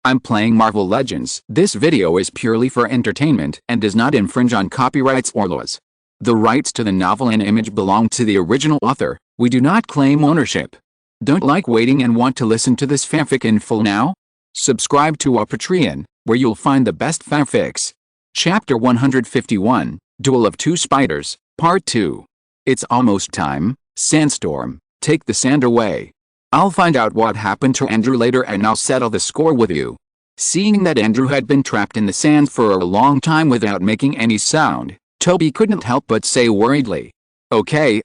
I'm playing Marvel Legends. This video is purely for entertainment and does not infringe on copyrights or laws. The rights to the novel and image belong to the original author. We do not claim ownership. Don't like waiting and want to listen to this fanfic in full now? Subscribe to our Patreon, where you'll find the best fanfics. Chapter 151, Duel of Two Spiders, Part 2. It's almost time, Sandstorm, take the sand away. I'll find out what happened to Andrew later and I'll settle the score with you. Seeing that Andrew had been trapped in the sand for a long time without making any sound, Toby couldn't help but say worriedly, Okay,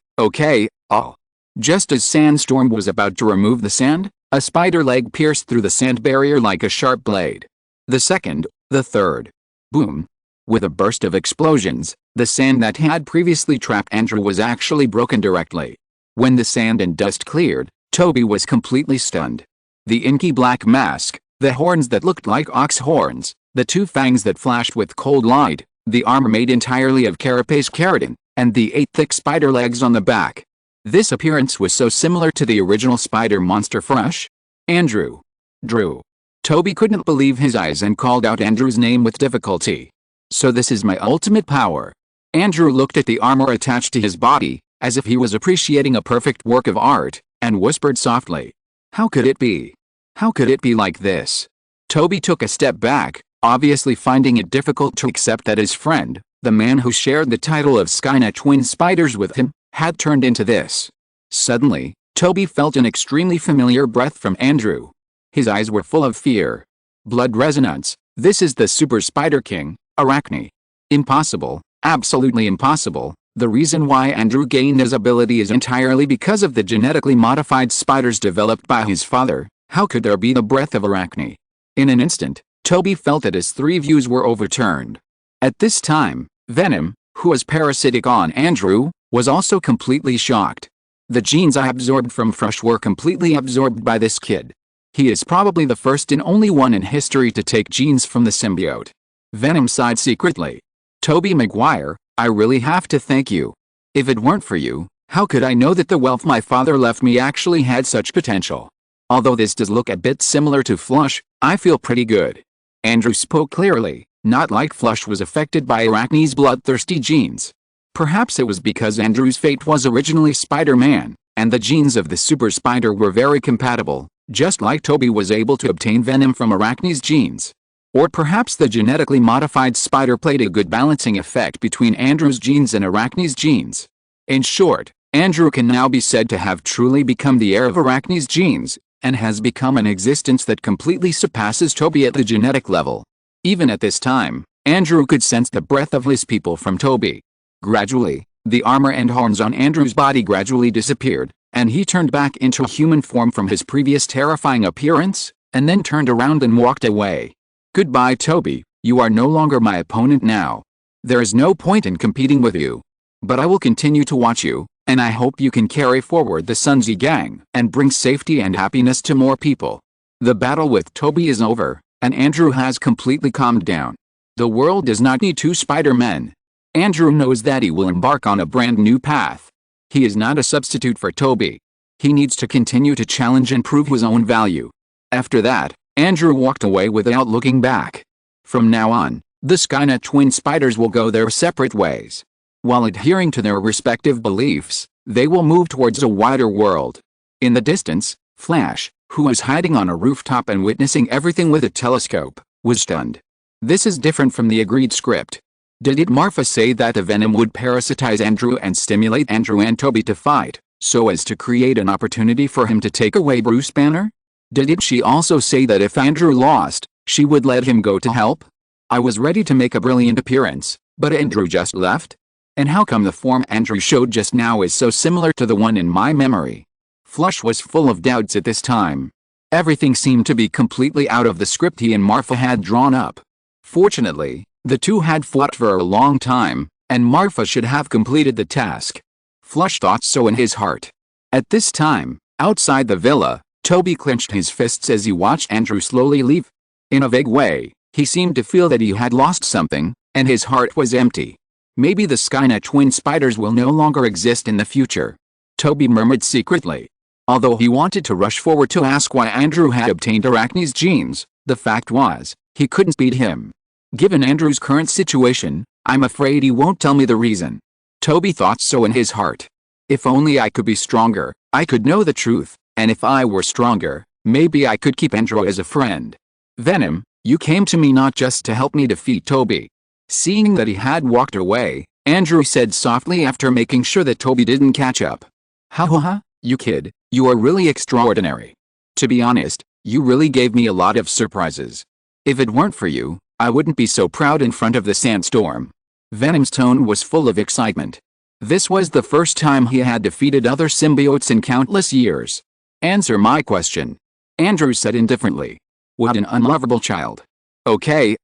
oh. Just as Sandstorm was about to remove the sand, a spider leg pierced through the sand barrier like a sharp blade. The second, the third. Boom. With a burst of explosions, the sand that had previously trapped Andrew was actually broken directly. When the sand and dust cleared, Toby was completely stunned. The inky black mask, the horns that looked like ox horns, the two fangs that flashed with cold light, the armor made entirely of carapace keratin, and the 8 thick spider legs on the back. This appearance was so similar to the original spider monster Fresh. Andrew. Drew. Toby couldn't believe his eyes and called out Andrew's name with difficulty. So this is my ultimate power. Andrew looked at the armor attached to his body, as if he was appreciating a perfect work of art, and whispered softly, How could it be? How could it be like this? Toby took a step back, obviously finding it difficult to accept that his friend, the man who shared the title of Skynet Twin Spiders with him, had turned into this. Suddenly, Toby felt an extremely familiar breath from Andrew. His eyes were full of fear. Blood resonance. This is the Super Spider King, Arachne. Impossible, absolutely impossible. The reason why Andrew gained his ability is entirely because of the genetically modified spiders developed by his father. How could there be the breath of Arachne? In an instant, Toby felt that his 3 views were overturned. At this time, Venom, who was parasitic on Andrew, was also completely shocked. The genes I absorbed from Fresh were completely absorbed by this kid. He is probably the first and only one in history to take genes from the symbiote. Venom sighed secretly. Tobey Maguire, I really have to thank you. If it weren't for you, how could I know that the wealth my father left me actually had such potential? Although this does look a bit similar to Flush, I feel pretty good. Andrew spoke clearly, not like Flush was affected by Arachne's bloodthirsty genes. Perhaps it was because Andrew's fate was originally Spider-Man, and the genes of the super spider were very compatible, just like Toby was able to obtain Venom from Arachne's genes. Or perhaps the genetically modified spider played a good balancing effect between Andrew's genes and Arachne's genes. In short, Andrew can now be said to have truly become the heir of Arachne's genes, and has become an existence that completely surpasses Toby at the genetic level. Even at this time, Andrew could sense the breath of his people from Toby. Gradually, the armor and horns on Andrew's body gradually disappeared, and he turned back into human form from his previous terrifying appearance, and then turned around and walked away. Goodbye Toby, you are no longer my opponent now. There is no point in competing with you. But I will continue to watch you, and I hope you can carry forward the Sunzi gang and bring safety and happiness to more people. The battle with Toby is over, and Andrew has completely calmed down. The world does not need 2 Spider-Men. Andrew knows that he will embark on a brand new path. He is not a substitute for Toby. He needs to continue to challenge and prove his own value. After that, Andrew walked away without looking back. From now on, the Skynet Twin Spiders will go their separate ways. While adhering to their respective beliefs, they will move towards a wider world. In the distance, Flash, who was hiding on a rooftop and witnessing everything with a telescope, was stunned. This is different from the agreed script. Did Marfa say that the Venom would parasitize Andrew and stimulate Andrew and Toby to fight, so as to create an opportunity for him to take away Bruce Banner? Did she also say that if Andrew lost, she would let him go to help? I was ready to make a brilliant appearance, but Andrew just left? And how come the form Andrew showed just now is so similar to the one in my memory? Flush was full of doubts at this time. Everything seemed to be completely out of the script he and Marfa had drawn up. Fortunately, the two had fought for a long time, and Marfa should have completed the task. Flush thought so in his heart. At this time, outside the villa, Toby clenched his fists as he watched Andrew slowly leave. In a vague way, he seemed to feel that he had lost something, and his heart was empty. Maybe the Skynet Twin Spiders will no longer exist in the future. Toby murmured secretly. Although he wanted to rush forward to ask why Andrew had obtained Arachne's genes, The fact was, he couldn't beat him. Given Andrew's current situation, I'm afraid he won't tell me the reason. Toby thought so in his heart. If only I could be stronger, I could know the truth, and if I were stronger, maybe I could keep Andrew as a friend. Venom, you came to me not just to help me defeat Toby. Seeing that he had walked away, Andrew said softly after making sure that Toby didn't catch up. Ha ha ha, you kid, you are really extraordinary. To be honest, you really gave me a lot of surprises. If it weren't for you, I wouldn't be so proud in front of the sandstorm. Venom's tone was full of excitement. This was the first time he had defeated other symbiotes in countless years. Answer my question. Andrew said indifferently. What an unlovable child. Okay,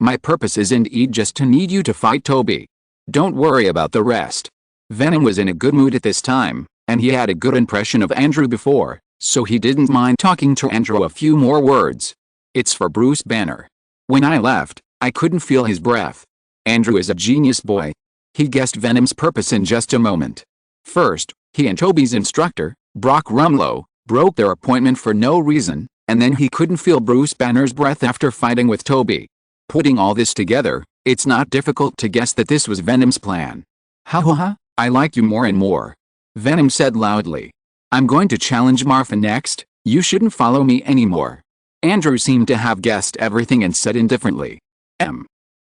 my purpose is indeed just to need you to fight Toby. Don't worry about the rest. Venom was in a good mood at this time, and he had a good impression of Andrew before, so he didn't mind talking to Andrew a few more words. It's for Bruce Banner. When I left, I couldn't feel his breath. Andrew is a genius boy. He guessed Venom's purpose in just a moment. First, he and Toby's instructor, Brock Rumlow, broke their appointment for no reason, and then he couldn't feel Bruce Banner's breath after fighting with Toby. Putting all this together, it's not difficult to guess that this was Venom's plan. Ha ha ha, I like you more and more. Venom said loudly. I'm going to challenge Marfa next, you shouldn't follow me anymore. Andrew seemed to have guessed everything and said indifferently.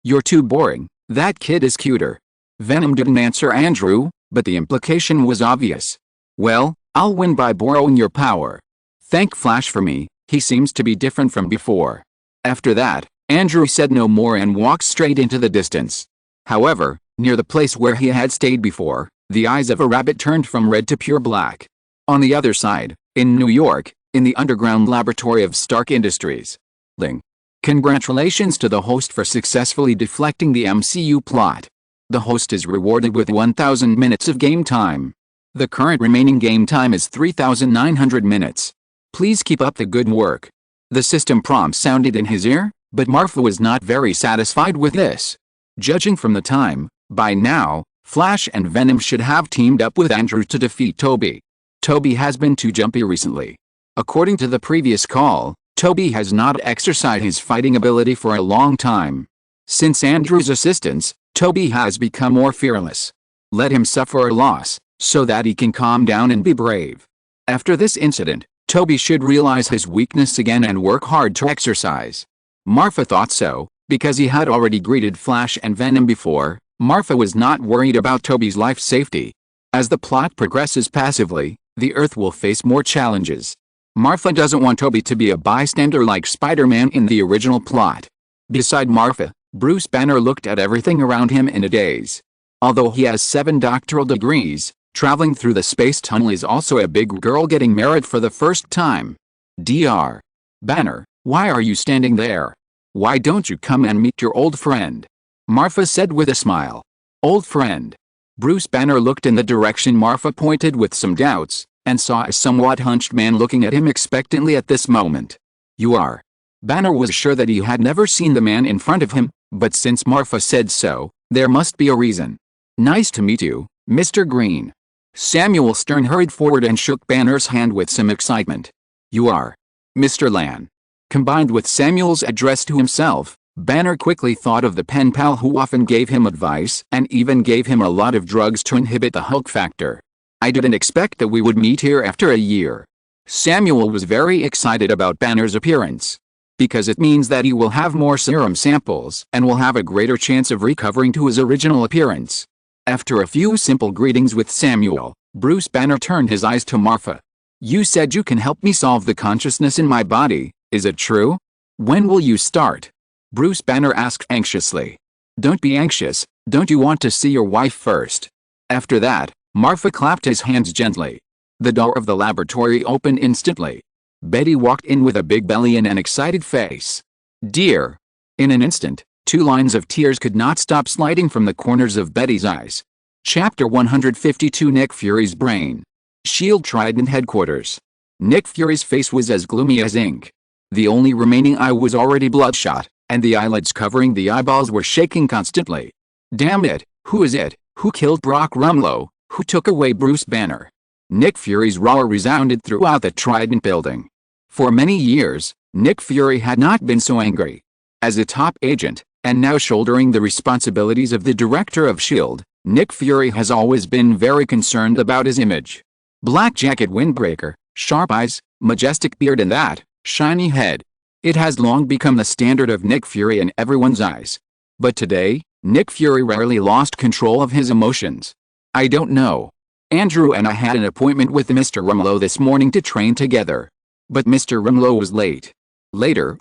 You're too boring, that kid is cuter. Venom didn't answer Andrew, but the implication was obvious. Well, I'll win by borrowing your power. Thank Flash for me, he seems to be different from before. After that, Andrew said no more and walked straight into the distance. However, near the place where he had stayed before, the eyes of a rabbit turned from red to pure black. On the other side, in New York, in the underground laboratory of Stark Industries. Congratulations to the host for successfully deflecting the MCU plot. The host is rewarded with 1,000 minutes of game time. The current remaining game time is 3,900 minutes. Please keep up the good work. The system prompt sounded in his ear, but Marfa was not very satisfied with this. Judging from the time, by now, Flash and Venom should have teamed up with Andrew to defeat Toby. Toby has been too jumpy recently. According to the previous call, Toby has not exercised his fighting ability for a long time. Since Andrew's assistance, Toby has become more fearless. Let him suffer a loss, so that he can calm down and be brave. After this incident, Toby should realize his weakness again and work hard to exercise. Marfa thought so, because he had already greeted Flash and Venom before. Marfa was not worried about Toby's life safety. As the plot progresses passively, the Earth will face more challenges. Marfa doesn't want Toby to be a bystander like Spider-Man in the original plot. Beside Marfa, Bruce Banner looked at everything around him in a daze. Although he has 7 doctoral degrees, traveling through the space tunnel is also a big girl getting married for the first time. Dr. Banner, why are you standing there? Why don't you come and meet your old friend? Marfa said with a smile. Old friend. Bruce Banner looked in the direction Marfa pointed with some doubts, and saw a somewhat hunched man looking at him expectantly at this moment. You are. Banner was sure that he had never seen the man in front of him, but since Marfa said so, there must be a reason. Nice to meet you, Mr. Green. Samuel Stern hurried forward and shook Banner's hand with some excitement. You are. Mr. Lan. Combined with Samuel's address to himself, Banner quickly thought of the pen pal who often gave him advice and even gave him a lot of drugs to inhibit the Hulk factor. I didn't expect that we would meet here after a year. Samuel was very excited about Banner's appearance. Because it means that he will have more serum samples and will have a greater chance of recovering to his original appearance. After a few simple greetings with Samuel, Bruce Banner turned his eyes to Marfa. You said you can help me solve the consciousness in my body, is it true? When will you start? Bruce Banner asked anxiously. Don't be anxious, don't you want to see your wife first? After that, Marfa clapped his hands gently. The door of the laboratory opened instantly. Betty walked in with a big belly and an excited face. Dear. In an instant, 2 lines of tears could not stop sliding from the corners of Betty's eyes. Chapter 152 Nick Fury's Brain. SHIELD Trident Headquarters. Nick Fury's face was as gloomy as ink. The only remaining eye was already bloodshot, and the eyelids covering the eyeballs were shaking constantly. Damn it, who is it? Who killed Brock Rumlow? Who took away Bruce Banner? Nick Fury's roar resounded throughout the Trident building. For many years, Nick Fury had not been so angry. As a top agent, and now shouldering the responsibilities of the director of S.H.I.E.L.D., Nick Fury has always been very concerned about his image. Black jacket, windbreaker, sharp eyes, majestic beard, and that shiny head. It has long become the standard of Nick Fury in everyone's eyes. But today, Nick Fury rarely lost control of his emotions. I don't know. Andrew and I had an appointment with Mr. Rumlow this morning to train together. But Mr. Rumlow was late. Later.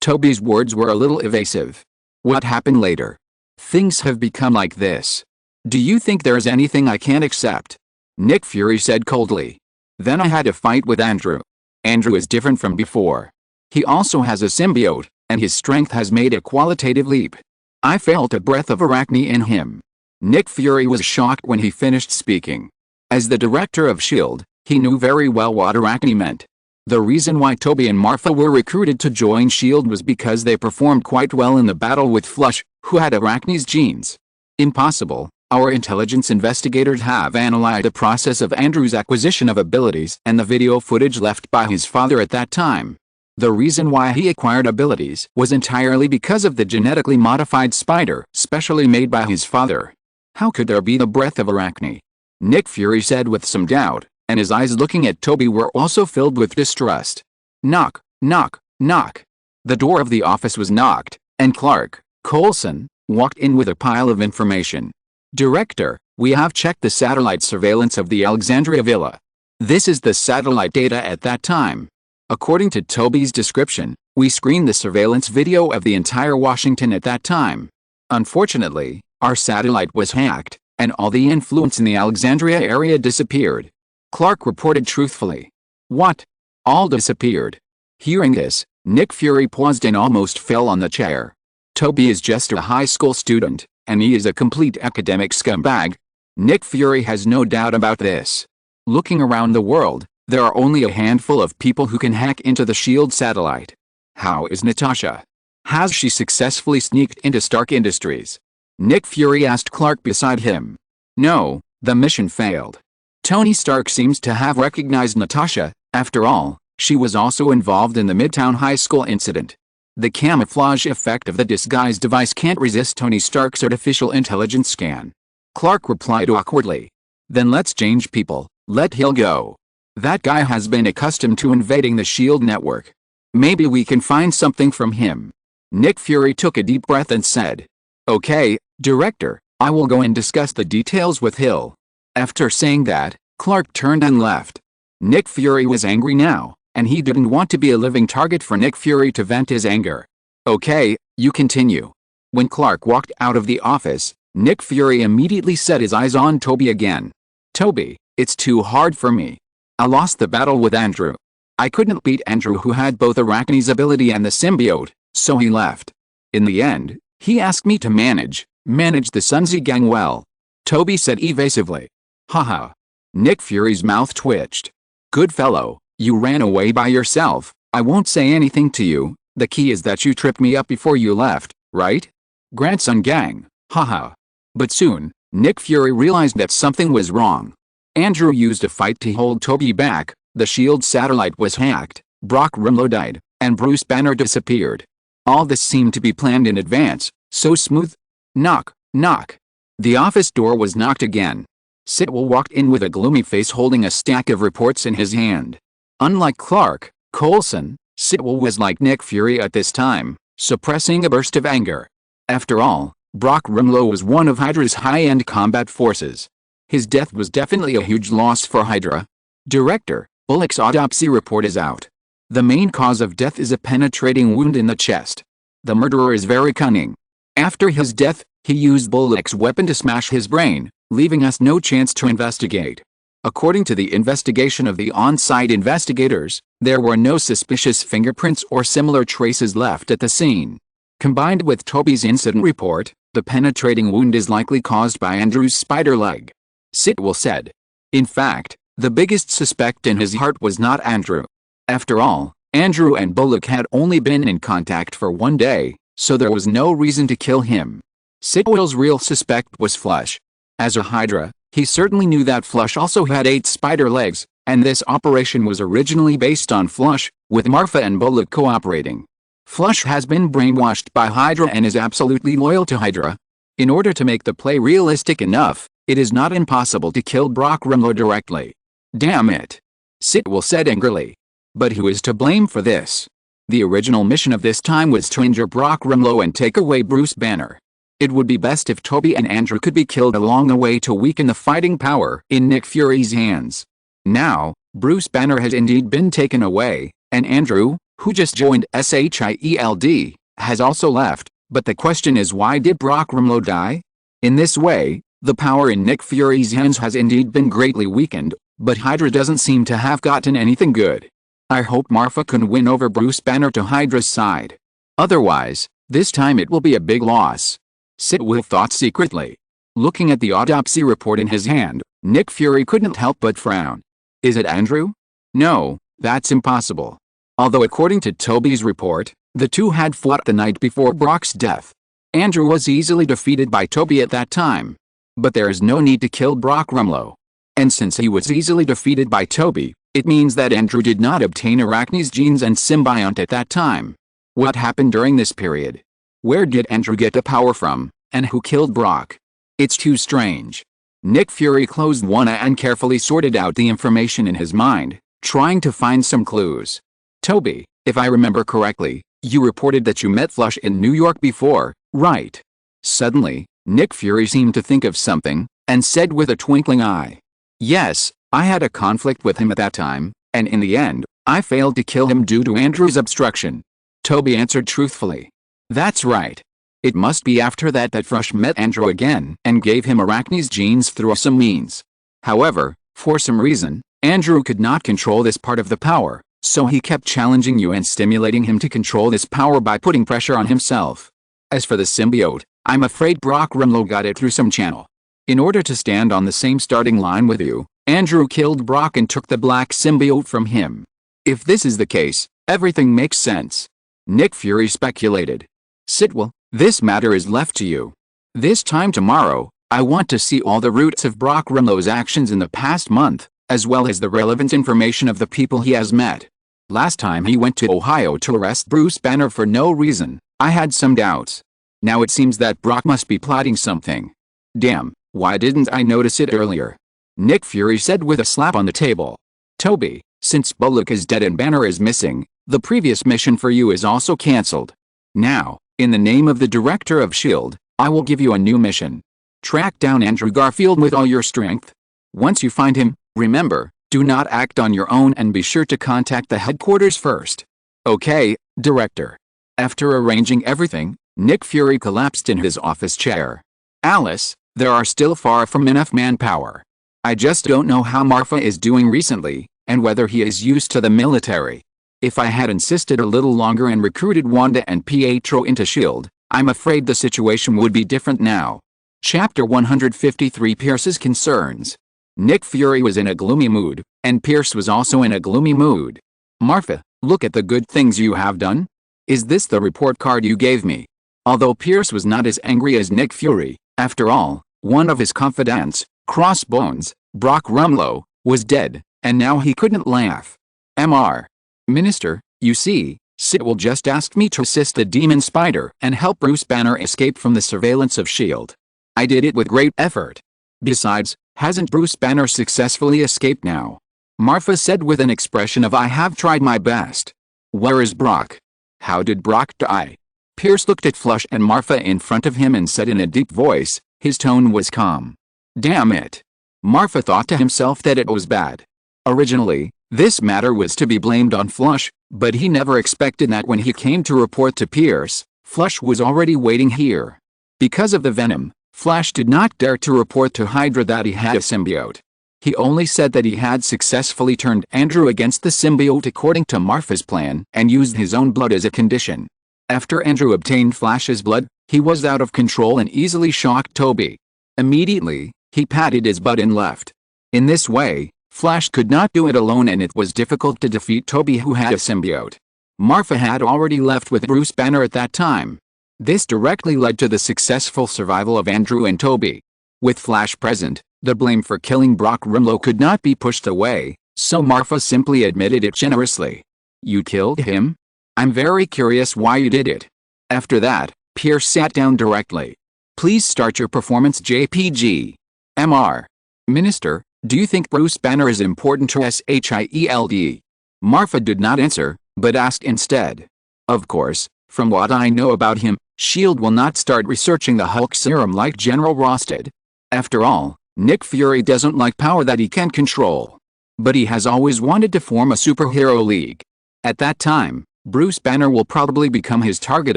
Toby's words were a little evasive. What happened later? Things have become like this. Do you think there's anything I can't accept? Nick Fury said coldly. Then I had a fight with Andrew. Andrew is different from before. He also has a symbiote, and his strength has made a qualitative leap. I felt a breath of arachne in him. Nick Fury was shocked when he finished speaking. As the director of S.H.I.E.L.D., he knew very well what arachne meant. The reason why Toby and Marfa were recruited to join S.H.I.E.L.D. was because they performed quite well in the battle with Flush, who had arachne's genes. Impossible. Our intelligence investigators have analyzed the process of Andrew's acquisition of abilities and the video footage left by his father at that time. The reason why he acquired abilities was entirely because of the genetically modified spider specially made by his father. How could there be the breath of arachne? Nick Fury said with some doubt, and his eyes looking at Toby were also filled with distrust. Knock, knock, knock. The door of the office was knocked, and Clark Coulson walked in with a pile of information. Director, we have checked the satellite surveillance of the Alexandria Villa. This is the satellite data at that time. According to Toby's description, we screened the surveillance video of the entire Washington at that time. Unfortunately, our satellite was hacked, and all the influence in the Alexandria area disappeared. Clark reported truthfully. What? All disappeared? Hearing this, Nick Fury paused and almost fell on the chair. Toby is just a high school student, and he is a complete academic scumbag. Nick Fury has no doubt about this. Looking around the world, there are only a handful of people who can hack into the S.H.I.E.L.D. satellite. How is Natasha? Has she successfully sneaked into Stark Industries? Nick Fury asked Clark beside him. No, the mission failed. Tony Stark seems to have recognized Natasha. After all, she was also involved in the Midtown High School incident. The camouflage effect of the disguise device can't resist Tony Stark's artificial intelligence scan. Clark replied awkwardly. Then let's change people, let Hill go. That guy has been accustomed to invading the S.H.I.E.L.D. network. Maybe we can find something from him. Nick Fury took a deep breath and said. Okay, Director, I will go and discuss the details with Hill. After saying that, Clark turned and left. Nick Fury was angry now, and he didn't want to be a living target for Nick Fury to vent his anger. Okay, you continue. When Clark walked out of the office, Nick Fury immediately set his eyes on Toby again. Toby, it's too hard for me. I lost the battle with Andrew. I couldn't beat Andrew, who had both Arachne's ability and the symbiote, so he left. In the end, he asked me to manage the Sunzi gang well. Toby said evasively. Haha. Nick Fury's mouth twitched. Good fellow, you ran away by yourself. I won't say anything to you. The key is that you tripped me up before you left, right? Grandson gang, haha. But soon, Nick Fury realized that something was wrong. Andrew used a fight to hold Toby back, the S.H.I.E.L.D. satellite was hacked, Brock Rumlow died, and Bruce Banner disappeared. All this seemed to be planned in advance, so smooth. Knock, knock. The office door was knocked again. Sitwell walked in with a gloomy face holding a stack of reports in his hand. Unlike Clark Coulson, Sitwell was like Nick Fury at this time, suppressing a burst of anger. After all, Brock Rumlow was one of Hydra's high-end combat forces. His death was definitely a huge loss for Hydra. Director, Bullock's autopsy report is out. The main cause of death is a penetrating wound in the chest. The murderer is very cunning. After his death, he used Bullock's weapon to smash his brain, leaving us no chance to investigate. According to the investigation of the on-site investigators, there were no suspicious fingerprints or similar traces left at the scene. Combined with Toby's incident report, the penetrating wound is likely caused by Andrew's spider leg. Sitwell said. In fact, the biggest suspect in his heart was not Andrew. After all, Andrew and Bullock had only been in contact for one day, so there was no reason to kill him. Sitwell's real suspect was Flush. As a Hydra, he certainly knew that Flush also had 8 spider legs, And this operation was originally based on Flush, with Marfa and Bullock cooperating. Flush has been brainwashed by Hydra and is absolutely loyal to Hydra. In order to make the play realistic enough, it is not impossible to kill Brock Rumlow directly. Damn it! Sitwell said angrily. But who is to blame for this? The original mission of this time was to injure Brock Rumlow and take away Bruce Banner. It would be best if Toby and Andrew could be killed along the way to weaken the fighting power in Nick Fury's hands. Now, Bruce Banner has indeed been taken away, and Andrew, who just joined SHIELD, has also left, but the question is, why did Brock Rumlow die? In this way, the power in Nick Fury's hands has indeed been greatly weakened, but Hydra doesn't seem to have gotten anything good. I hope Marfa can win over Bruce Banner to Hydra's side. Otherwise, this time it will be a big loss. Sitwell thought secretly. Looking at the autopsy report in his hand, Nick Fury couldn't help but frown. Is it Andrew? No, that's impossible. Although according to Toby's report, the two had fought the night before Brock's death. Andrew was easily defeated by Toby at that time. But there is no need to kill Brock Rumlow. And since he was easily defeated by Toby, it means that Andrew did not obtain Arachne's genes and symbiont at that time. What happened during this period? Where did Andrew get the power from, and who killed Brock? It's too strange. Nick Fury closed one eye and carefully sorted out the information in his mind, trying to find some clues. Toby, if I remember correctly, you reported that you met Flush in New York before, right? Suddenly, Nick Fury seemed to think of something, and said with a twinkling eye. Yes, I had a conflict with him at that time, and in the end, I failed to kill him due to Andrew's obstruction. Toby answered truthfully. That's right. It must be after that that Flush met Andrew again and gave him Arachne's genes through some means. However, for some reason, Andrew could not control this part of the power, so he kept challenging you and stimulating him to control this power by putting pressure on himself. As for the symbiote, I'm afraid Brock Rumlow got it through some channel. In order to stand on the same starting line with you, Andrew killed Brock and took the black symbiote from him. If this is the case, everything makes sense. Nick Fury speculated. Sitwell, this matter is left to you. This time tomorrow, I want to see all the roots of Brock Rumlow's actions in the past month, as well as the relevant information of the people he has met. Last time he went to Ohio to arrest Bruce Banner for no reason, I had some doubts. Now it seems that Brock must be plotting something. Damn, why didn't I notice it earlier? Nick Fury said with a slap on the table. Toby, since Bullock is dead and Banner is missing, the previous mission for you is also cancelled. Now, in the name of the director of S.H.I.E.L.D., I will give you a new mission. Track down Andrew Garfield with all your strength. Once you find him, remember, do not act on your own and be sure to contact the headquarters first. Okay, Director. After arranging everything, Nick Fury collapsed in his office chair. Alice, there are still far from enough manpower. I just don't know how Marfa is doing recently, and whether he is used to the military. If I had insisted a little longer and recruited Wanda and Pietro into S.H.I.E.L.D., I'm afraid the situation would be different now. Chapter 153 Pierce's Concerns. Nick Fury was in a gloomy mood, and Pierce was also in a gloomy mood. Marfa, look at the good things you have done. Is this the report card you gave me? Although Pierce was not as angry as Nick Fury, after all, one of his confidants, Crossbones, Brock Rumlow, was dead, and now he couldn't laugh. Mr. Minister, you see, Sitwell just asked me to assist the Demon Spider and help Bruce Banner escape from the surveillance of S.H.I.E.L.D. I did it with great effort. Besides, hasn't Bruce Banner successfully escaped now? Marfa said with an expression of I have tried my best. Where is Brock? How did Brock die? Pierce looked at Flush and Marfa in front of him and said in a deep voice, his tone was calm. Damn it. Marfa thought to himself that it was bad. Originally, this matter was to be blamed on Flush, but he never expected that when he came to report to Pierce, Flush was already waiting here. Because of the venom, Flash did not dare to report to Hydra that he had a symbiote. He only said that he had successfully turned Andrew against the symbiote according to Marfa's plan and used his own blood as a condition. After Andrew obtained Flash's blood, he was out of control and easily shocked Toby. Immediately, he patted his butt and left. In this way, Flash could not do it alone and it was difficult to defeat Toby who had a symbiote. Marfa had already left with Bruce Banner at that time. This directly led to the successful survival of Andrew and Toby. With Flash present, the blame for killing Brock Rumlow could not be pushed away, So Marfa simply admitted it generously. You killed him? I'm very curious why you did it. After that, Pierce sat down directly. Please start your performance JPG. Mr. Minister, do you think Bruce Banner is important to SHIELD? Marfa did not answer, but asked instead. Of course, from what I know about him, S.H.I.E.L.D. will not start researching the Hulk serum like General Ross did. After all, Nick Fury doesn't like power that he can't control. But he has always wanted to form a superhero league. At that time, Bruce Banner will probably become his target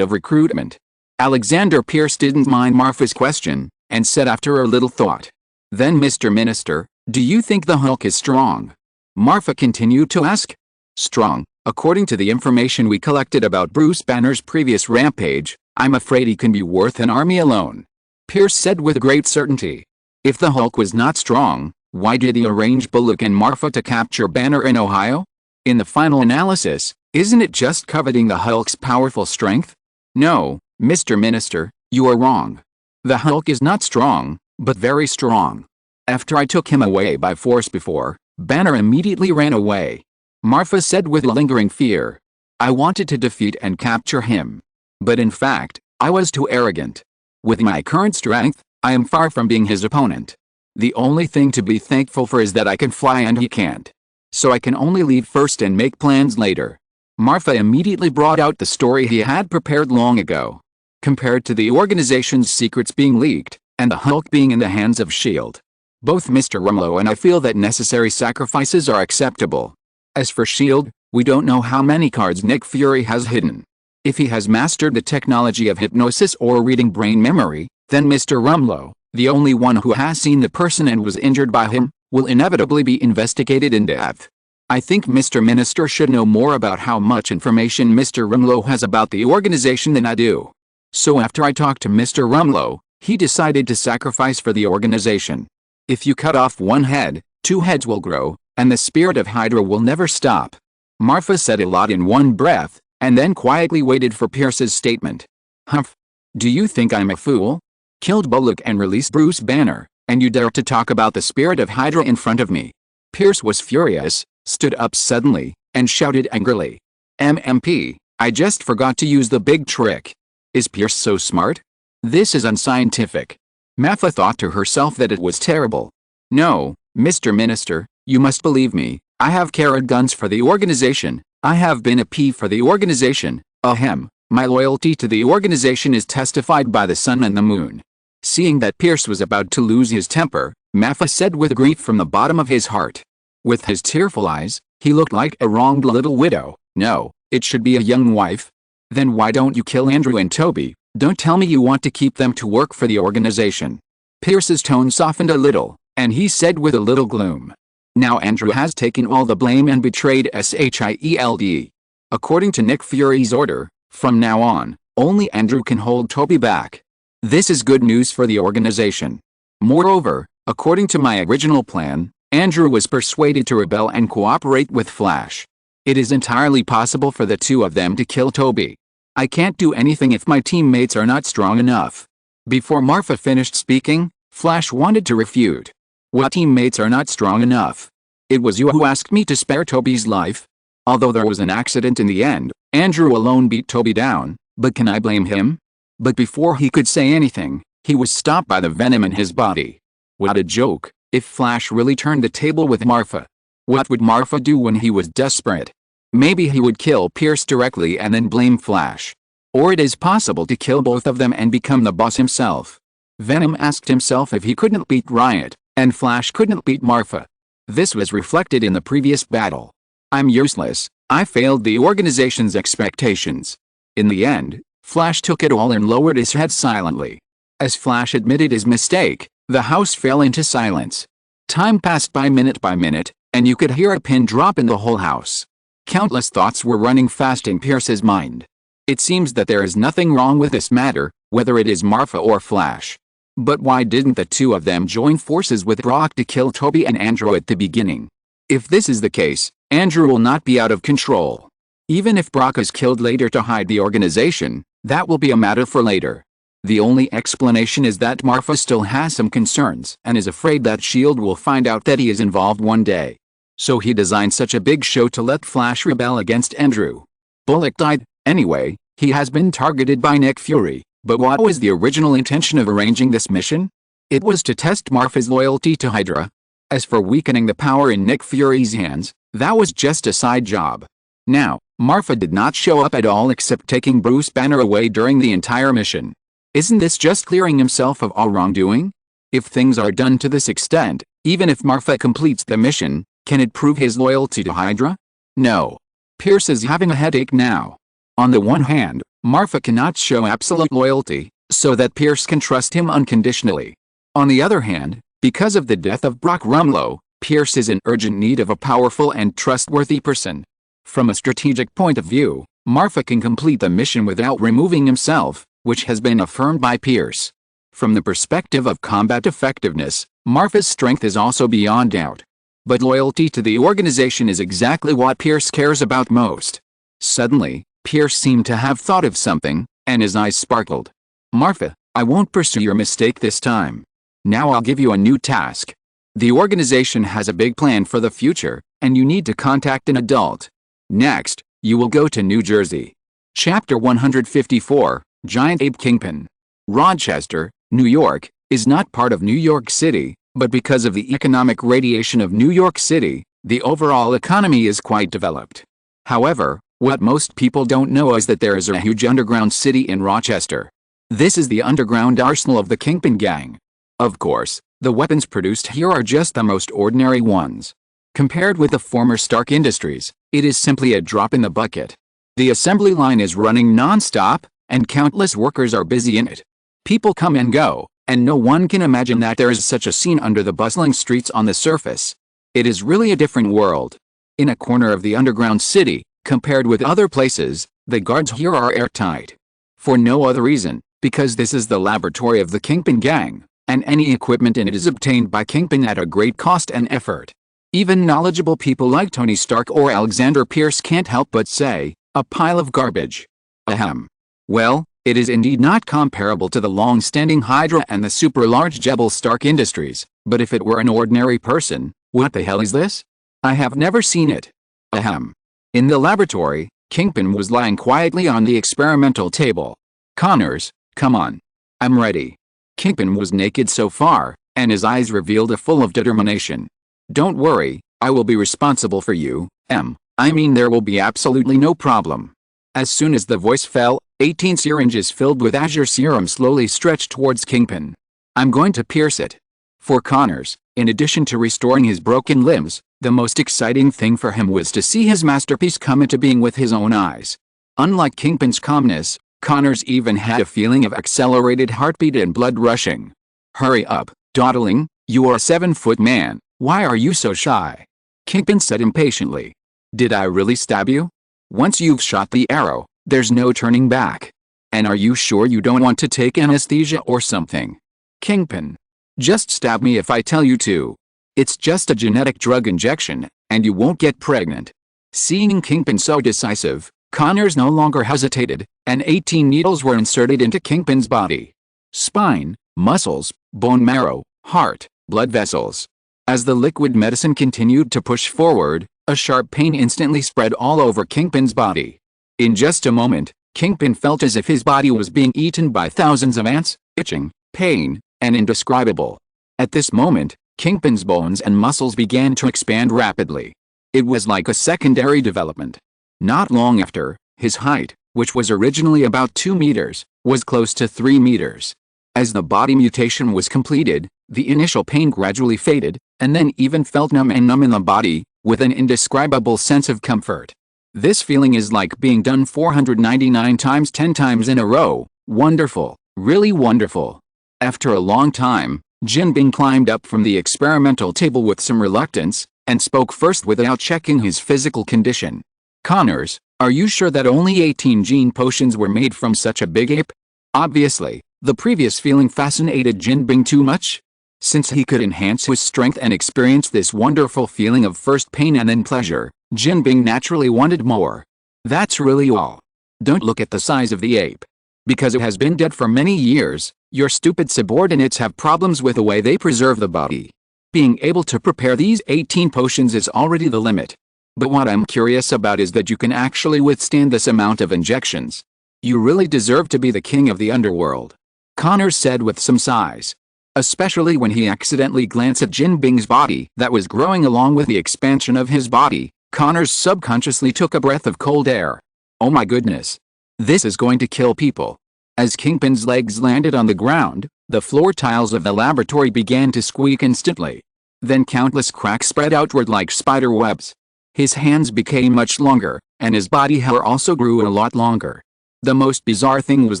of recruitment. Alexander Pierce didn't mind Marfa's question, and said after a little thought. Then Mr. Minister, do you think the Hulk is strong? Marfa continued to ask. Strong, according to the information we collected about Bruce Banner's previous rampage, I'm afraid he can be worth an army alone. Pierce said with great certainty. If the Hulk was not strong, why did he arrange Bullock and Marfa to capture Banner in Ohio? In the final analysis, isn't it just coveting the Hulk's powerful strength? No, Mr. Minister, you are wrong. The Hulk is not strong, but very strong. After I took him away by force before, Banner immediately ran away. Marfa said with lingering fear. I wanted to defeat and capture him. But in fact, I was too arrogant. With my current strength, I am far from being his opponent. The only thing to be thankful for is that I can fly and he can't. So I can only leave first and make plans later. Marfa immediately brought out the story he had prepared long ago. Compared to the organization's secrets being leaked, and the Hulk being in the hands of S.H.I.E.L.D. Both Mr. Rumlow and I feel that necessary sacrifices are acceptable. As for S.H.I.E.L.D., we don't know how many cards Nick Fury has hidden. If he has mastered the technology of hypnosis or reading brain memory, then Mr. Rumlow, the only one who has seen the person and was injured by him, will inevitably be investigated in depth. I think Mr. Minister should know more about how much information Mr. Rumlow has about the organization than I do. So after I talked to Mr. Rumlow, he decided to sacrifice for the organization. If you cut off one head, two heads will grow, and the spirit of Hydra will never stop. Marfa said a lot in one breath, and then quietly waited for Pierce's statement. Humph. Do you think I'm a fool? Killed Bullock and released Bruce Banner, and you dare to talk about the spirit of Hydra in front of me? Pierce was furious, stood up suddenly, and shouted angrily. MMP, I just forgot to use the big trick. Is Pierce so smart? This is unscientific. Marfa thought to herself that it was terrible. No, Mr. Minister, you must believe me, I have carried guns for the organization, I have been a P for the organization, ahem, my loyalty to the organization is testified by the sun and the moon. Seeing that Pierce was about to lose his temper, Marfa said with grief from the bottom of his heart. With his tearful eyes, he looked like a wronged little widow. No, it should be a young wife. Then why don't you kill Andrew and Toby? Don't tell me you want to keep them to work for the organization. Pierce's tone softened a little, and he said with a little gloom. Now Andrew has taken all the blame and betrayed SHIELD. According to Nick Fury's order, from now on, only Andrew can hold Toby back. This is good news for the organization. Moreover, according to my original plan, Andrew was persuaded to rebel and cooperate with Flash. It is entirely possible for the two of them to kill Toby. I can't do anything if my teammates are not strong enough. Before Marfa finished speaking, Flash wanted to refute. What teammates are not strong enough? It was you who asked me to spare Toby's life. Although there was an accident in the end, Andrew alone beat Toby down, but can I blame him? But before he could say anything, he was stopped by the venom in his body. What a joke, if Flash really turned the table with Marfa. What would Marfa do when he was desperate? Maybe he would kill Pierce directly and then blame Flash. Or it is possible to kill both of them and become the boss himself. Venom asked himself if he couldn't beat Riot, and Flash couldn't beat Marfa. This was reflected in the previous battle. I'm useless, I failed the organization's expectations. In the end, Flash took it all and lowered his head silently. As Flash admitted his mistake, the house fell into silence. Time passed by minute, and you could hear a pin drop in the whole house. Countless thoughts were running fast in Pierce's mind. It seems that there is nothing wrong with this matter, whether it is Marfa or Flash. But why didn't the two of them join forces with Brock to kill Toby and Andrew at the beginning? If this is the case, Andrew will not be out of control. Even if Brock is killed later to hide the organization, that will be a matter for later. The only explanation is that Marfa still has some concerns and is afraid that S.H.I.E.L.D. will find out that he is involved one day. So he designed such a big show to let Flash rebel against Andrew. Bullock died. Anyway, he has been targeted by Nick Fury, but what was the original intention of arranging this mission? It was to test Marfa's loyalty to Hydra. As for weakening the power in Nick Fury's hands, that was just a side job. Now, Marfa did not show up at all except taking Bruce Banner away during the entire mission. Isn't this just clearing himself of all wrongdoing? If things are done to this extent, even if Marfa completes the mission, can it prove his loyalty to Hydra? No. Pierce is having a headache now. On the one hand, Marfa cannot show absolute loyalty, so that Pierce can trust him unconditionally. On the other hand, because of the death of Brock Rumlow, Pierce is in urgent need of a powerful and trustworthy person. From a strategic point of view, Marfa can complete the mission without removing himself, which has been affirmed by Pierce. From the perspective of combat effectiveness, Marfa's strength is also beyond doubt. But loyalty to the organization is exactly what Pierce cares about most. Suddenly, Pierce seemed to have thought of something, and his eyes sparkled. Marfa, I won't pursue your mistake this time. Now I'll give you a new task. The organization has a big plan for the future, and you need to contact an adult. Next, you will go to New Jersey. Chapter 154, Giant Ape Kingpin. Rochester, New York, is not part of New York City, but because of the economic radiation of New York City, the overall economy is quite developed. However, what most people don't know is that there is a huge underground city in Rochester. This is the underground arsenal of the Kingpin gang. Of course, the weapons produced here are just the most ordinary ones. Compared with the former Stark Industries, it is simply a drop in the bucket. The assembly line is running non-stop, and countless workers are busy in it. People come and go, and no one can imagine that there is such a scene under the bustling streets on the surface. It is really a different world. In a corner of the underground city, compared with other places, the guards here are airtight. For no other reason, because this is the laboratory of the Kingpin gang, and any equipment in it is obtained by Kingpin at a great cost and effort. Even knowledgeable people like Tony Stark or Alexander Pierce can't help but say, a pile of garbage. Ahem. Well, it is indeed not comparable to the long-standing Hydra and the super-large Jebel Stark Industries, but if it were an ordinary person, what the hell is this? I have never seen it. Ahem. In the laboratory, Kingpin was lying quietly on the experimental table. Connors, come on. I'm ready. Kingpin was naked so far, and his eyes revealed a full of determination. Don't worry, I will be responsible for you, I mean there will be absolutely no problem. As soon as the voice fell, 18 syringes filled with azure serum slowly stretched towards Kingpin. I'm going to pierce it. For Connors, in addition to restoring his broken limbs, the most exciting thing for him was to see his masterpiece come into being with his own eyes. Unlike Kingpin's calmness, Connors even had a feeling of accelerated heartbeat and blood rushing. Hurry up, dawdling, you are a 7-foot man. Why are you so shy? Kingpin said impatiently. Did I really stab you? Once you've shot the arrow, there's no turning back. And are you sure you don't want to take anesthesia or something? Kingpin. Just stab me if I tell you to. It's just a genetic drug injection, and you won't get pregnant. Seeing Kingpin so decisive, Connors no longer hesitated, and 18 needles were inserted into Kingpin's body. Spine, muscles, bone marrow, heart, blood vessels. As the liquid medicine continued to push forward, a sharp pain instantly spread all over Kingpin's body. In just a moment, Kingpin felt as if his body was being eaten by thousands of ants, itching, pain, and indescribable. At this moment, Kingpin's bones and muscles began to expand rapidly. It was like a secondary development. Not long after, his height, which was originally about 2 meters, was close to 3 meters. As the body mutation was completed, the initial pain gradually faded, and then even felt numb in the body, with an indescribable sense of comfort. This feeling is like being done 499 times 10 times in a row. Wonderful, really wonderful. After a long time, Jinbing climbed up from the experimental table with some reluctance, and spoke first without checking his physical condition. Connors, are you sure that only 18 gene potions were made from such a big ape? Obviously, the previous feeling fascinated Jinbing too much. Since he could enhance his strength and experience this wonderful feeling of first pain and then pleasure, Jinbing naturally wanted more. That's really all. Don't look at the size of the ape. Because it has been dead for many years, your stupid subordinates have problems with the way they preserve the body. Being able to prepare these 18 potions is already the limit. But what I'm curious about is that you can actually withstand this amount of injections. You really deserve to be the king of the underworld, Connor said with some sighs. Especially when he accidentally glanced at Jin Bing's body that was growing along with the expansion of his body. Connor subconsciously took a breath of cold air. Oh my goodness. This is going to kill people. As Kingpin's legs landed on the ground, the floor tiles of the laboratory began to squeak instantly. Then countless cracks spread outward like spider webs. His hands became much longer, and his body hair also grew a lot longer. The most bizarre thing was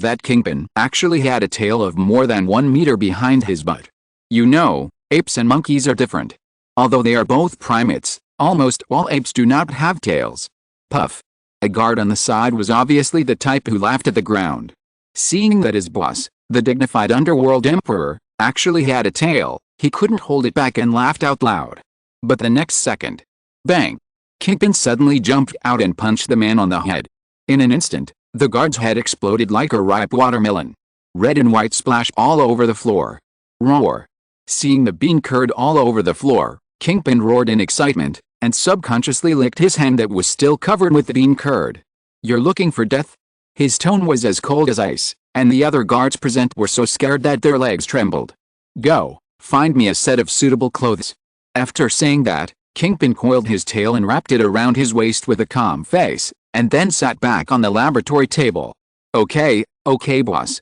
that Kingpin actually had a tail of more than 1 meter behind his butt. You know, apes and monkeys are different. Although they are both primates, almost all apes do not have tails. Puff. A guard on the side was obviously the type who laughed at the ground. Seeing that his boss, the dignified underworld emperor, actually had a tail, he couldn't hold it back and laughed out loud. But the next second, bang! Kingpin suddenly jumped out and punched the man on the head. In an instant, the guard's head exploded like a ripe watermelon. Red and white splash all over the floor. Roar! Seeing the bean curd all over the floor, Kingpin roared in excitement, and subconsciously licked his hand that was still covered with the bean curd. You're looking for death? His tone was as cold as ice, and the other guards present were so scared that their legs trembled. Go, find me a set of suitable clothes. After saying that, Kingpin coiled his tail and wrapped it around his waist with a calm face, and then sat back on the laboratory table. Okay, boss,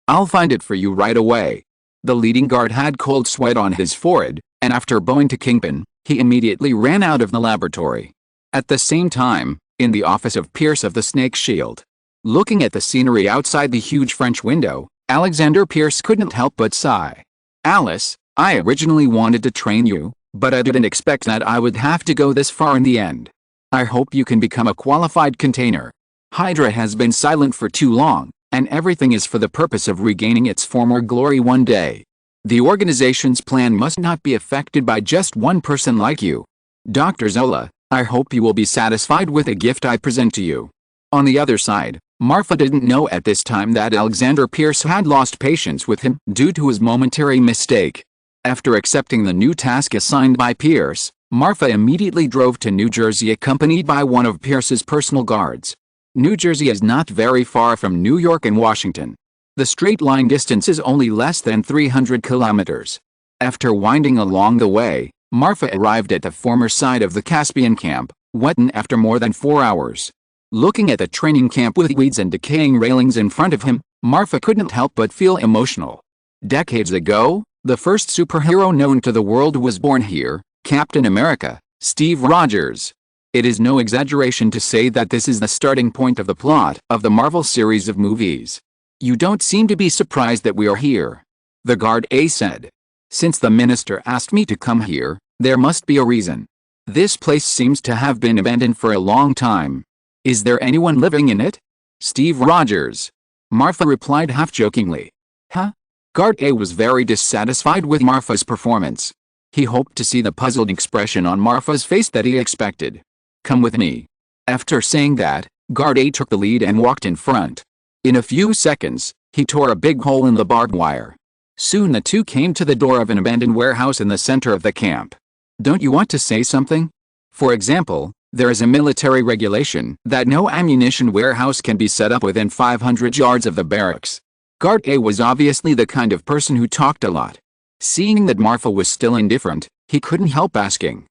I'll find it for you right away. The leading guard had cold sweat on his forehead, and after bowing to Kingpin, he immediately ran out of the laboratory. At the same time, in the office of Pierce of the Snake Shield. Looking at the scenery outside the huge French window, Alexander Pierce couldn't help but sigh. Alice, I originally wanted to train you, but I didn't expect that I would have to go this far in the end. I hope you can become a qualified container. Hydra has been silent for too long, and everything is for the purpose of regaining its former glory one day. The organization's plan must not be affected by just one person like you. Dr. Zola, I hope you will be satisfied with the gift I present to you. On the other side, Marfa didn't know at this time that Alexander Pierce had lost patience with him due to his momentary mistake. After accepting the new task assigned by Pierce, Marfa immediately drove to New Jersey accompanied by one of Pierce's personal guards. New Jersey is not very far from New York and Washington. The straight-line distance is only less than 300 kilometers. After winding along the way, Marfa arrived at the former site of the Caspian camp, Wetton, after more than 4 hours. Looking at the training camp with weeds and decaying railings in front of him, Marfa couldn't help but feel emotional. Decades ago, the first superhero known to the world was born here, Captain America, Steve Rogers. It is no exaggeration to say that this is the starting point of the plot of the Marvel series of movies. You don't seem to be surprised that we are here, the guard A said. Since the minister asked me to come here, there must be a reason. This place seems to have been abandoned for a long time. Is there anyone living in it? Steve Rogers. Marfa replied half-jokingly. Huh? Guard A was very dissatisfied with Marfa's performance. He hoped to see the puzzled expression on Marfa's face that he expected. Come with me. After saying that, Guard A took the lead and walked in front. In a few seconds, he tore a big hole in the barbed wire. Soon the two came to the door of an abandoned warehouse in the center of the camp. Don't you want to say something? For example, there is a military regulation that no ammunition warehouse can be set up within 500 yards of the barracks. Guard A was obviously the kind of person who talked a lot. Seeing that Marfa was still indifferent, he couldn't help asking.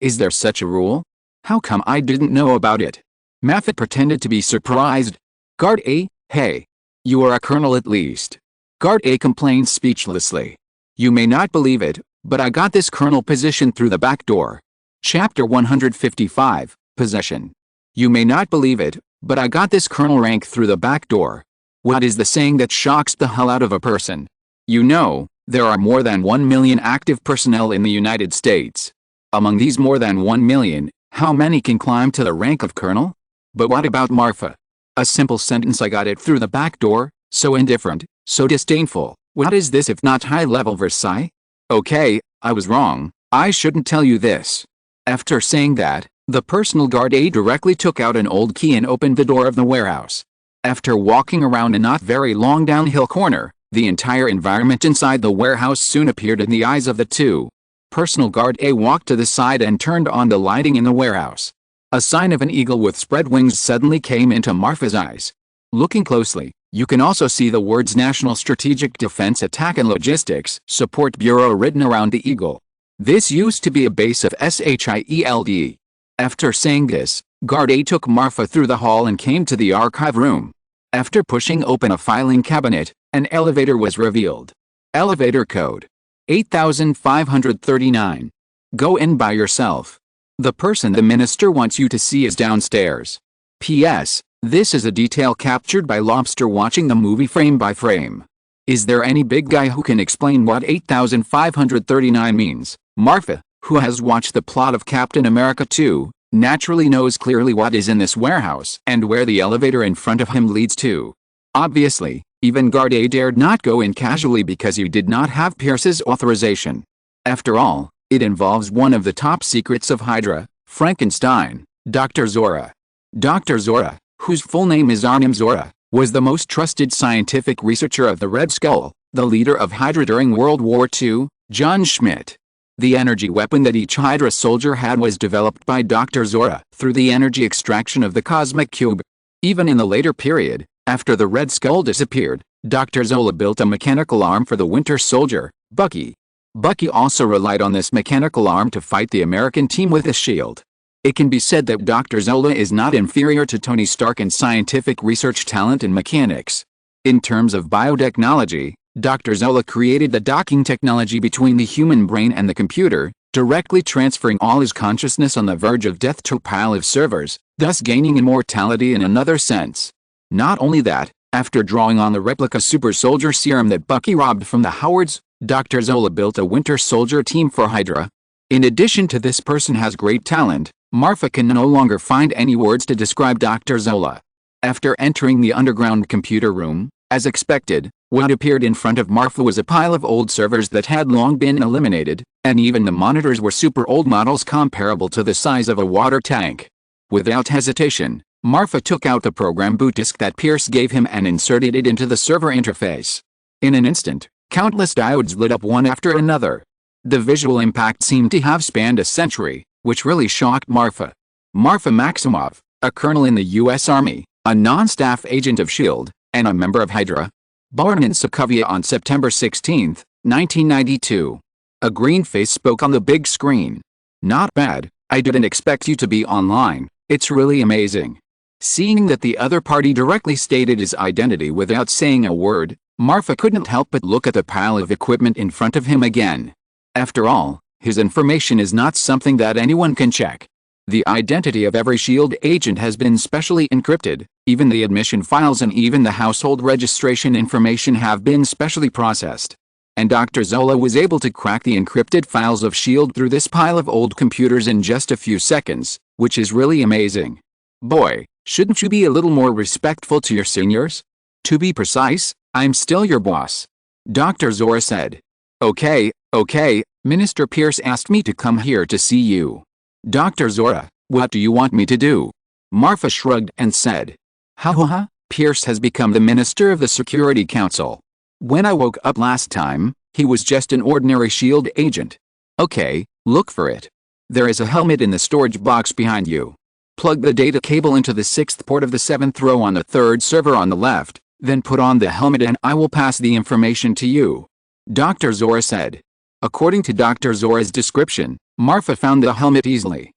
Is there such a rule? How come I didn't know about it? Marfa pretended to be surprised. Guard A, hey. You are a colonel at least. Guard A complained speechlessly. You may not believe it, but I got this colonel position through the back door. Chapter 155, Possession. You may not believe it, but I got this colonel rank through the back door. What is the saying that shocks the hell out of a person? You know, there are more than 1 million active personnel in the United States. Among these more than 1 million, how many can climb to the rank of colonel? But what about Marfa? A simple sentence, I got it through the back door, so indifferent, so disdainful. What is this if not high-level Versailles? Okay, I was wrong, I shouldn't tell you this. After saying that, the personal guard A directly took out an old key and opened the door of the warehouse. After walking around a not very long downhill corner, The entire environment inside the warehouse soon appeared in the eyes of the two. Personal guard A walked to the side and turned on the lighting in the warehouse. A sign of an eagle with spread wings suddenly came into Marfa's eyes. Looking closely, you can also see the words National Strategic Defense Attack and Logistics Support Bureau written around the eagle. This used to be a base of SHIELD. After saying this, Guard A took Marfa through the hall and came to the archive room. After pushing open a filing cabinet, an elevator was revealed. Elevator code 8539. Go in by yourself. The person the minister wants you to see is downstairs. P.S. This is a detail captured by Lobster watching the movie frame by frame. Is there any big guy who can explain what 8539 means? Marfa, who has watched the plot of Captain America 2, naturally knows clearly what is in this warehouse and where the elevator in front of him leads to. Obviously, even Guard A dared not go in casually because he did not have Pierce's authorization. After all, it involves one of the top secrets of Hydra, Frankenstein, Dr. Zora. Dr. Zora, whose full name is Arnim Zora, was the most trusted scientific researcher of the Red Skull, the leader of Hydra during World War II, John Schmidt. The energy weapon that each Hydra soldier had was developed by Dr. Zora through the energy extraction of the Cosmic Cube. Even in the later period, after the Red Skull disappeared, Dr. Zola built a mechanical arm for the Winter Soldier, Bucky. Bucky also relied on this mechanical arm to fight the American team with a shield. It can be said that Dr. Zola is not inferior to Tony Stark in scientific research talent and mechanics. In terms of biotechnology, Dr. Zola created the docking technology between the human brain and the computer, directly transferring all his consciousness on the verge of death to a pile of servers, thus gaining immortality in another sense. Not only that, after drawing on the replica super soldier serum that Bucky robbed from the Howards, Dr. Zola built a Winter Soldier team for Hydra. In addition to this person has great talent, Marfa can no longer find any words to describe Dr. Zola. After entering the underground computer room, as expected, what appeared in front of Marfa was a pile of old servers that had long been eliminated, and even the monitors were super old models comparable to the size of a water tank. Without hesitation, Marfa took out the program boot disk that Pierce gave him and inserted it into the server interface. In an instant, countless diodes lit up one after another. The visual impact seemed to have spanned a century, which really shocked Marfa. Marfa Maximov, a colonel in the U.S. Army, a non-staff agent of S.H.I.E.L.D., and a member of Hydra. Born in Sokovia on September 16, 1992. A green face spoke on the big screen. Not bad, I didn't expect you to be online, it's really amazing. Seeing that the other party directly stated his identity without saying a word, Marfa couldn't help but look at the pile of equipment in front of him again. After all, his information is not something that anyone can check. The identity of every S.H.I.E.L.D. agent has been specially encrypted, even the admission files and even the household registration information have been specially processed. And Dr. Zola was able to crack the encrypted files of S.H.I.E.L.D. through this pile of old computers in just a few seconds, which is really amazing. Boy, shouldn't you be a little more respectful to your seniors? To be precise, I'm still your boss. Dr. Zora said. Okay, Minister Pierce asked me to come here to see you. Dr. Zora, what do you want me to do? Marfa shrugged and said. Ha. Pierce has become the Minister of the Security Council. When I woke up last time, he was just an ordinary S.H.I.E.L.D. agent. Okay, look for it. There is a helmet in the storage box behind you. Plug the data cable into the 6th port of the 7th row on the 3rd server on the left, then put on the helmet and I will pass the information to you. Dr. Zora said. According to Dr. Zora's description, Marfa found the helmet easily.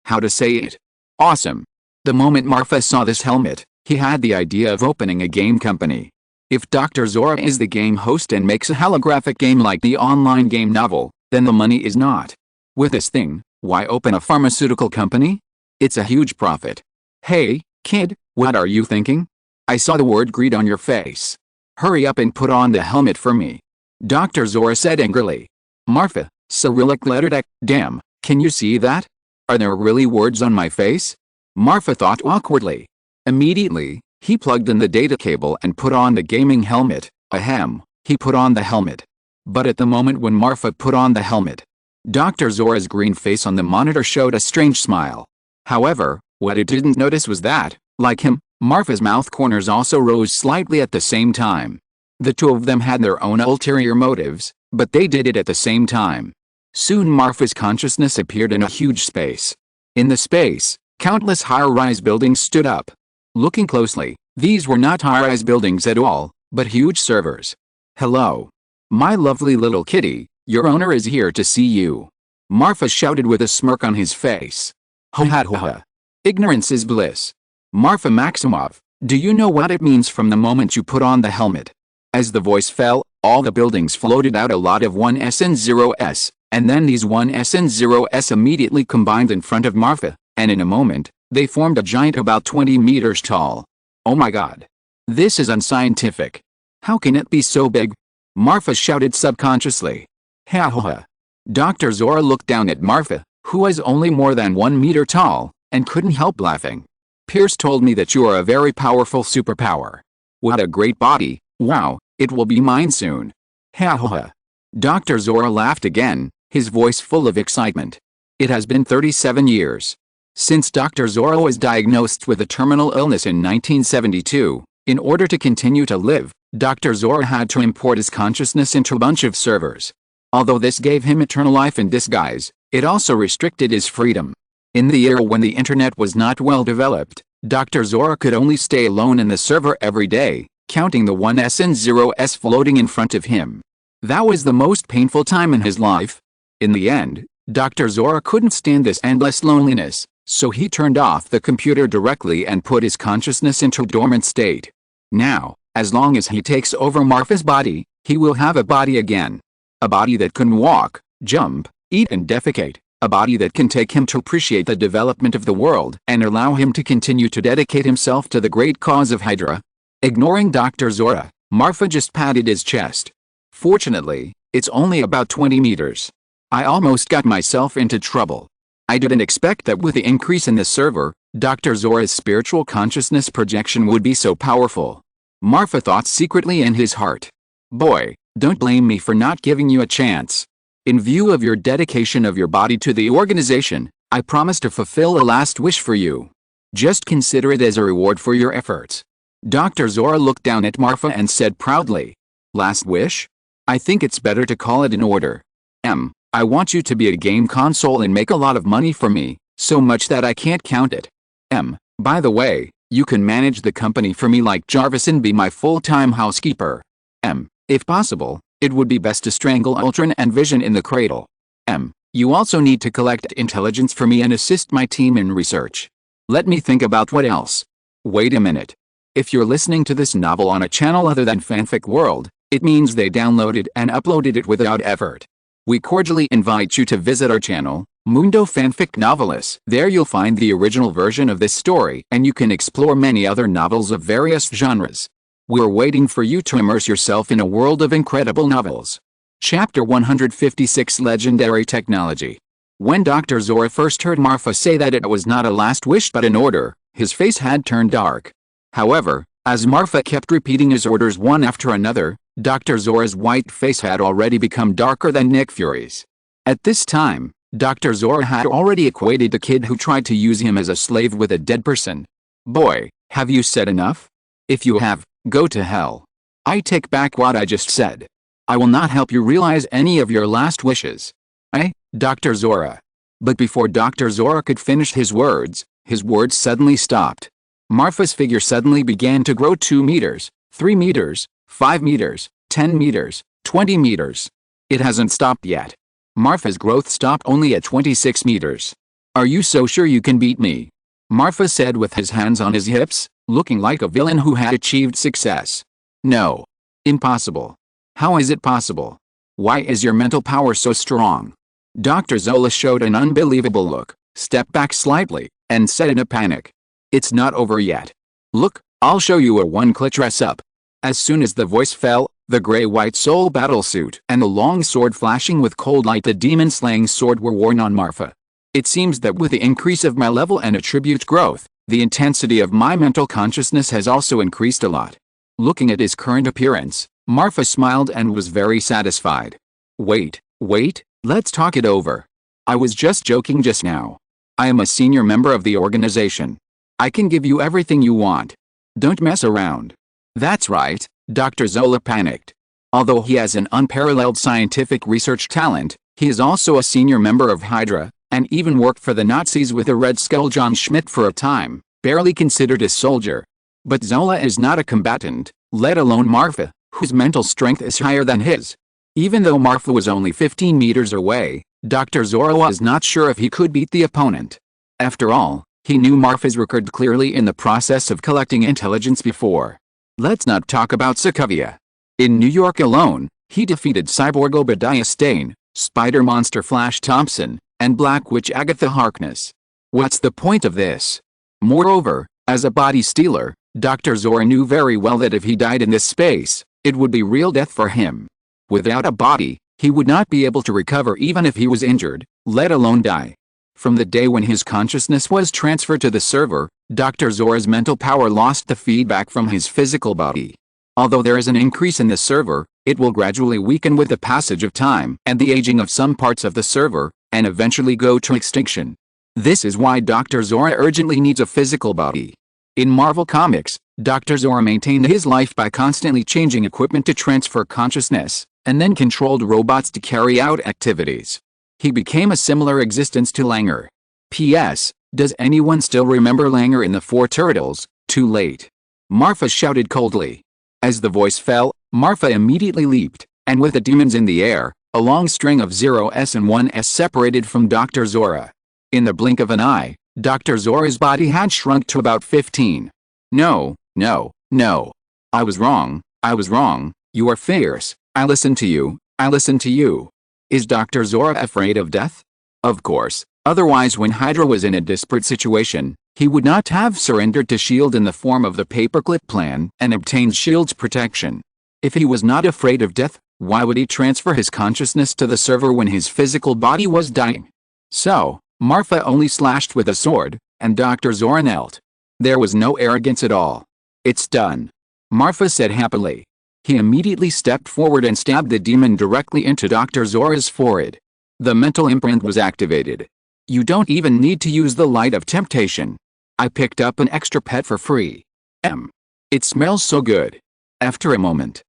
How to say it? Awesome. The moment Marfa saw this helmet, he had the idea of opening a game company. If Dr. Zora is the game host and makes a holographic game like the online game novel, then the money is not. With this thing, why open a pharmaceutical company? It's a huge profit. Hey, kid, what are you thinking? I saw the word greed on your face. Hurry up and put on the helmet for me. Dr. Zora said angrily. Marfa, Cyrillic letter deck, damn, can you see that? Are there really words on my face? Marfa thought awkwardly. Immediately, he plugged in the data cable and put on the gaming helmet. Ahem, he put on the helmet. But at the moment when Marfa put on the helmet, Dr. Zora's green face on the monitor showed a strange smile. However, what it didn't notice was that, like him, Marfa's mouth corners also rose slightly at the same time. The two of them had their own ulterior motives, but they did it at the same time. Soon Marfa's consciousness appeared in a huge space. In the space, countless high-rise buildings stood up. Looking closely, these were not high-rise buildings at all, but huge servers. "Hello. My lovely little kitty, your owner is here to see you," Marfa shouted with a smirk on his face. "Ho ha ho ha. Ignorance is bliss. Marfa Maximov, do you know what it means from the moment you put on the helmet?" As the voice fell, all the buildings floated out a lot of 1s and 0s, and then these 1s and 0s immediately combined in front of Marfa, and in a moment, they formed a giant about 20 meters tall. "Oh my god. This is unscientific. How can it be so big?" Marfa shouted subconsciously. "Ha ha ha." Dr. Zora looked down at Marfa, who was only more than 1 meter tall, and couldn't help laughing. "Pierce told me that you are a very powerful superpower. What a great body, wow, it will be mine soon." Ha ha ha. Dr. Zora laughed again, his voice full of excitement. It has been 37 years. Since Dr. Zora was diagnosed with a terminal illness in 1972, in order to continue to live, Dr. Zora had to import his consciousness into a bunch of servers. Although this gave him eternal life in disguise, it also restricted his freedom. In the era when the internet was not well developed, Dr. Zora could only stay alone in the server every day, counting the 1s and 0s floating in front of him. That was the most painful time in his life. In the end, Dr. Zora couldn't stand this endless loneliness, so he turned off the computer directly and put his consciousness into a dormant state. Now, as long as he takes over Marfa's body, he will have a body again. A body that can walk, jump, eat and defecate. A body that can take him to appreciate the development of the world and allow him to continue to dedicate himself to the great cause of Hydra. Ignoring Dr. Zora, Marfa just patted his chest. "Fortunately, it's only about 20 meters. I almost got myself into trouble. I didn't expect that with the increase in the server, Dr. Zora's spiritual consciousness projection would be so powerful." Marfa thought secretly in his heart. "Boy, don't blame me for not giving you a chance. In view of your dedication of your body to the organization, I promise to fulfill a last wish for you. Just consider it as a reward for your efforts." Dr. Zora looked down at Marfa and said proudly, "Last wish? I think it's better to call it an order. I want you to be a game console and make a lot of money for me, so much that I can't count it. By the way, you can manage the company for me like Jarvis and be my full-time housekeeper. If possible, it would be best to strangle Ultron and Vision in the cradle. You also need to collect intelligence for me and assist my team in research. Let me think about what else. Wait a minute. If you're listening to this novel on a channel other than Fanfic World, it means they downloaded and uploaded it without effort. We cordially invite you to visit our channel, Mundo Fanfic Novelis. There you'll find the original version of this story and you can explore many other novels of various genres. We're waiting for you to immerse yourself in a world of incredible novels. Chapter 156 Legendary Technology. When Dr. Zora first heard Marfa say that it was not a last wish but an order, his face had turned dark. However, as Marfa kept repeating his orders one after another, Dr. Zora's white face had already become darker than Nick Fury's. At this time, Dr. Zora had already equated the kid who tried to use him as a slave with a dead person. "Boy, have you said enough? If you have, go to hell. I take back what I just said. I will not help you realize any of your last wishes." Dr. Zora. But before Dr. Zora could finish his words suddenly stopped. Marfa's figure suddenly began to grow 2 meters, 3 meters, 5 meters, 10 meters, 20 meters. It hasn't stopped yet. Marfa's growth stopped only at 26 meters. "Are you so sure you can beat me?" Marfa said with his hands on his hips, looking like a villain who had achieved success. "No. Impossible." "How is it possible? Why is your mental power so strong?" Dr. Zola showed an unbelievable look, stepped back slightly, and said in a panic, "It's not over yet. Look, I'll show you a one-click dress-up." As soon as the voice fell, the gray-white soul battlesuit and the long sword flashing with cold light the demon-slaying sword were worn on Marfa. It seems that with the increase of my level and attribute growth, the intensity of my mental consciousness has also increased a lot. Looking at his current appearance, Marfa smiled and was very satisfied. Wait, let's talk it over. I was just joking just now. I am a senior member of the organization. I can give you everything you want. Don't mess around." "That's right, Dr. Zola panicked. Although he has an unparalleled scientific research talent, he is also a senior member of Hydra, and even worked for the Nazis with the Red Skull John Schmidt for a time, barely considered a soldier. But Zola is not a combatant, let alone Marfa, whose mental strength is higher than his. Even though Marfa was only 15 meters away, Dr. Zola was not sure if he could beat the opponent. After all, he knew Marfa's record clearly in the process of collecting intelligence before. Let's not talk about Sokovia. In New York alone, he defeated Cyborg Obadiah Stane, Spider-Monster Flash Thompson, and Black Witch Agatha Harkness. What's the point of this? Moreover, as a body stealer, Dr. Zora knew very well that if he died in this space, it would be real death for him. Without a body, he would not be able to recover even if he was injured, let alone die. From the day when his consciousness was transferred to the server, Dr. Zora's mental power lost the feedback from his physical body. Although there is an increase in the server, it will gradually weaken with the passage of time and the aging of some parts of the server, and eventually go to extinction. This is why Dr. Zora urgently needs a physical body. In Marvel Comics, Dr. Zora maintained his life by constantly changing equipment to transfer consciousness, and then controlled robots to carry out activities. He became a similar existence to Langer. P.S. Does anyone still remember Langer in the Four Turtles? Too late. Marfa shouted coldly. As the voice fell, Marfa immediately leaped, and with the demons in the air, a long string of 0s and 1s separated from Dr. Zora. In the blink of an eye, Dr. Zora's body had shrunk to about 15. No, no, no. I was wrong, you are fierce, I listened to you, I listened to you. Is Dr. Zora afraid of death? Of course, otherwise when Hydra was in a desperate situation, he would not have surrendered to S.H.I.E.L.D. in the form of the paperclip plan and obtained S.H.I.E.L.D.'s protection. If he was not afraid of death, why would he transfer his consciousness to the server when his physical body was dying? So, Marfa only slashed with a sword, and Dr. Zora knelt. There was no arrogance at all. It's done, Marfa said happily. He immediately stepped forward and stabbed the demon directly into Dr. Zora's forehead. The mental imprint was activated. You don't even need to use the light of temptation. I picked up an extra pet for free. It smells so good. After a moment,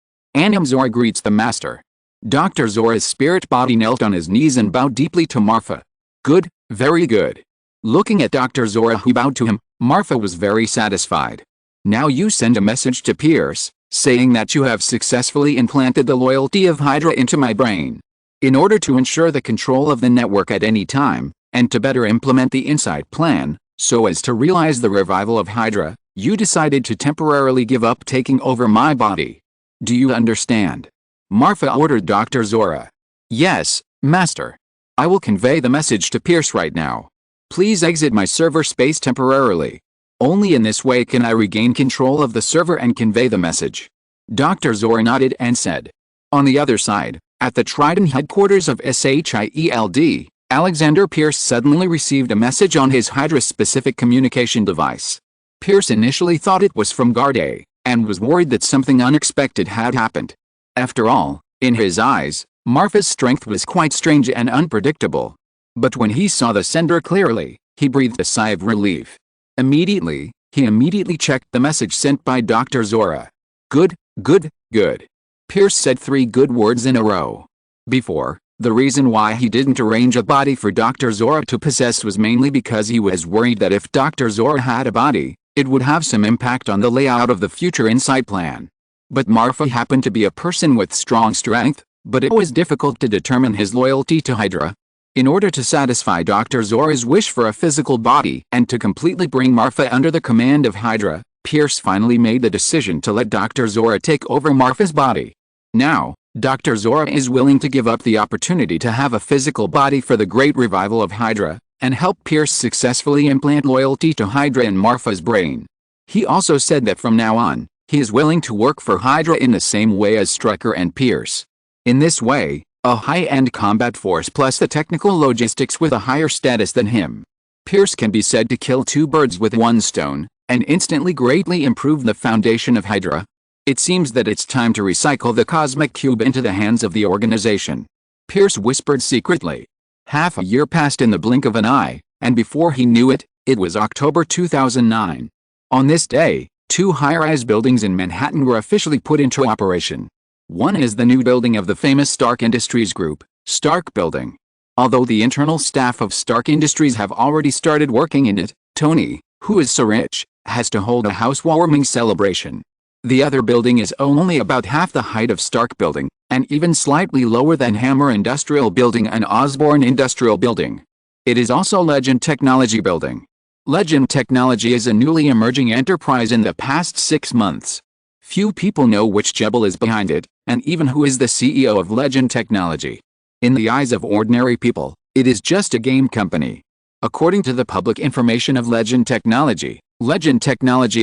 Zora greets the master. Dr. Zora's spirit body knelt on his knees and bowed deeply to Marfa. Good, very good. Looking at Dr. Zora who bowed to him, Marfa was very satisfied. Now you send a message to Pierce, saying that you have successfully implanted the loyalty of Hydra into my brain. In order to ensure the control of the network at any time, and to better implement the inside plan, so as to realize the revival of Hydra, you decided to temporarily give up taking over my body. Do you understand? Marfa ordered Dr. Zora. Yes, Master. I will convey the message to Pierce right now. Please exit my server space temporarily. Only in this way can I regain control of the server and convey the message. Dr. Zora nodded and said. On the other side, at the Trident headquarters of SHIELD, Alexander Pierce suddenly received a message on his Hydra-specific communication device. Pierce initially thought it was from Garde, and was worried that something unexpected had happened. After all, in his eyes, Marfa's strength was quite strange and unpredictable. But when he saw the sender clearly, he breathed a sigh of relief. He immediately checked the message sent by Dr. Zora. Good, good, good. Pierce said 3 good words in a row. Before, the reason why he didn't arrange a body for Dr. Zora to possess was mainly because he was worried that if Dr. Zora had a body, it would have some impact on the layout of the future inside plan. But Marfa happened to be a person with strong strength, but it was difficult to determine his loyalty to Hydra. In order to satisfy Dr. Zora's wish for a physical body and to completely bring Marfa under the command of Hydra, Pierce finally made the decision to let Dr. Zora take over Marfa's body. Now, Dr. Zora is willing to give up the opportunity to have a physical body for the great revival of Hydra, and help Pierce successfully implant loyalty to Hydra in Marfa's brain. He also said that from now on, he is willing to work for Hydra in the same way as Stryker and Pierce. In this way, a high-end combat force plus the technical logistics with a higher status than him. Pierce can be said to kill 2 birds with 1 stone, and instantly greatly improve the foundation of Hydra. It seems that it's time to recycle the Cosmic Cube into the hands of the organization. Pierce whispered secretly. Half a year passed in the blink of an eye, and before he knew it, it was October 2009. On this day, Two high-rise buildings in Manhattan were officially put into operation. One is the new building of the famous Stark Industries Group, Stark Building. Although the internal staff of Stark Industries have already started working in it, Tony, who is so rich, has to hold a housewarming celebration. The other building is only about half the height of Stark Building, and even slightly lower than Hammer Industrial Building and Osborne Industrial Building. It is also Legend Technology Building. Legend Technology is a newly emerging enterprise in the past 6 months. Few people know which Jebel is behind it, and even who is the CEO of Legend Technology. In the eyes of ordinary people, it is just a game company. According to the public information of Legend Technology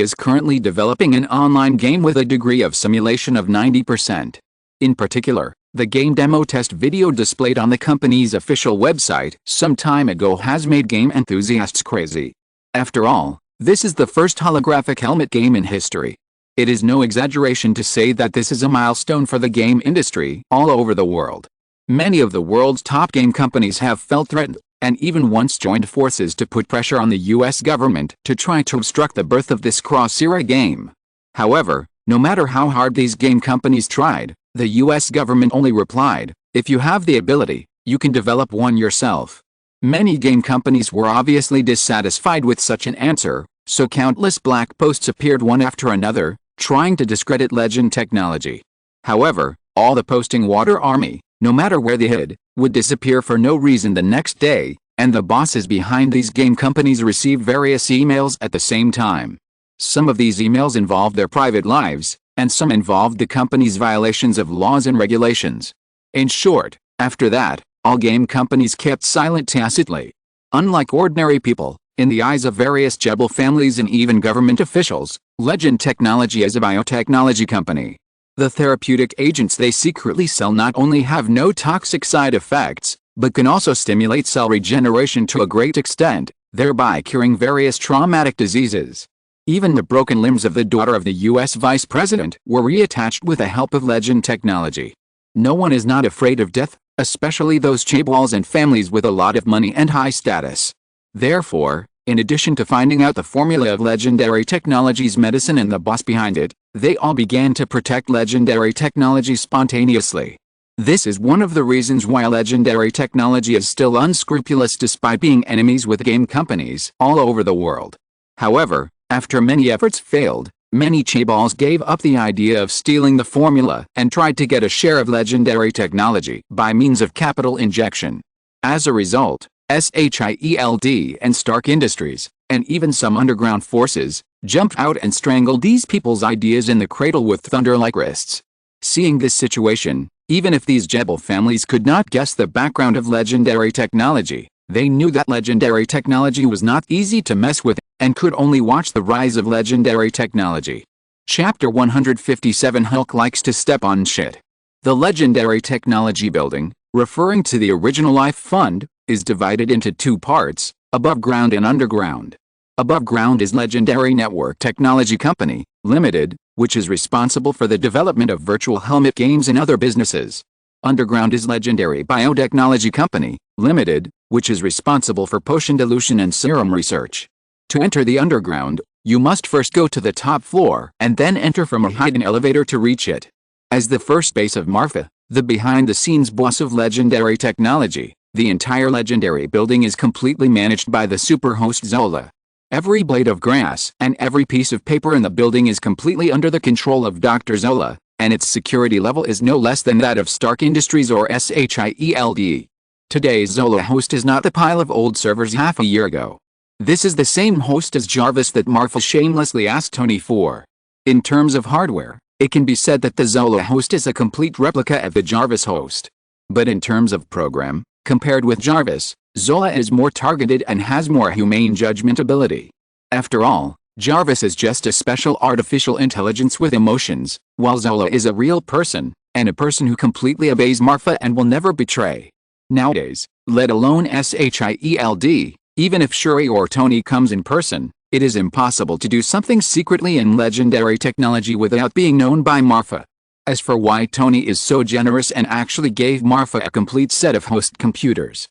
is currently developing an online game with a degree of simulation of 90%. In particular, the game demo test video displayed on the company's official website some time ago has made game enthusiasts crazy. After all, this is the first holographic helmet game in history. It is no exaggeration to say that this is a milestone for the game industry all over the world. Many of the world's top game companies have felt threatened, and even once joined forces to put pressure on the US government to try to obstruct the birth of this cross-era game. However, no matter how hard these game companies tried, the US government only replied, "If you have the ability, you can develop one yourself." Many game companies were obviously dissatisfied with such an answer, so countless black posts appeared one after another, trying to discredit Legend Technology. However, all the posting water army, no matter where they hid, would disappear for no reason the next day, and the bosses behind these game companies received various emails at the same time. Some of these emails involved their private lives, and some involved the company's violations of laws and regulations. In short, after that, all game companies kept silent tacitly. Unlike ordinary people, in the eyes of various Jebel families and even government officials, Legend Technology is a biotechnology company. The therapeutic agents they secretly sell not only have no toxic side effects, but can also stimulate cell regeneration to a great extent, thereby curing various traumatic diseases. Even the broken limbs of the daughter of the US Vice President were reattached with the help of Legend Technology. No one is not afraid of death, especially those chaebols and families with a lot of money and high status. Therefore, in addition to finding out the formula of Legendary Technology's medicine and the boss behind it, they all began to protect Legendary Technology spontaneously. This is one of the reasons why Legendary Technology is still unscrupulous despite being enemies with game companies all over the world. However, after many efforts failed, many chaebols gave up the idea of stealing the formula and tried to get a share of Legendary Technology by means of capital injection. As a result, SHIELD and Stark Industries, and even some underground forces, jumped out and strangled these people's ideas in the cradle with thunder-like wrists. Seeing this situation, even if these Jebel families could not guess the background of Legendary Technology, they knew that Legendary Technology was not easy to mess with, and could only watch the rise of Legendary Technology. Chapter 157 Hulk likes to step on shit. The Legendary Technology Building, referring to the original Life Fund, is divided into two parts, above ground and underground. Above ground is Legendary Network Technology Company, Limited, which is responsible for the development of virtual helmet games and other businesses. Underground is Legendary Biotechnology Company, Limited, which is responsible for potion dilution and serum research. To enter the underground, you must first go to the top floor and then enter from a hidden elevator to reach it. As the first base of Marfa, the behind-the-scenes boss of Legendary Technology, the entire Legendary building is completely managed by the superhost Zola. Every blade of grass and every piece of paper in the building is completely under the control of Dr. Zola, and its security level is no less than that of Stark Industries or SHIELD. Today's Zola host is not the pile of old servers half a year ago. This is the same host as Jarvis that Marfa shamelessly asked Tony for. In terms of hardware, it can be said that the Zola host is a complete replica of the Jarvis host. But in terms of program, compared with Jarvis, Zola is more targeted and has more humane judgment ability. After all, Jarvis is just a special artificial intelligence with emotions, while Zola is a real person, and a person who completely obeys Marfa and will never betray. Nowadays, let alone SHIELD, even if Shuri or Tony comes in person, it is impossible to do something secretly in Legendary Technology without being known by Marfa. As for why Tony is so generous and actually gave Marfa a complete set of host computers.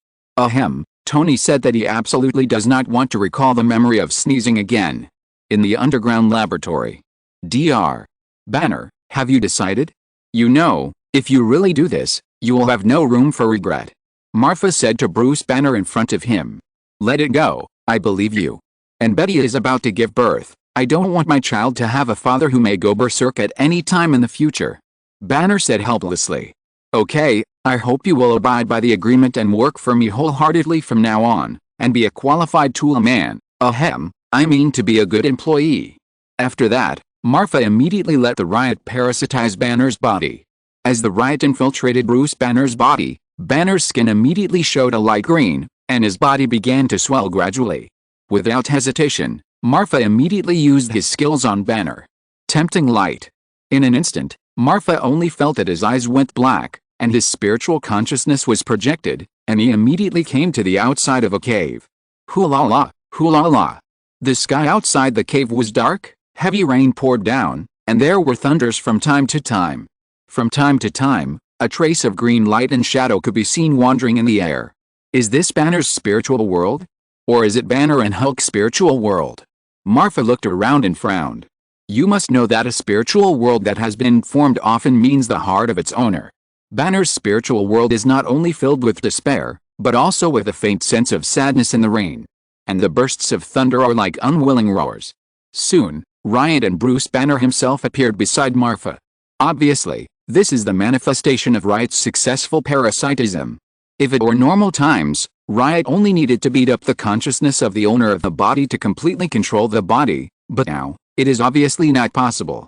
Tony said that he absolutely does not want to recall the memory of sneezing again. In the underground laboratory, Dr. Banner, have you decided? You know, if you really do this, you will have no room for regret. Marfa said to Bruce Banner in front of him. Let it go, I believe you. And Betty is about to give birth. I don't want my child to have a father who may go berserk at any time in the future. Banner said helplessly. Okay, I hope you will abide by the agreement and work for me wholeheartedly from now on, and be a qualified tool man. I mean to be a good employee. After that, Marfa immediately let the riot parasitize Banner's body. As the riot infiltrated Bruce Banner's body, Banner's skin immediately showed a light green, and his body began to swell gradually. Without hesitation, Marfa immediately used his skills on Banner. Tempting light. In an instant, Marfa only felt that his eyes went black, and his spiritual consciousness was projected, and he immediately came to the outside of a cave. Hoo-la-la, hoo-la-la. The sky outside the cave was dark, heavy rain poured down, and there were thunders from time to time. From time to time, a trace of green light and shadow could be seen wandering in the air. Is this Banner's spiritual world? Or is it Banner and Hulk's spiritual world? Marfa looked around and frowned. You must know that a spiritual world that has been formed often means the heart of its owner. Banner's spiritual world is not only filled with despair, but also with a faint sense of sadness in the rain. And the bursts of thunder are like unwilling roars. Soon, Riot and Bruce Banner himself appeared beside Marfa. Obviously, this is the manifestation of Riot's successful parasitism. If it were normal times, Riot only needed to beat up the consciousness of the owner of the body to completely control the body, but now, it is obviously not possible.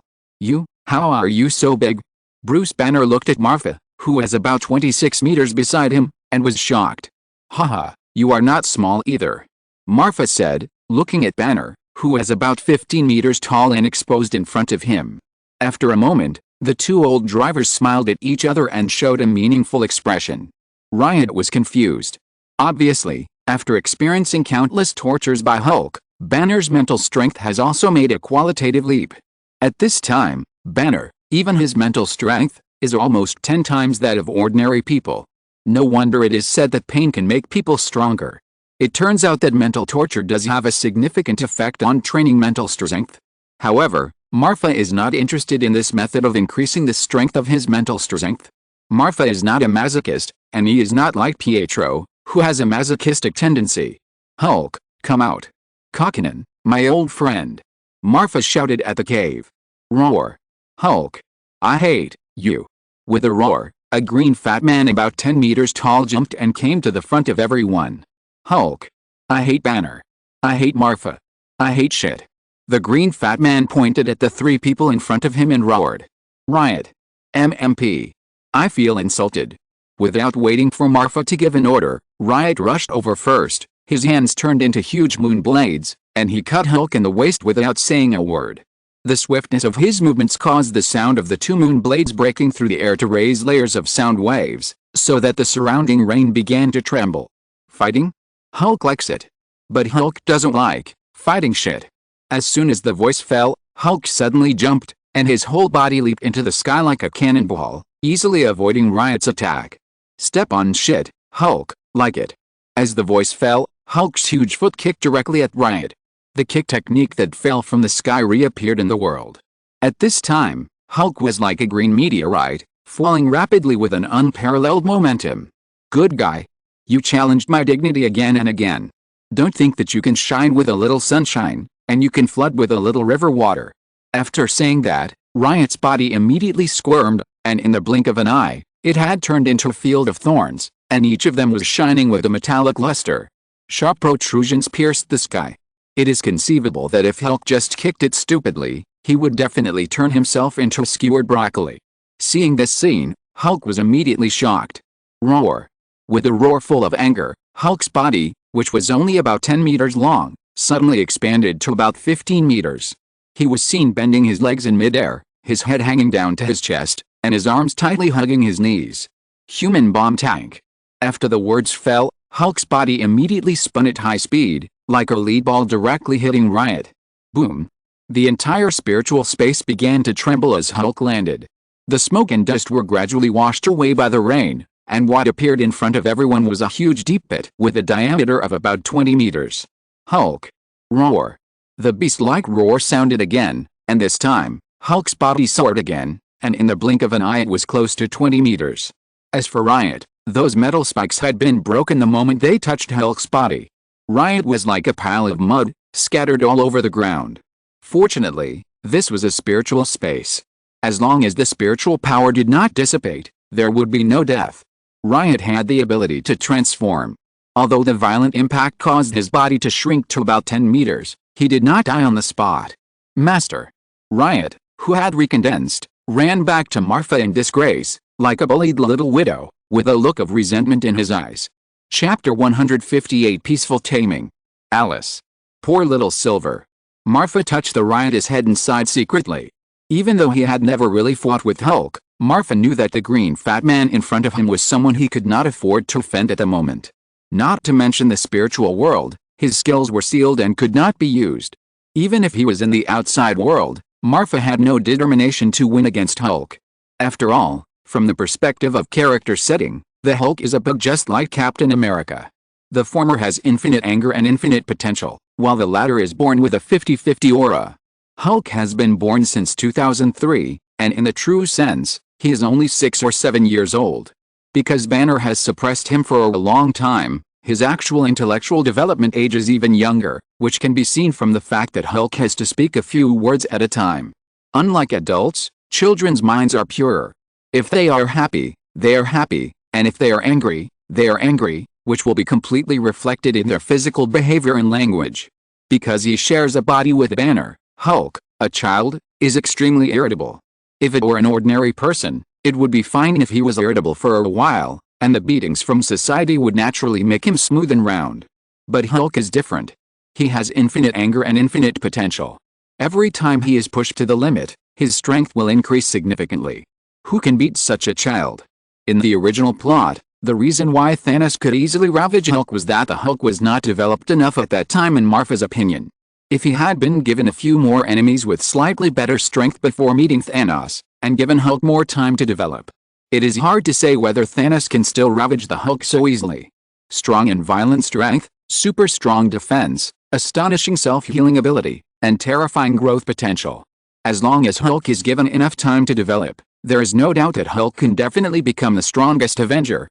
How are you so big? Bruce Banner looked at Marfa, who was about 26 meters beside him, and was shocked. Haha, you are not small either. Marfa said, looking at Banner, who was about 15 meters tall and exposed in front of him. After a moment, the two old drivers smiled at each other and showed a meaningful expression. Riot was confused. Obviously, after experiencing countless tortures by Hulk, Banner's mental strength has also made a qualitative leap. At this time, Banner, even his mental strength, is almost 10 times that of ordinary people. No wonder it is said that pain can make people stronger. It turns out that mental torture does have a significant effect on training mental strength. However, Marfa is not interested in this method of increasing the strength of his mental strength. Marfa is not a masochist, and he is not like Pietro, who has a masochistic tendency. Hulk, come out. Kokinen, my old friend. Marfa shouted at the cave. Roar. Hulk. I hate you. With a roar, a green fat man about 10 meters tall jumped and came to the front of everyone. Hulk. I hate Banner. I hate Marfa. I hate shit. The green fat man pointed at the three people in front of him and roared. Riot. MMP. I feel insulted. Without waiting for Marfa to give an order, Riot rushed over first, his hands turned into huge moon blades, and he cut Hulk in the waist without saying a word. The swiftness of his movements caused the sound of the two moon blades breaking through the air to raise layers of sound waves, so that the surrounding rain began to tremble. Fighting? Hulk likes it. But Hulk doesn't like fighting shit. As soon as the voice fell, Hulk suddenly jumped, and his whole body leaped into the sky like a cannonball, easily avoiding Riot's attack. Step on shit, Hulk, like it. As the voice fell, Hulk's huge foot kicked directly at Riot. The kick technique that fell from the sky reappeared in the world. At this time, Hulk was like a green meteorite, falling rapidly with an unparalleled momentum. Good guy. You challenged my dignity again and again. Don't think that you can shine with a little sunshine, and you can flood with a little river water. After saying that, Riot's body immediately squirmed, and in the blink of an eye, it had turned into a field of thorns, and each of them was shining with a metallic luster. Sharp protrusions pierced the sky. It is conceivable that if Hulk just kicked it stupidly, he would definitely turn himself into skewered broccoli. Seeing this scene, Hulk was immediately shocked. Roar. With a roar full of anger, Hulk's body, which was only about 10 meters long, suddenly expanded to about 15 meters. He was seen bending his legs in midair, his head hanging down to his chest, and his arms tightly hugging his knees. Human bomb tank. After the words fell, Hulk's body immediately spun at high speed, like a lead ball directly hitting Riot. Boom. The entire spiritual space began to tremble as Hulk landed. The smoke and dust were gradually washed away by the rain, and what appeared in front of everyone was a huge deep pit with a diameter of about 20 meters. Hulk. Roar. The beast-like roar sounded again, And this time, Hulk's body soared again, and in the blink of an eye it was close to 20 meters. As for Riot, those metal spikes had been broken the moment they touched Hulk's body. Riot was like a pile of mud, scattered all over the ground. Fortunately, this was a spiritual space. As long as the spiritual power did not dissipate, there would be no death. Riot had the ability to transform. Although the violent impact caused his body to shrink to about 10 meters, he did not die on the spot. Master. Riot, who had recondensed, ran back to Marfa in disgrace, like a bullied little widow, with a look of resentment in his eyes. Chapter 158 Peaceful Taming. Alice. Poor little Silver. Marfa touched the riotous head and sighed secretly. Even though he had never really fought with Hulk, Marfa knew that the green fat man in front of him was someone he could not afford to offend at the moment. Not to mention the spiritual world, his skills were sealed and could not be used. Even if he was in the outside world, Marfa had no determination to win against Hulk. After all, from the perspective of character setting, the Hulk is a bug just like Captain America. The former has infinite anger and infinite potential, while the latter is born with a 50-50 aura. Hulk has been born since 2003, and in the true sense, he is only 6 or 7 years old. Because Banner has suppressed him for a long time, his actual intellectual development age is even younger, which can be seen from the fact that Hulk has to speak a few words at a time. Unlike adults, children's minds are purer. If they are happy, they are happy, and if they are angry, which will be completely reflected in their physical behavior and language. Because he shares a body with Banner, Hulk, a child, is extremely irritable. If it were an ordinary person, it would be fine if he was irritable for a while, and the beatings from society would naturally make him smooth and round. But Hulk is different. He has infinite anger and infinite potential. Every time he is pushed to the limit, his strength will increase significantly. Who can beat such a child? In the original plot, the reason why Thanos could easily ravage Hulk was that the Hulk was not developed enough at that time in Marfa's opinion. If he had been given a few more enemies with slightly better strength before meeting Thanos, and given Hulk more time to develop, it is hard to say whether Thanos can still ravage the Hulk so easily. Strong and violent strength, super strong defense, astonishing self-healing ability, and terrifying growth potential. As long as Hulk is given enough time to develop, there is no doubt that Hulk can definitely become the strongest Avenger.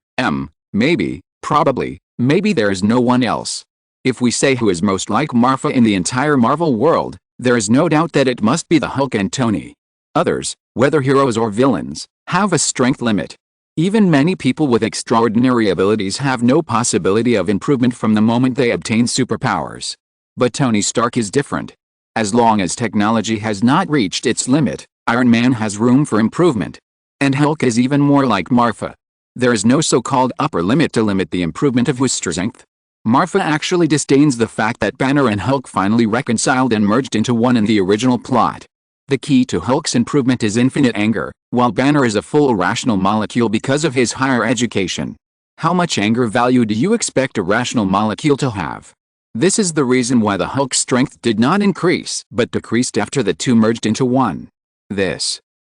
Maybe, probably, maybe there is no one else. If we say who is most like Marfa in the entire Marvel world, there is no doubt that it must be the Hulk and Tony. Others, whether heroes or villains, have a strength limit. Even many people with extraordinary abilities have no possibility of improvement from the moment they obtain superpowers. But Tony Stark is different. As long as technology has not reached its limit, Iron Man has room for improvement. And Hulk is even more like Marfa. There is no so-called upper limit to limit the improvement of his strength. Marfa actually disdains the fact that Banner and Hulk finally reconciled and merged into one in the original plot. The key to Hulk's improvement is infinite anger, while Banner is a full rational molecule because of his higher education. How much anger value do you expect a rational molecule to have? This is the reason why the Hulk's strength did not increase but decreased after the two merged into one.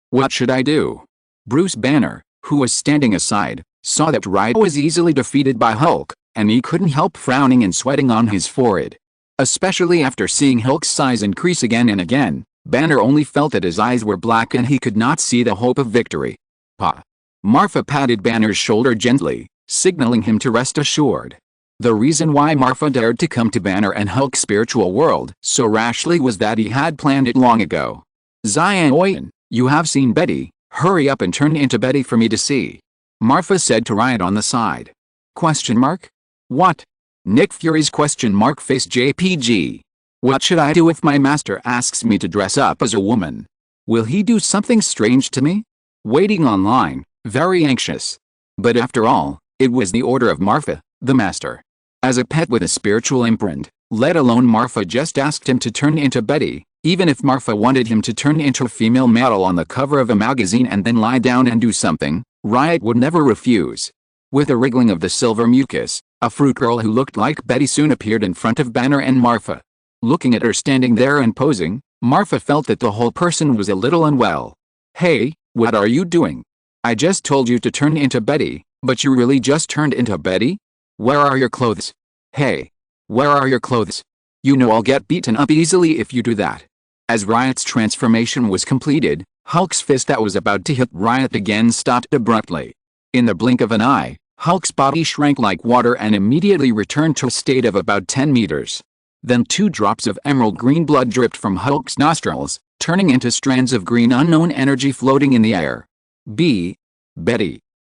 What should I do? Bruce Banner, who was standing aside, saw that Riot was easily defeated by Hulk, and he couldn't help frowning and sweating on his forehead. Especially after seeing Hulk's size increase again and again, Banner only felt that his eyes were black and he could not see the hope of victory. Pa. Marfa patted Banner's shoulder gently, signaling him to rest assured. The reason why Marfa dared to come to Banner and Hulk's spiritual world so rashly was that he had planned it long ago. Zion, you have seen Betty, hurry up and turn into Betty for me to see. Marfa said to Riot on the side. What? Nick Fury's question mark face JPG. What should I do if my master asks me to dress up as a woman? Will he do something strange to me? Waiting online, very anxious. But after all, it was the order of Marfa, the master. As a pet with a spiritual imprint, let alone Marfa just asked him to turn into Betty, even if Marfa wanted him to turn into a female model on the cover of a magazine and then lie down and do something, Riot would never refuse. With a wriggling of the silver mucus, a fruit girl who looked like Betty soon appeared in front of Banner and Marfa. Looking at her standing there and posing, Marfa felt that the whole person was a little unwell. Hey, what are you doing? I just told you to turn into Betty, but you really just turned into Betty? Where are your clothes? Hey, where are your clothes? You know I'll get beaten up easily if you do that. As Riot's transformation was completed, Hulk's fist that was about to hit Riot again stopped abruptly. In the blink of an eye, Hulk's body shrank like water and immediately returned to a state of about 10 meters. Then 2 drops of emerald green blood dripped from Hulk's nostrils, turning into strands of green unknown energy floating in the air. Betty.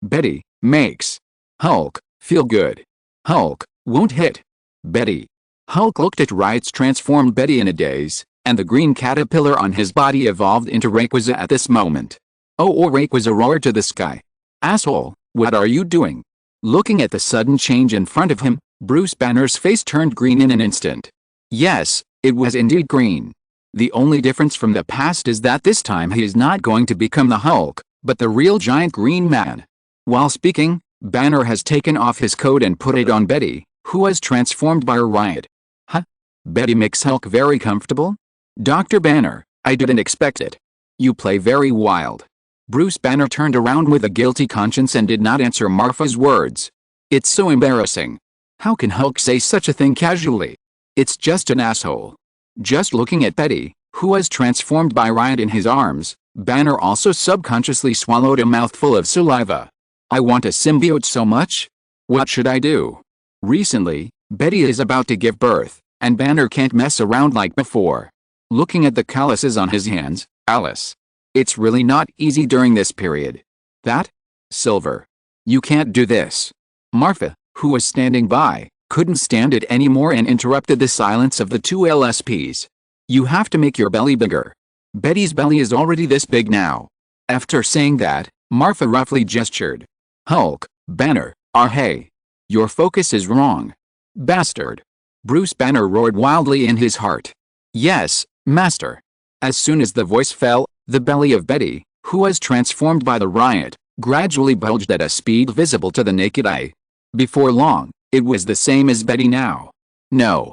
Betty makes Hulk feel good. Hulk won't hit Betty. Hulk looked at Riot's transformed Betty in a daze, and the green caterpillar on his body evolved into Rayquaza at this moment. Oh, Rayquaza roared to the sky. Asshole, what are you doing? Looking at the sudden change in front of him, Bruce Banner's face turned green in an instant. Yes, it was indeed green. The only difference from the past is that this time he is not going to become the Hulk, but the real giant green man. While speaking, Banner has taken off his coat and put it on Betty, who was transformed by Riot. Huh? Betty makes Hulk very comfortable? Dr. Banner, I didn't expect it. You play very wild. Bruce Banner turned around with a guilty conscience and did not answer Marfa's words. It's so embarrassing. How can Hulk say such a thing casually? It's just an asshole. Just looking at Betty, who was transformed by Riot in his arms, Banner also subconsciously swallowed a mouthful of saliva. I want a symbiote so much. What should I do? Recently, Betty is about to give birth, and Banner can't mess around like before. Looking at the calluses on his hands, Alice. It's really not easy during this period. That? Silver. You can't do this. Marfa, who was standing by, couldn't stand it anymore and interrupted the silence of the 2 LSPs. You have to make your belly bigger. Betty's belly is already this big now. After saying that, Marfa roughly gestured. Hulk, Banner, hey. Your focus is wrong. Bastard. Bruce Banner roared wildly in his heart. Yes, master. As soon as the voice fell, the belly of Betty, who was transformed by the Riot, gradually bulged at a speed visible to the naked eye. Before long, it was the same as Betty now. No.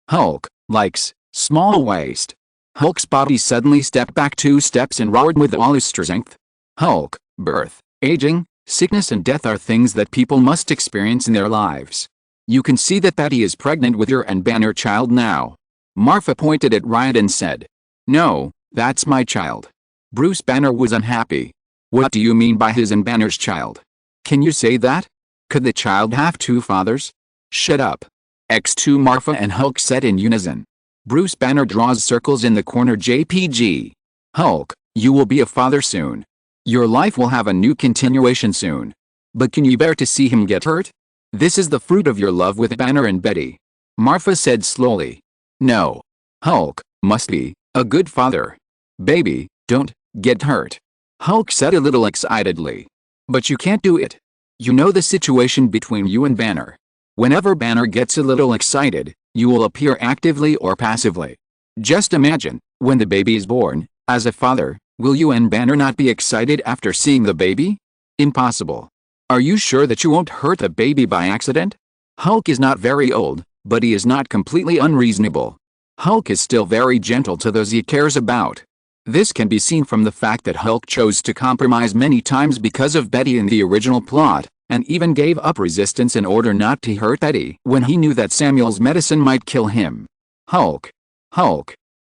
Hulk likes small waist. Hulk's body suddenly stepped back 2 steps and roared with all his strength. Hulk, birth, aging, sickness and death are things that people must experience in their lives. You can see that Betty is pregnant with your and Banner child now. Marfa pointed at Riot and said. No, that's my child. Bruce Banner was unhappy. What do you mean by his and Banner's child? Can you say that? Could the child have 2 fathers? Shut up. X2 Marfa and Hulk said in unison. Bruce Banner draws circles in the corner JPG. Hulk, you will be a father soon. Your life will have a new continuation soon. But can you bear to see him get hurt? This is the fruit of your love with Banner and Betty. Marfa said slowly. No. Hulk must be a good father. Baby, don't get hurt. Hulk said a little excitedly. But you can't do it. You know the situation between you and Banner. Whenever Banner gets a little excited, you will appear actively or passively. Just imagine, when the baby is born, as a father, will you and Banner not be excited after seeing the baby? Impossible. Are you sure that you won't hurt the baby by accident? Hulk is not very old, but he is not completely unreasonable. Hulk is still very gentle to those he cares about. This can be seen from the fact that Hulk chose to compromise many times because of Betty in the original plot, and even gave up resistance in order not to hurt Betty when he knew that Samuel's medicine might kill him. Hulk.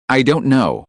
I don't know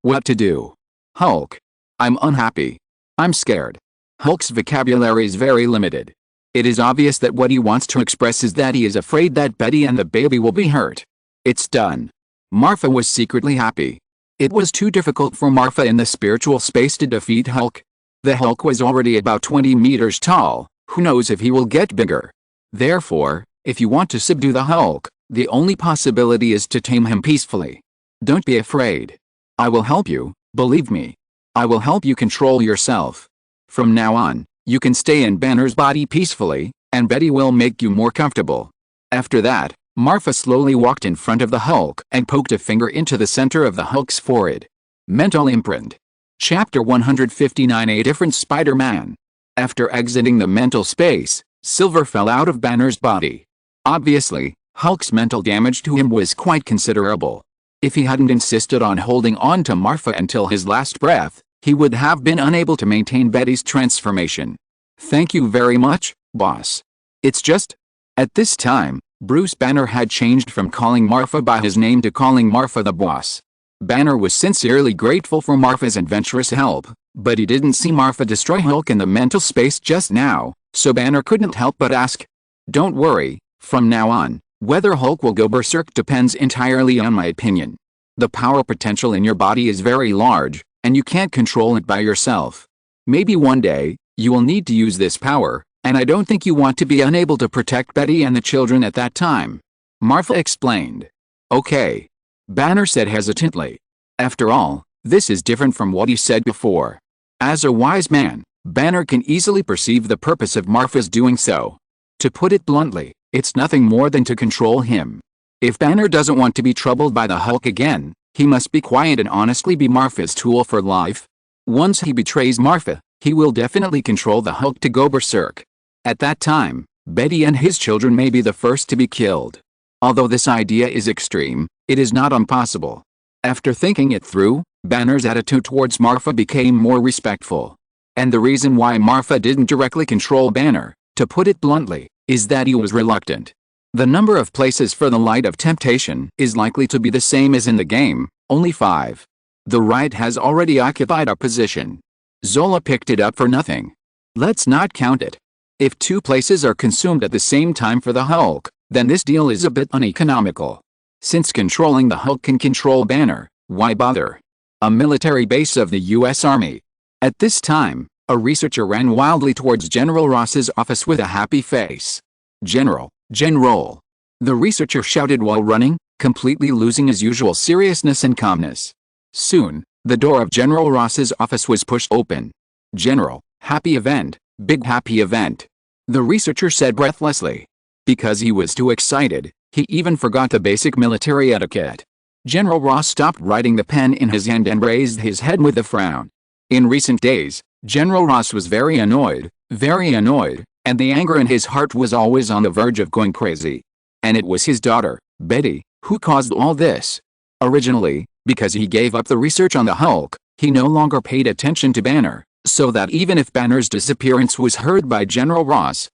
what to do. Hulk. I'm unhappy. I'm scared. Hulk's vocabulary is very limited. It is obvious that what he wants to express is that he is afraid that Betty and the baby will be hurt. It's done. Marfa was secretly happy. It was too difficult for Marfa in the spiritual space to defeat Hulk. The Hulk was already about 20 meters tall, who knows if he will get bigger. Therefore, if you want to subdue the Hulk, the only possibility is to tame him peacefully. Don't be afraid. I will help you, believe me. I will help you control yourself. From now on, you can stay in Banner's body peacefully, and Betty will make you more comfortable. After that, Marfa slowly walked in front of the Hulk and poked a finger into the center of the Hulk's forehead. Mental imprint. Chapter 159. A different Spider-Man. After exiting the mental space, Silver fell out of Banner's body. Obviously, Hulk's mental damage to him was quite considerable. If he hadn't insisted on holding on to Marfa until his last breath, he would have been unable to maintain Betty's transformation. Thank you very much, boss. It's just... At this time, Bruce Banner had changed from calling Marfa by his name to calling Marfa the boss. Banner was sincerely grateful for Marfa's adventurous help, but he didn't see Marfa destroy Hulk in the mental space just now, so Banner couldn't help but ask. Don't worry, from now on, whether Hulk will go berserk depends entirely on my opinion. The power potential in your body is very large, and you can't control it by yourself. Maybe one day, you will need to use this power, and I don't think you want to be unable to protect Betty and the children at that time. Marfa explained. Okay. Banner said hesitantly. After all, this is different from what he said before. As a wise man, Banner can easily perceive the purpose of Marfa's doing so. To put it bluntly, it's nothing more than to control him. If Banner doesn't want to be troubled by the Hulk again, he must be quiet and honestly be Marfa's tool for life. Once he betrays Marfa, he will definitely control the Hulk to go berserk. At that time, Betty and his children may be the first to be killed. Although this idea is extreme, it is not impossible. After thinking it through, Banner's attitude towards Marfa became more respectful. And the reason why Marfa didn't directly control Banner, to put it bluntly, is that he was reluctant. The number of places for the light of temptation is likely to be the same as in the game, only 5. The right has already occupied our position. Zola picked it up for nothing. Let's not count it. If 2 places are consumed at the same time for the Hulk, then this deal is a bit uneconomical. Since controlling the Hulk can control Banner, why bother? A military base of the U.S. Army. At this time, a researcher ran wildly towards General Ross's office with a happy face. General. The researcher shouted while running, completely losing his usual seriousness and calmness. Soon, the door of General Ross's office was pushed open. General, happy event, big happy event. The researcher said breathlessly. Because he was too excited, he even forgot the basic military etiquette. General Ross stopped writing the pen in his hand and raised his head with a frown. In recent days, General Ross was very annoyed, and the anger in his heart was always on the verge of going crazy. And it was his daughter, Betty, who caused all this. Originally, because he gave up the research on the Hulk, he no longer paid attention to Banner, so that even if Banner's disappearance was heard by General Ross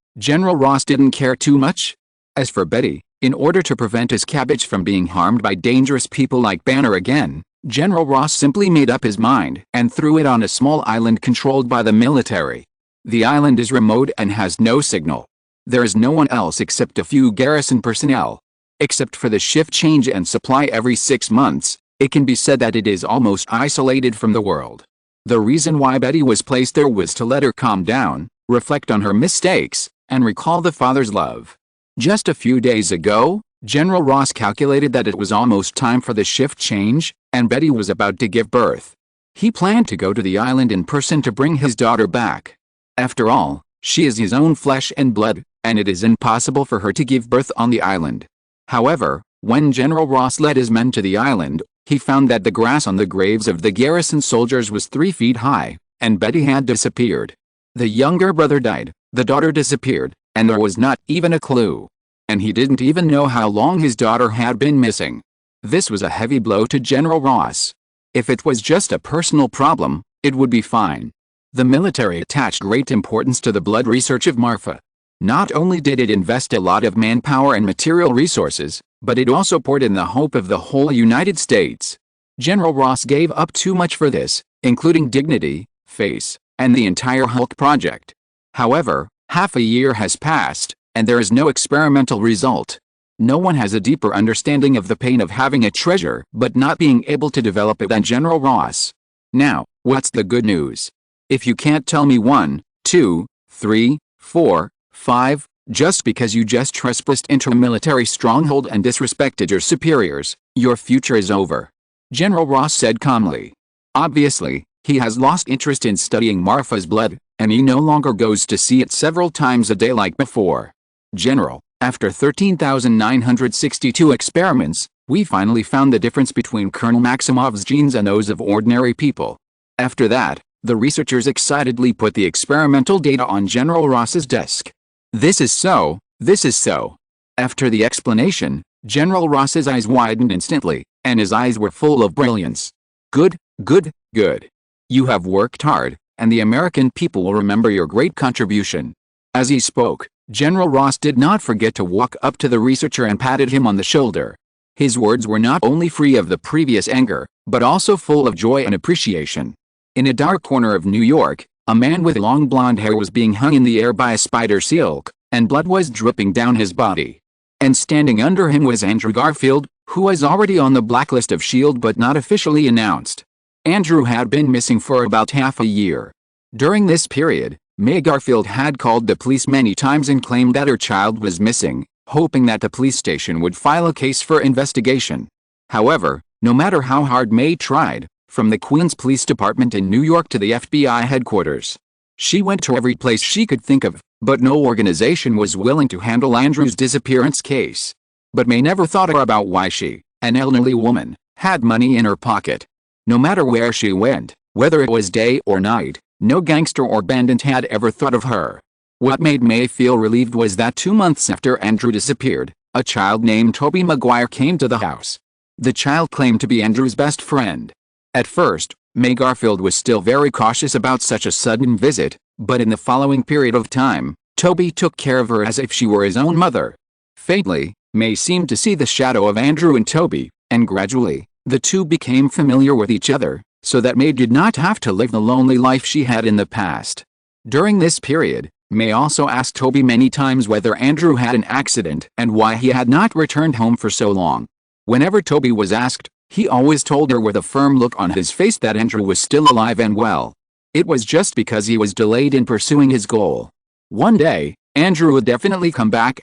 didn't care too much. As for Betty, in order to prevent his cabbage from being harmed by dangerous people like Banner again, General Ross simply made up his mind and threw it on a small island controlled by the military. The island is remote and has no signal. There is no one else except a few garrison personnel. Except for the shift change and supply every 6 months, it can be said that it is almost isolated from the world. The reason why Betty was placed there was to let her calm down, reflect on her mistakes, and recall the father's love. Just a few days ago, General Ross calculated that it was almost time for the shift change, and Betty was about to give birth. He planned to go to the island in person to bring his daughter back. After all, she is his own flesh and blood, and it is impossible for her to give birth on the island. However, when General Ross led his men to the island, he found that the grass on the graves of the garrison soldiers was 3 feet high, and Betty had disappeared. The younger brother died, the daughter disappeared, and there was not even a clue. And he didn't even know how long his daughter had been missing. This was a heavy blow to General Ross. If it was just a personal problem, it would be fine. The military attached great importance to the blood research of Marfa. Not only did it invest a lot of manpower and material resources, but it also poured in the hope of the whole United States. General Ross gave up too much for this, including dignity, face, and the entire Hulk project. However, half a year has passed, and there is no experimental result. No one has a deeper understanding of the pain of having a treasure but not being able to develop it than General Ross. Now, what's the good news? If you can't tell me 1, 2, 3, 4, 5, just because you just trespassed into a military stronghold and disrespected your superiors, your future is over. General Ross said calmly. Obviously, he has lost interest in studying Marfa's blood, and he no longer goes to see it several times a day like before. General, after 13,962 experiments, we finally found the difference between Colonel Maximov's genes and those of ordinary people. After that, the researchers excitedly put the experimental data on General Ross's desk. This is so. After the explanation, General Ross's eyes widened instantly, and his eyes were full of brilliance. Good. You have worked hard, and the American people will remember your great contribution. As he spoke, General Ross did not forget to walk up to the researcher and patted him on the shoulder. His words were not only free of the previous anger, but also full of joy and appreciation. In a dark corner of New York, a man with long blonde hair was being hung in the air by a spider silk, and blood was dripping down his body. And standing under him was Andrew Garfield, who was already on the blacklist of S.H.I.E.L.D. but not officially announced. Andrew had been missing for about half a year. During this period, May Garfield had called the police many times and claimed that her child was missing, hoping that the police station would file a case for investigation. However, no matter how hard May tried, from the Queens Police Department in New York to the FBI headquarters, she went to every place she could think of, but no organization was willing to handle Andrew's disappearance case. But May never thought about why she, an elderly woman, had money in her pocket. No matter where she went, whether it was day or night, no gangster or bandit had ever thought of her. What made May feel relieved was that 2 months after Andrew disappeared, a child named Tobey Maguire came to the house. The child claimed to be Andrew's best friend. At first, May Garfield was still very cautious about such a sudden visit, but in the following period of time, Tobey took care of her as if she were his own mother. Faintly, May seemed to see the shadow of Andrew in Tobey, and gradually, the two became familiar with each other, so that May did not have to live the lonely life she had in the past. During this period, May also asked Tobey many times whether Andrew had an accident and why he had not returned home for so long. Whenever Tobey was asked, he always told her with a firm look on his face that Andrew was still alive and well. It was just because he was delayed in pursuing his goal. One day, Andrew would definitely come back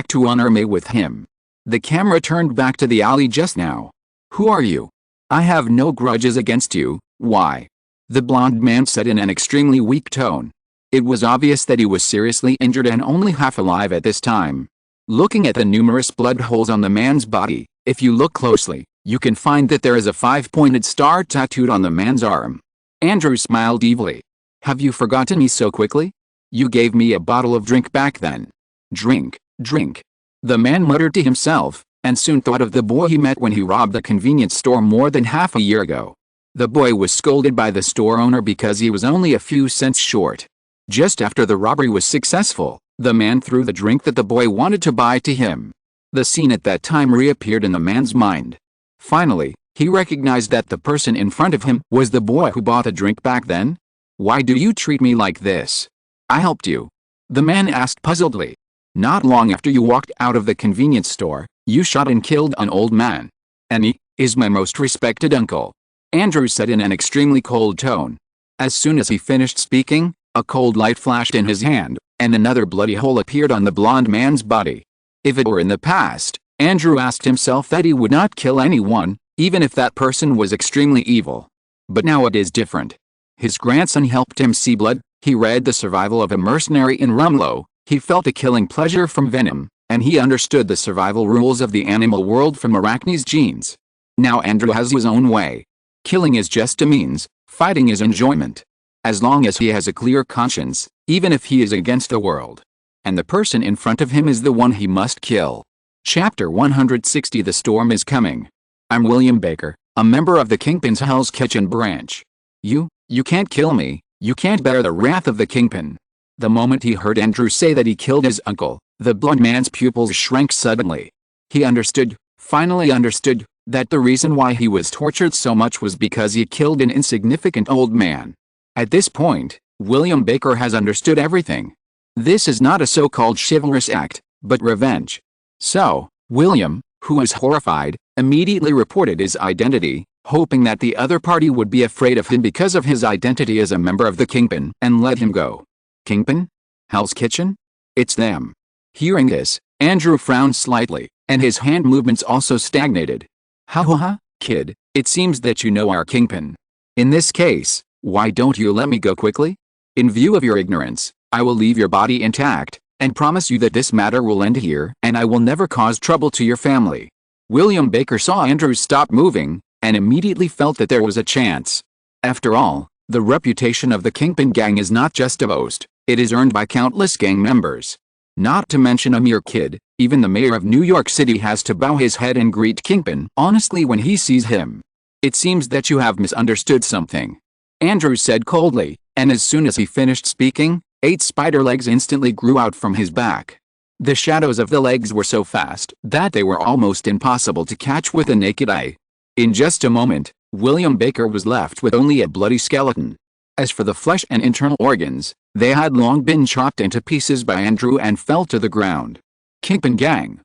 to honor May with him. The camera turned back to the alley just now. "Who are you? I have no grudges against you, why?" the blonde man said in an extremely weak tone. It was obvious that he was seriously injured and only half alive at this time. Looking at the numerous blood holes on the man's body, if you look closely, you can find that there is a 5-pointed star tattooed on the man's arm. Andrew smiled evilly. "Have you forgotten me so quickly? You gave me a bottle of drink back then." "Drink, drink," the man muttered to himself, and soon thought of the boy he met when he robbed the convenience store more than half a year ago. The boy was scolded by the store owner because he was only a few cents short. Just after the robbery was successful, the man threw the drink that the boy wanted to buy to him. The scene at that time reappeared in the man's mind. Finally, he recognized that the person in front of him was the boy who bought the drink back then. "Why do you treat me like this? I helped you," the man asked puzzledly. "Not long after you walked out of the convenience store, you shot and killed an old man. And he is my most respected uncle," Andrew said in an extremely cold tone. As soon as he finished speaking, a cold light flashed in his hand, and another bloody hole appeared on the blonde man's body. If it were in the past, Andrew asked himself that he would not kill anyone, even if that person was extremely evil. But now it is different. His grandson helped him see blood, he read the survival of a mercenary in Rumlow, he felt a killing pleasure from venom, and he understood the survival rules of the animal world from Arachne's genes. Now Andrew has his own way. Killing is just a means, fighting is enjoyment. As long as he has a clear conscience, even if he is against the world. And the person in front of him is the one he must kill. Chapter 160 The Storm is Coming. I'm William Baker, a member of the Kingpin's Hell's Kitchen branch. You can't kill me, you can't bear the wrath of the Kingpin." The moment he heard Andrew say that he killed his uncle, the blonde man's pupils shrank suddenly. He understood, finally understood, that the reason why he was tortured so much was because he killed an insignificant old man. At this point, William Baker has understood everything. This is not a so-called chivalrous act, but revenge. So, William, who was horrified, immediately reported his identity, hoping that the other party would be afraid of him because of his identity as a member of the Kingpin and let him go. Kingpin? Hell's Kitchen? It's them. Hearing this, Andrew frowned slightly, and his hand movements also stagnated. Ha, kid, it seems that you know our Kingpin. In this case, why don't you let me go quickly? In view of your ignorance, I will leave your body intact, and promise you that this matter will end here and I will never cause trouble to your family. William Baker saw Andrew stop moving, and immediately felt that there was a chance. After all, the reputation of the Kingpin gang is not just a boast, it is earned by countless gang members. Not to mention a mere kid, even the mayor of New York City has to bow his head and greet Kingpin honestly when he sees him. It seems that you have misunderstood something, Andrew said coldly, and as soon as he finished speaking, 8 spider legs instantly grew out from his back. The shadows of the legs were so fast that they were almost impossible to catch with a naked eye. In just a moment, William Baker was left with only a bloody skeleton. As for the flesh and internal organs, they had long been chopped into pieces by Andrew and fell to the ground. Kingpin gang,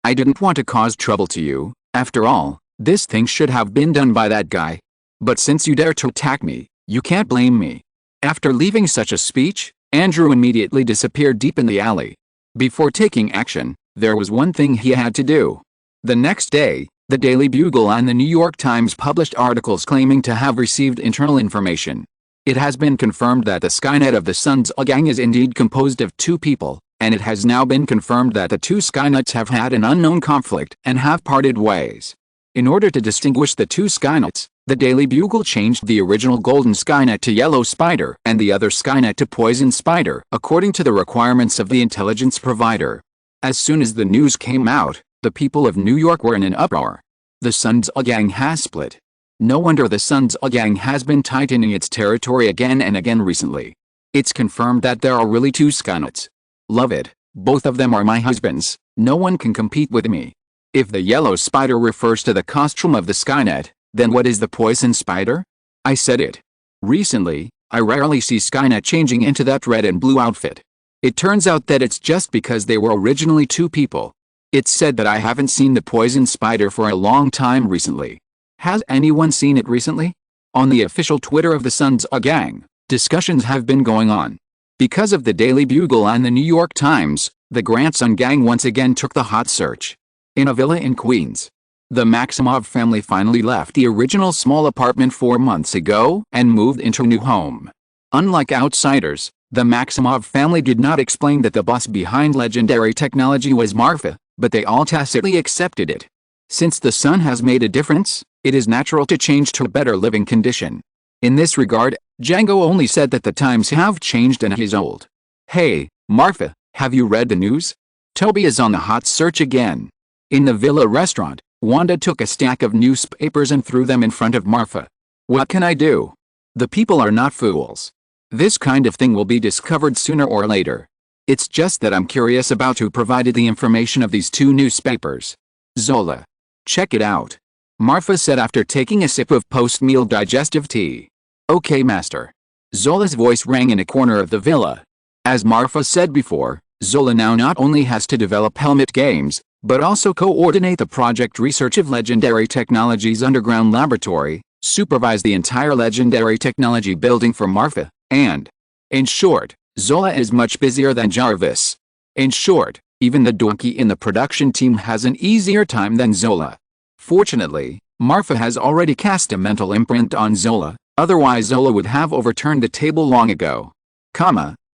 I didn't want to cause trouble to you. After all, this thing should have been done by that guy. But since you dare to attack me, you can't blame me. After leaving such a speech, Andrew immediately disappeared deep in the alley. Before taking action, there was one thing he had to do. The next day, the Daily Bugle and the New York Times published articles claiming to have received internal information. It has been confirmed that the Skynet of the Sun's gang is indeed composed of 2 people, and it has now been confirmed that the 2 Skynets have had an unknown conflict and have parted ways. In order to distinguish the 2 Skynets, the Daily Bugle changed the original Golden Skynet to Yellow Spider and the other Skynet to Poison Spider according to the requirements of the intelligence provider. As soon as the news came out, the people of New York were in an uproar. The Sun's gang has split. No wonder the Sun's gang has been tightening its territory again and again recently. It's confirmed that there are really 2 Skynets. Love it, both of them are my husbands, no one can compete with me. If the Yellow Spider refers to the costume of the Skynet, then what is the Poison Spider? I said it. Recently, I rarely see Skynet changing into that red and blue outfit. It turns out that it's just because they were originally 2 people. It's said that I haven't seen the Poison Spider for a long time recently. Has anyone seen it recently? On the official Twitter of the Sun's gang, discussions have been going on. Because of the Daily Bugle and the New York Times, the Grandson gang once again took the hot search. In a villa in Queens, the Maximov family finally left the original small apartment 4 months ago and moved into a new home. Unlike outsiders, the Maximov family did not explain that the boss behind legendary technology was Marfa, but they all tacitly accepted it. Since the sun has made a difference, it is natural to change to a better living condition. In this regard, Django only said that the times have changed and he's old. Hey, Marfa, have you read the news? Toby is on the hot search again. In the Villa restaurant, Wanda took a stack of newspapers and threw them in front of Marfa. What can I do? The people are not fools. This kind of thing will be discovered sooner or later. It's just that I'm curious about who provided the information of these 2 newspapers. Zola. Check it out. Marfa said after taking a sip of post-meal digestive tea. Okay, master. Zola's voice rang in a corner of the villa. As Marfa said before, Zola now not only has to develop helmet games, but also coordinate the project research of Legendary Technology's underground laboratory, supervise the entire Legendary Technology building for Marfa, and, in short, Zola is much busier than Jarvis. In short, even the donkey in the production team has an easier time than Zola. Fortunately, Marfa has already cast a mental imprint on Zola, otherwise Zola would have overturned the table long ago.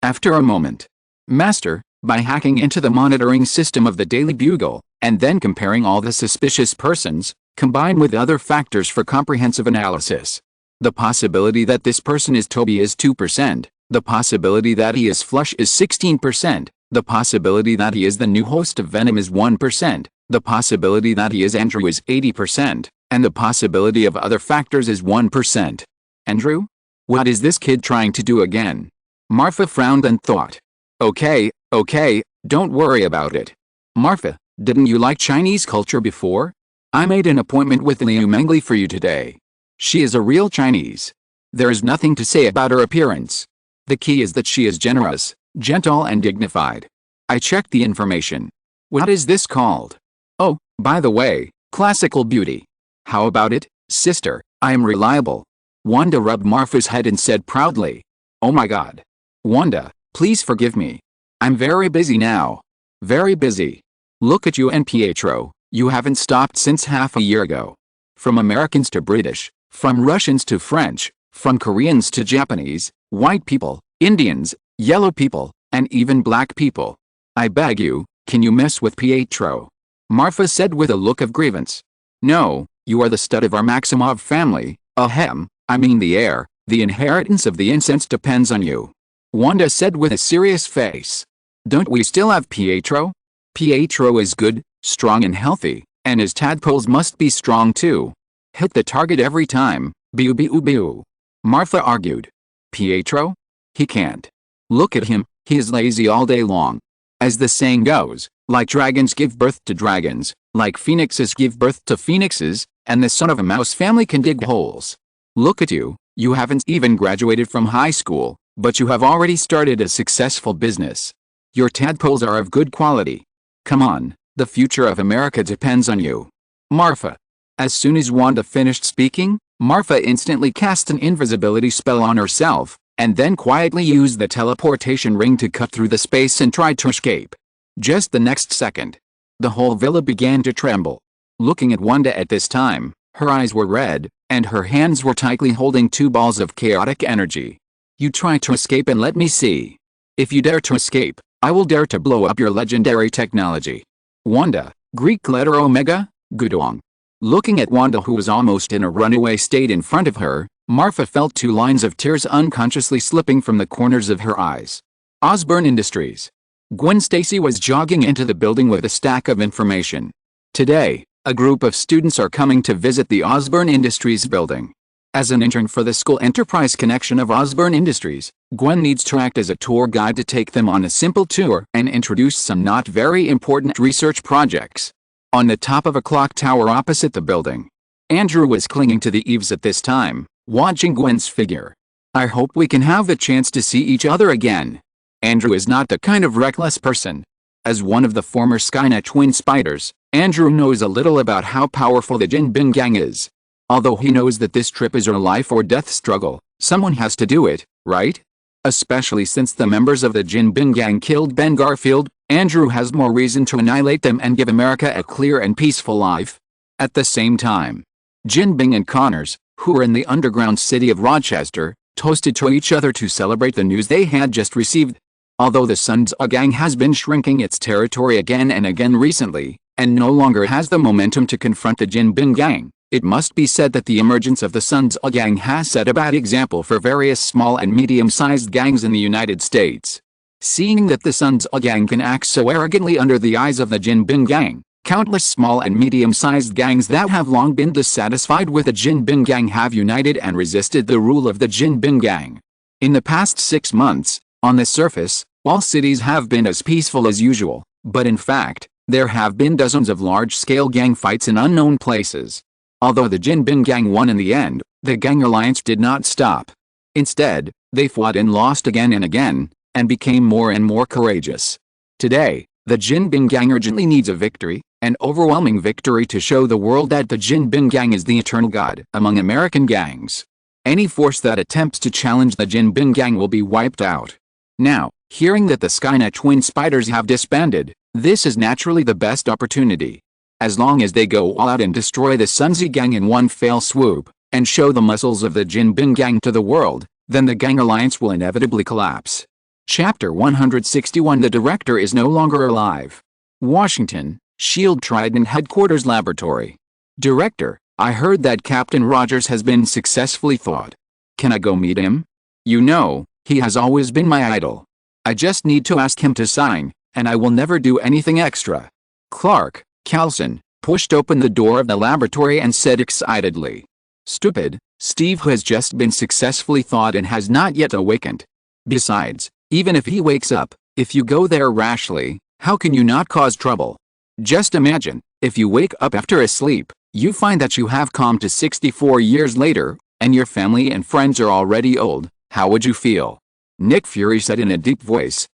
After a moment. Master, by hacking into the monitoring system of the Daily Bugle, and then comparing all the suspicious persons, combined with other factors for comprehensive analysis. The possibility that this person is Toby is 2%, the possibility that he is Flush is 16%, the possibility that he is the new host of Venom is 1%, the possibility that he is Andrew is 80%, and the possibility of other factors is 1%. Andrew? What is this kid trying to do again? Marfa frowned and thought. Okay, don't worry about it. Marfa, didn't you like Chinese culture before? I made an appointment with Liu Mengli for you today. She is a real Chinese. There is nothing to say about her appearance. The key is that she is generous, gentle and dignified. I checked the information. What is this called? Oh, by the way, classical beauty. How about it, sister? I am reliable. Wanda rubbed Marfa's head and said proudly. Oh my God. Wanda, please forgive me. I'm very busy now. Very busy. Look at you and Pietro, you haven't stopped since half a year ago. From Americans to British, from Russians to French, from Koreans to Japanese, white people, Indians, yellow people, and even black people. I beg you, can you mess with Pietro? Marfa said with a look of grievance. No, you are the stud of our Maximov family, I mean the heir, the inheritance of the incense depends on you. Wanda said with a serious face. Don't we still have Pietro? Pietro is good, strong and healthy, and his tadpoles must be strong too. Hit the target every time, biu biu biu. Marfa argued. Pietro? He can't. Look at him, he is lazy all day long. As the saying goes, like dragons give birth to dragons, like phoenixes give birth to phoenixes, and the son of a mouse family can dig holes. Look at you, you haven't even graduated from high school, but you have already started a successful business. Your tadpoles are of good quality. Come on, the future of America depends on you. Marfa. As soon as Wanda finished speaking, Marfa instantly cast an invisibility spell on herself, and then quietly used the teleportation ring to cut through the space and try to escape. Just the next second, the whole villa began to tremble. Looking at Wanda at this time, her eyes were red, and her hands were tightly holding two balls of chaotic energy. You try to escape and let me see. If you dare to escape, I will dare to blow up your legendary technology. Wanda, Greek letter Omega, Gudong. Looking at Wanda, who was almost in a runaway state in front of her, Marfa felt two lines of tears unconsciously slipping from the corners of her eyes. Osborn Industries. Gwen Stacy was jogging into the building with a stack of information. Today, a group of students are coming to visit the Osborn Industries building. As an intern for the school enterprise connection of Osborn Industries, Gwen needs to act as a tour guide to take them on a simple tour and introduce some not very important research projects. On the top of a clock tower opposite the building, Andrew was clinging to the eaves at this time, watching Gwen's figure. I hope we can have the chance to see each other again. Andrew is not the kind of reckless person. As one of the former Skynet twin spiders, Andrew knows a little about how powerful the Jin Bin gang is. Although he knows that this trip is a life or death struggle, someone has to do it, right? Especially since the members of the Jin Bin gang killed Ben Garfield, Andrew has more reason to annihilate them and give America a clear and peaceful life. At the same time, Jin Bing and Connors, who were in the underground city of Rochester, toasted to each other to celebrate the news they had just received. Although the Sun's gang has been shrinking its territory again and again recently, and no longer has the momentum to confront the Jin Bin gang, it must be said that the emergence of the Sun's gang has set a bad example for various small and medium-sized gangs in the United States. Seeing that the Sun's gang can act so arrogantly under the eyes of the Jin Bin gang, countless small and medium-sized gangs that have long been dissatisfied with the Jin Bin gang have united and resisted the rule of the Jin Bin gang. In the past 6 months, on the surface, all cities have been as peaceful as usual, but in fact, there have been dozens of large-scale gang fights in unknown places. Although the Jin Bin gang won in the end, the gang alliance did not stop. Instead, they fought and lost again and again, and became more and more courageous. Today, the Jin Bin gang urgently needs a victory, an overwhelming victory to show the world that the Jin Bin gang is the eternal god among American gangs. Any force that attempts to challenge the Jin Bin gang will be wiped out. Now, hearing that the Skynet twin spiders have disbanded, this is naturally the best opportunity. As long as they go all out and destroy the Sunzi gang in one fell swoop, and show the muscles of the Jin Bin gang to the world, then the gang alliance will inevitably collapse. Chapter 161. The director is no longer alive. Washington, SHIELD Trident Headquarters Laboratory. Director, I heard that Captain Rogers has been successfully thawed. Can I go meet him? You know, he has always been my idol. I just need to ask him to sign, and I will never do anything extra. Clark Carlson pushed open the door of the laboratory and said excitedly. Stupid, Steve has just been successfully thawed and has not yet awakened. Besides, even if he wakes up, if you go there rashly, how can you not cause trouble? Just imagine, if you wake up after a sleep, you find that you have come to 64 years later, and your family and friends are already old, how would you feel? Nick Fury said in a deep voice.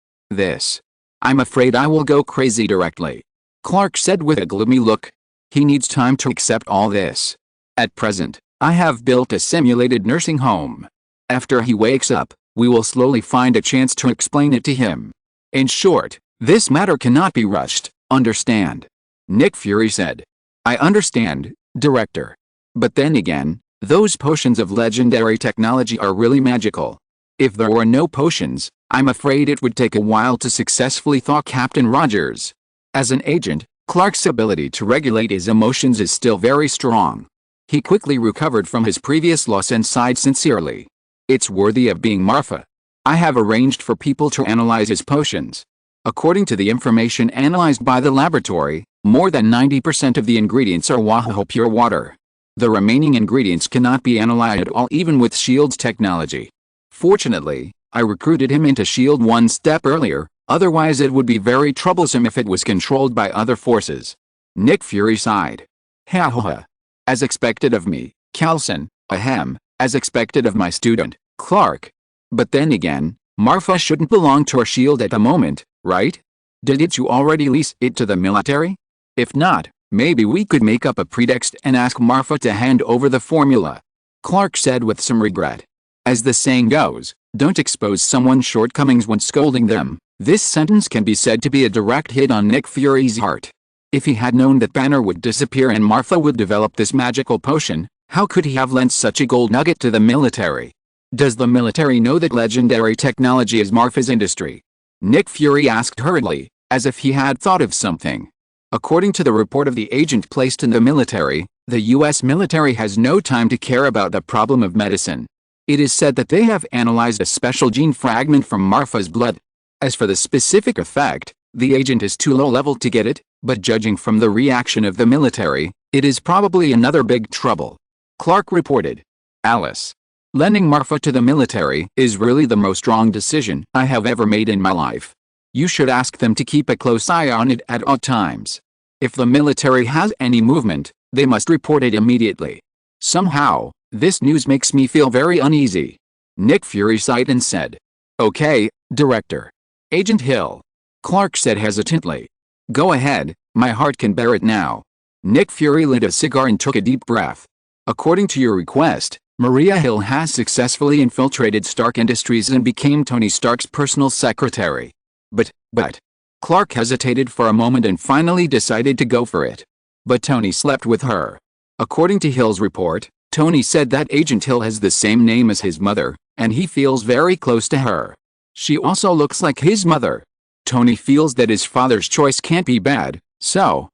I'm afraid I will go crazy directly. Clark said with a gloomy look. He needs time to accept all this. At present, I have built a simulated nursing home. After he wakes up, we will slowly find a chance to explain it to him. In short, this matter cannot be rushed, understand? Nick Fury said. I understand, Director. But then again, those potions of legendary technology are really magical. If there were no potions, I'm afraid it would take a while to successfully thaw Captain Rogers. As an agent, Clark's ability to regulate his emotions is still very strong. He quickly recovered from his previous loss and sighed sincerely. It's worthy of being Marfa. I have arranged for people to analyze his potions. According to the information analyzed by the laboratory, more than 90% of the ingredients are Wahoo pure water. The remaining ingredients cannot be analyzed at all even with SHIELD's technology. Fortunately, I recruited him into S.H.I.E.L.D. one step earlier, otherwise it would be very troublesome if it was controlled by other forces. Nick Fury sighed. Ha ha ha. As expected of me, Coulson, ahem, as expected of my student, Clark. But then again, Marfa shouldn't belong to our S.H.I.E.L.D. at the moment, right? Didn't you already lease it to the military? If not, maybe we could make up a pretext and ask Marfa to hand over the formula. Clark said with some regret. As the saying goes, don't expose someone's shortcomings when scolding them. This sentence can be said to be a direct hit on Nick Fury's heart. If he had known that Banner would disappear and Marfa would develop this magical potion, how could he have lent such a gold nugget to the military? Does the military know that legendary technology is Marfa's industry? Nick Fury asked hurriedly, as if he had thought of something. According to the report of the agent placed in the military, the US military has no time to care about the problem of medicine. It is said that they have analyzed a special gene fragment from Marfa's blood. As for the specific effect, the agent is too low level to get it, but judging from the reaction of the military, it is probably another big trouble. Clark reported. Alice. Lending Marfa to the military is really the most wrong decision I have ever made in my life. You should ask them to keep a close eye on it at all times. If the military has any movement, they must report it immediately. Somehow, this news makes me feel very uneasy. Nick Fury sighed and said. Okay, Director. Agent Hill. Clark said hesitantly. Go ahead, my heart can bear it now. Nick Fury lit a cigar and took a deep breath. According to your request, Maria Hill has successfully infiltrated Stark Industries and became Tony Stark's personal secretary. But, Clark hesitated for a moment and finally decided to go for it. But Tony slept with her. According to Hill's report, Tony said that Agent Hill has the same name as his mother, and he feels very close to her. She also looks like his mother. Tony feels that his father's choice can't be bad, so...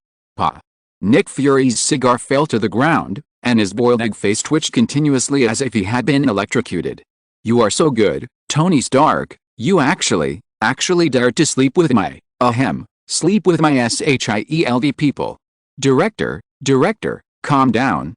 Nick Fury's cigar fell to the ground, and his boiled egg face twitched continuously as if he had been electrocuted. You are so good, Tony Stark, you actually dared to sleep with my, sleep with my SHIELD people. Director, calm down,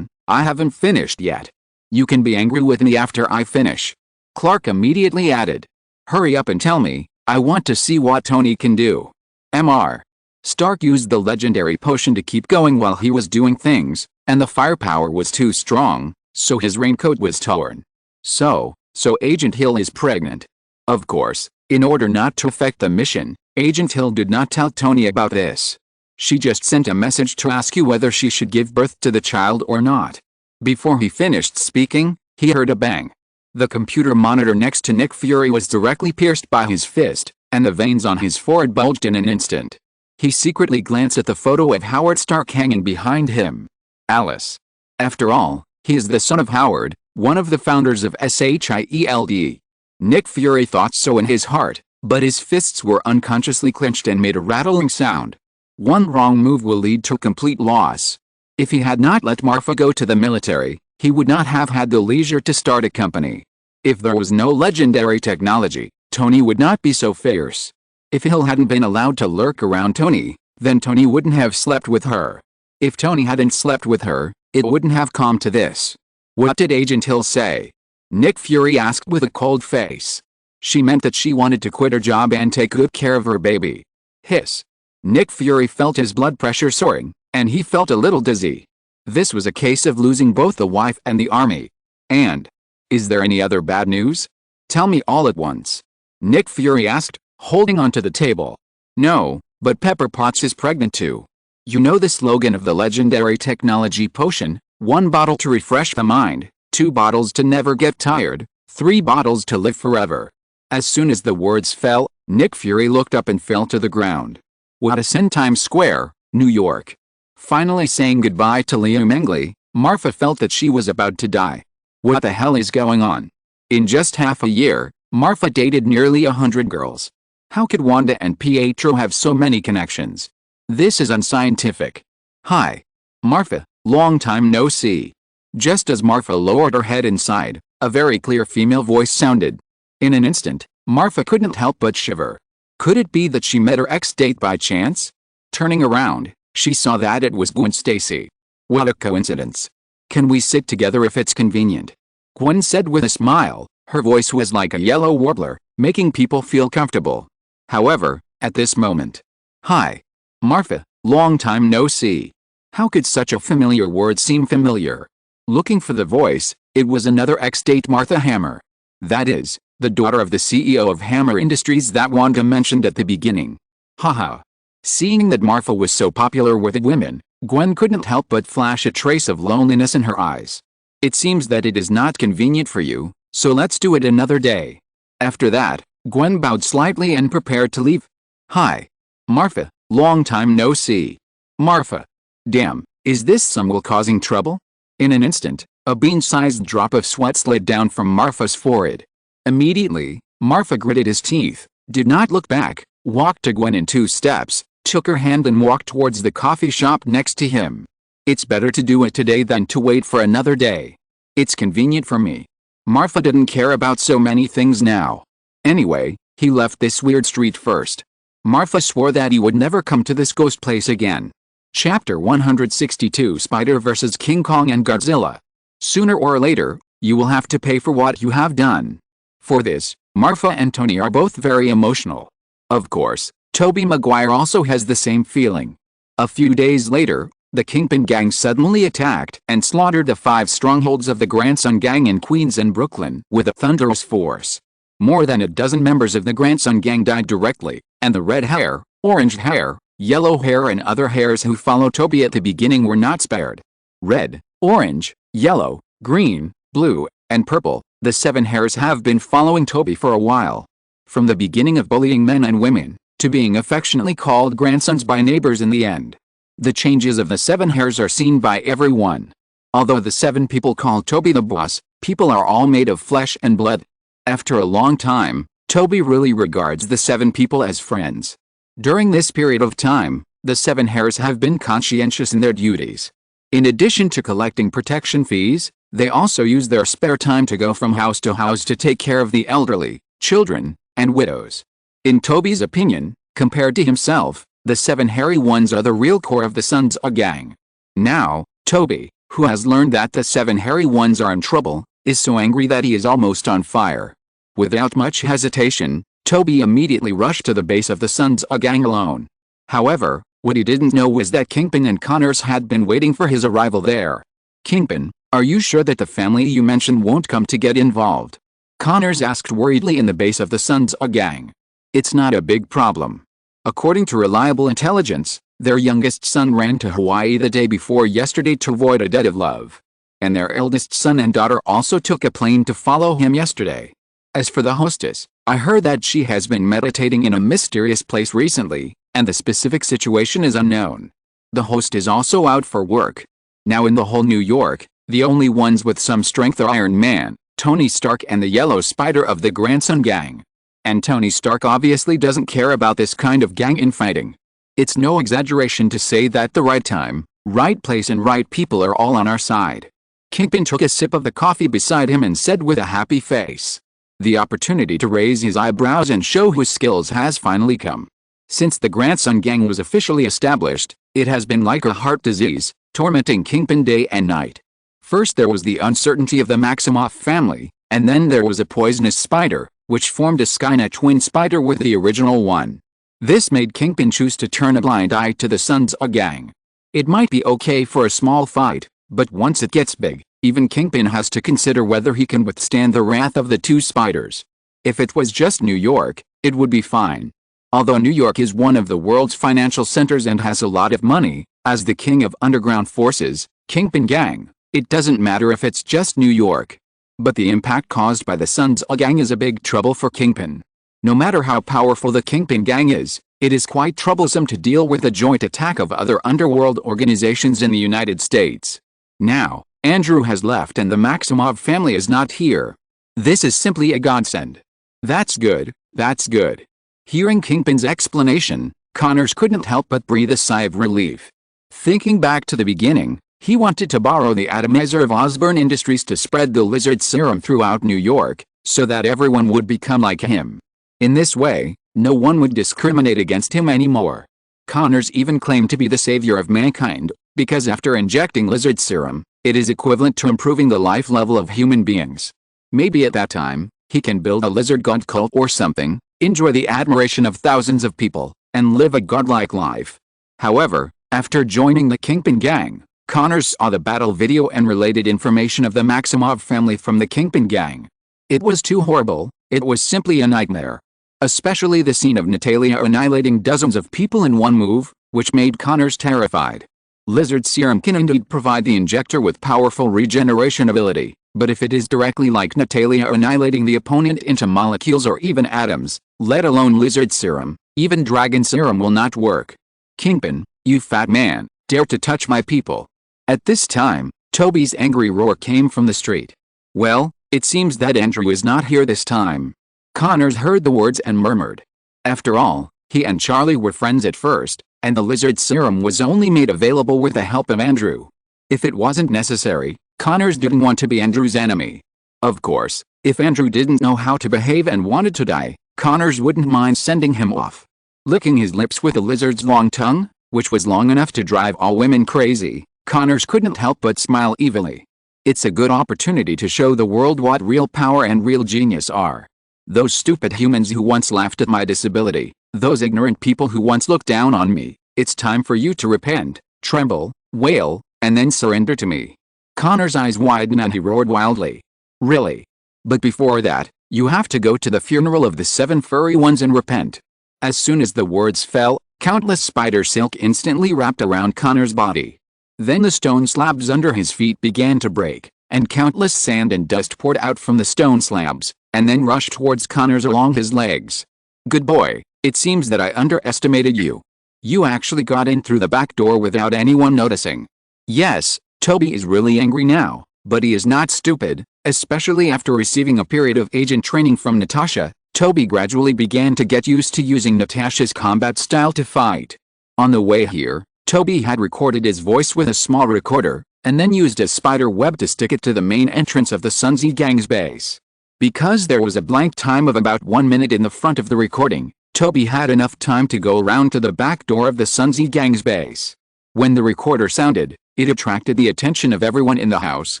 I haven't finished yet. You can be angry with me after I finish. Clark immediately added. Hurry up and tell me, I want to see what Tony can do. Mr. Stark used the legendary potion to keep going while he was doing things, and the firepower was too strong, so his raincoat was torn. So Agent Hill is pregnant. Of course, in order not to affect the mission, Agent Hill did not tell Tony about this. She just sent a message to ask you whether she should give birth to the child or not. Before he finished speaking, he heard a bang. The computer monitor next to Nick Fury was directly pierced by his fist, and the veins on his forehead bulged in an instant. He secretly glanced at the photo of Howard Stark hanging behind him. Alice. After all, he is the son of Howard, one of the founders of SHIELD. Nick Fury thought so in his heart, but his fists were unconsciously clenched and made a rattling sound. One wrong move will lead to complete loss. If he had not let Marfa go to the military, he would not have had the leisure to start a company. If there was no legendary technology, Tony would not be so fierce. If Hill hadn't been allowed to lurk around Tony, then Tony wouldn't have slept with her. If Tony hadn't slept with her, it wouldn't have come to this. What did Agent Hill say? Nick Fury asked with a cold face. She meant that she wanted to quit her job and take good care of her baby. Hiss. Nick Fury felt his blood pressure soaring, and he felt a little dizzy. This was a case of losing both the wife and the army. And, is there any other bad news? Tell me all at once. Nick Fury asked, holding onto the table. No, but Pepper Potts is pregnant too. You know the slogan of the legendary technology potion, 1 bottle to refresh the mind, 2 bottles to never get tired, 3 bottles to live forever. As soon as the words fell, Nick Fury looked up and fell to the ground. What a scene. Times Square, New York. Finally saying goodbye to Liu Mengli, Marfa felt that she was about to die. What the hell is going on? In just half a year, Marfa dated nearly 100 girls. How could Wanda and Pietro have so many connections? This is unscientific. Hi. Marfa, long time no see. Just as Marfa lowered her head inside, a very clear female voice sounded. In an instant, Marfa couldn't help but shiver. Could it be that she met her ex-date by chance? Turning around, she saw that it was Gwen Stacy. What a coincidence. Can we sit together if it's convenient? Gwen said with a smile, Her voice was like a yellow warbler, making people feel comfortable. However, at this moment. Hi. Marfa, long time no see. How could such a familiar word seem familiar? Looking for the voice, it was another ex-date Martha Hammer. That is, the daughter of the CEO of Hammer Industries that Wanda mentioned at the beginning. Haha. Seeing that Marfa was so popular with the women, Gwen couldn't help but flash a trace of loneliness in her eyes. It seems that it is not convenient for you, so let's do it another day. After that, Gwen bowed slightly and prepared to leave. Hi. Marfa, long time no see. Marfa. Damn, is this someone causing trouble? In an instant, a bean-sized drop of sweat slid down from Marfa's forehead. Immediately, Marfa gritted his teeth, did not look back, walked to Gwen in 2 steps, took her hand and walked towards the coffee shop next to him. It's better to do it today than to wait for another day. It's convenient for me. Marfa didn't care about so many things now. Anyway, he left this weird street first. Marfa swore that he would never come to this ghost place again. Chapter 162 Spider vs. King Kong and Godzilla. Sooner or later, you will have to pay for what you have done. For this, Marfa and Tony are both very emotional. Of course, Tobey Maguire also has the same feeling. A few days later, the Kingpin gang suddenly attacked and slaughtered the 5 strongholds of the Grandson gang in Queens and Brooklyn with a thunderous force. More than a dozen members of the Grandson gang died directly, and the red hair, orange hair, yellow hair and other hairs who followed Tobey at the beginning were not spared. Red, orange, yellow, green, blue, and purple, the 7 hairs have been following Tobey for a while. From the beginning of bullying men and women, to being affectionately called grandsons by neighbors in the end. The changes of the 7 hairs are seen by everyone. Although the 7 people call Tobey the boss, people are all made of flesh and blood. After a long time, Tobey really regards the 7 people as friends. During this period of time, the 7 hairs have been conscientious in their duties. In addition to collecting protection fees, they also use their spare time to go from house to house to take care of the elderly, children, and widows. In Tobey's opinion, compared to himself, the 7 hairy ones are the real core of the Sons of Gang. Now, Tobey, who has learned that the 7 hairy ones are in trouble, is so angry that he is almost on fire. Without much hesitation, Tobey immediately rushed to the base of the Sons of Gang alone. However, what he didn't know was that Kingpin and Connors had been waiting for his arrival there. Kingpin, are you sure that the family you mentioned won't come to get involved? Connors asked worriedly in the base of the Sons of Gang. It's not a big problem. According to reliable intelligence, their youngest son ran to Hawaii the day before yesterday to avoid a debt of love. And their eldest son and daughter also took a plane to follow him yesterday. As for the hostess, I heard that she has been meditating in a mysterious place recently, and the specific situation is unknown. The host is also out for work. Now in the whole New York, the only ones with some strength are Iron Man, Tony Stark and the Yellow Spider of the Grandson Gang. And Tony Stark obviously doesn't care about this kind of gang infighting. It's no exaggeration to say that the right time, right place and right people are all on our side. Kingpin took a sip of the coffee beside him and said with a happy face. The opportunity to raise his eyebrows and show his skills has finally come. Since the Grandson Gang was officially established, it has been like a heart disease, tormenting Kingpin day and night. First there was the uncertainty of the Maximoff family, and then there was a poisonous spider, which formed a Skynet twin spider with the original one. This made Kingpin choose to turn a blind eye to the Sons of Gang. It might be okay for a small fight, but once it gets big, even Kingpin has to consider whether he can withstand the wrath of the 2 spiders. If it was just New York, it would be fine. Although New York is one of the world's financial centers and has a lot of money, as the king of underground forces, Kingpin Gang, it doesn't matter if it's just New York. But the impact caused by the Sons of Gang is a big trouble for Kingpin. No matter how powerful the Kingpin Gang is, it is quite troublesome to deal with the joint attack of other underworld organizations in the United States. Now, Andrew has left and the Maximov family is not here. This is simply a godsend. That's good, that's good. Hearing Kingpin's explanation, Connors couldn't help but breathe a sigh of relief. Thinking back to the beginning, he wanted to borrow the atomizer of Osborn Industries to spread the lizard serum throughout New York, so that everyone would become like him. In this way, no one would discriminate against him anymore. Connors even claimed to be the savior of mankind, because after injecting lizard serum, it is equivalent to improving the life level of human beings. Maybe at that time, He can build a lizard god cult or something, enjoy the admiration of thousands of people, and live a godlike life. However, after joining the Kingpin gang, Connors saw the battle video and related information of the Maximov family from the Kingpin gang. It was too horrible, it was simply a nightmare. Especially the scene of Natalia annihilating dozens of people in one move, which made Connors terrified. Lizard serum can indeed provide the injector with powerful regeneration ability, but if it is directly like Natalia annihilating the opponent into molecules or even atoms, let alone lizard serum, even dragon serum will not work. Kingpin, you fat man, dare to touch my people. At this time, Toby's angry roar came from the street. Well, it seems that Andrew is not here this time. Connors heard the words and murmured. After all, he and Charlie were friends at first, and the lizard serum was only made available with the help of Andrew. If it wasn't necessary, Connors didn't want to be Andrew's enemy. Of course, if Andrew didn't know how to behave and wanted to die, Connors wouldn't mind sending him off. Licking his lips with the lizard's long tongue, which was long enough to drive all women crazy, Connors couldn't help but smile evilly. It's a good opportunity to show the world what real power and real genius are. Those stupid humans who once laughed at my disability, those ignorant people who once looked down on me, it's time for you to repent, tremble, wail, and then surrender to me. Connor's eyes widened and he roared wildly. Really? But before that, you have to go to the funeral of the 7 furry ones and repent. As soon as the words fell, countless spider silk instantly wrapped around Connor's body. Then the stone slabs under his feet began to break, and countless sand and dust poured out from the stone slabs, and then rushed towards Connors along his legs. Good boy, it seems that I underestimated you. You actually got in through the back door without anyone noticing. Yes, Toby is really angry now, but he is not stupid, especially after receiving a period of agent training from Natasha. Toby gradually began to get used to using Natasha's combat style to fight. On the way here, Toby had recorded his voice with a small recorder, and then used a spider web to stick it to the main entrance of the Sunzi gang's base. Because there was a blank time of about 1 minute in the front of the recording, Toby had enough time to go around to the back door of the Sunzi gang's base. When the recorder sounded, it attracted the attention of everyone in the house,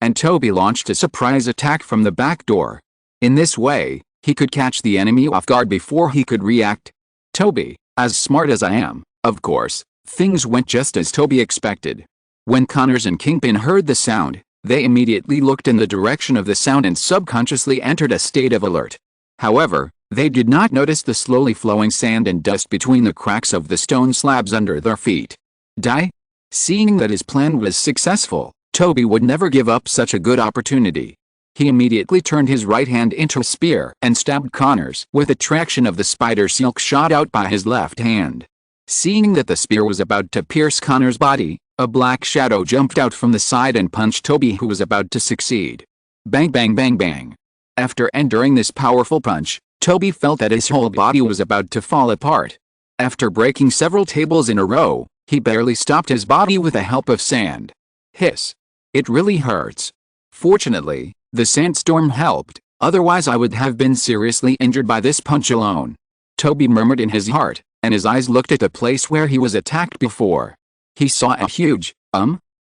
and Toby launched a surprise attack from the back door. In this way, he could catch the enemy off guard before he could react. Toby, as smart as I am, of course, things went just as Toby expected. When Connors and Kingpin heard the sound, they immediately looked in the direction of the sound and subconsciously entered a state of alert. However, they did not notice the slowly flowing sand and dust between the cracks of the stone slabs under their feet. Die? Seeing that his plan was successful, Toby would never give up such a good opportunity. He immediately turned his right hand into a spear and stabbed Connors with a traction of the spider silk shot out by his left hand. Seeing that the spear was about to pierce Connor's body, a black shadow jumped out from the side and punched Toby, who was about to succeed. Bang bang bang bang. After enduring this powerful punch, Toby felt that his whole body was about to fall apart. After breaking several tables in a row, he barely stopped his body with the help of sand. Hiss. It really hurts. Fortunately, the sandstorm helped, otherwise I would have been seriously injured by this punch alone. Toby murmured in his heart, and his eyes looked at the place where he was attacked before. He saw a huge,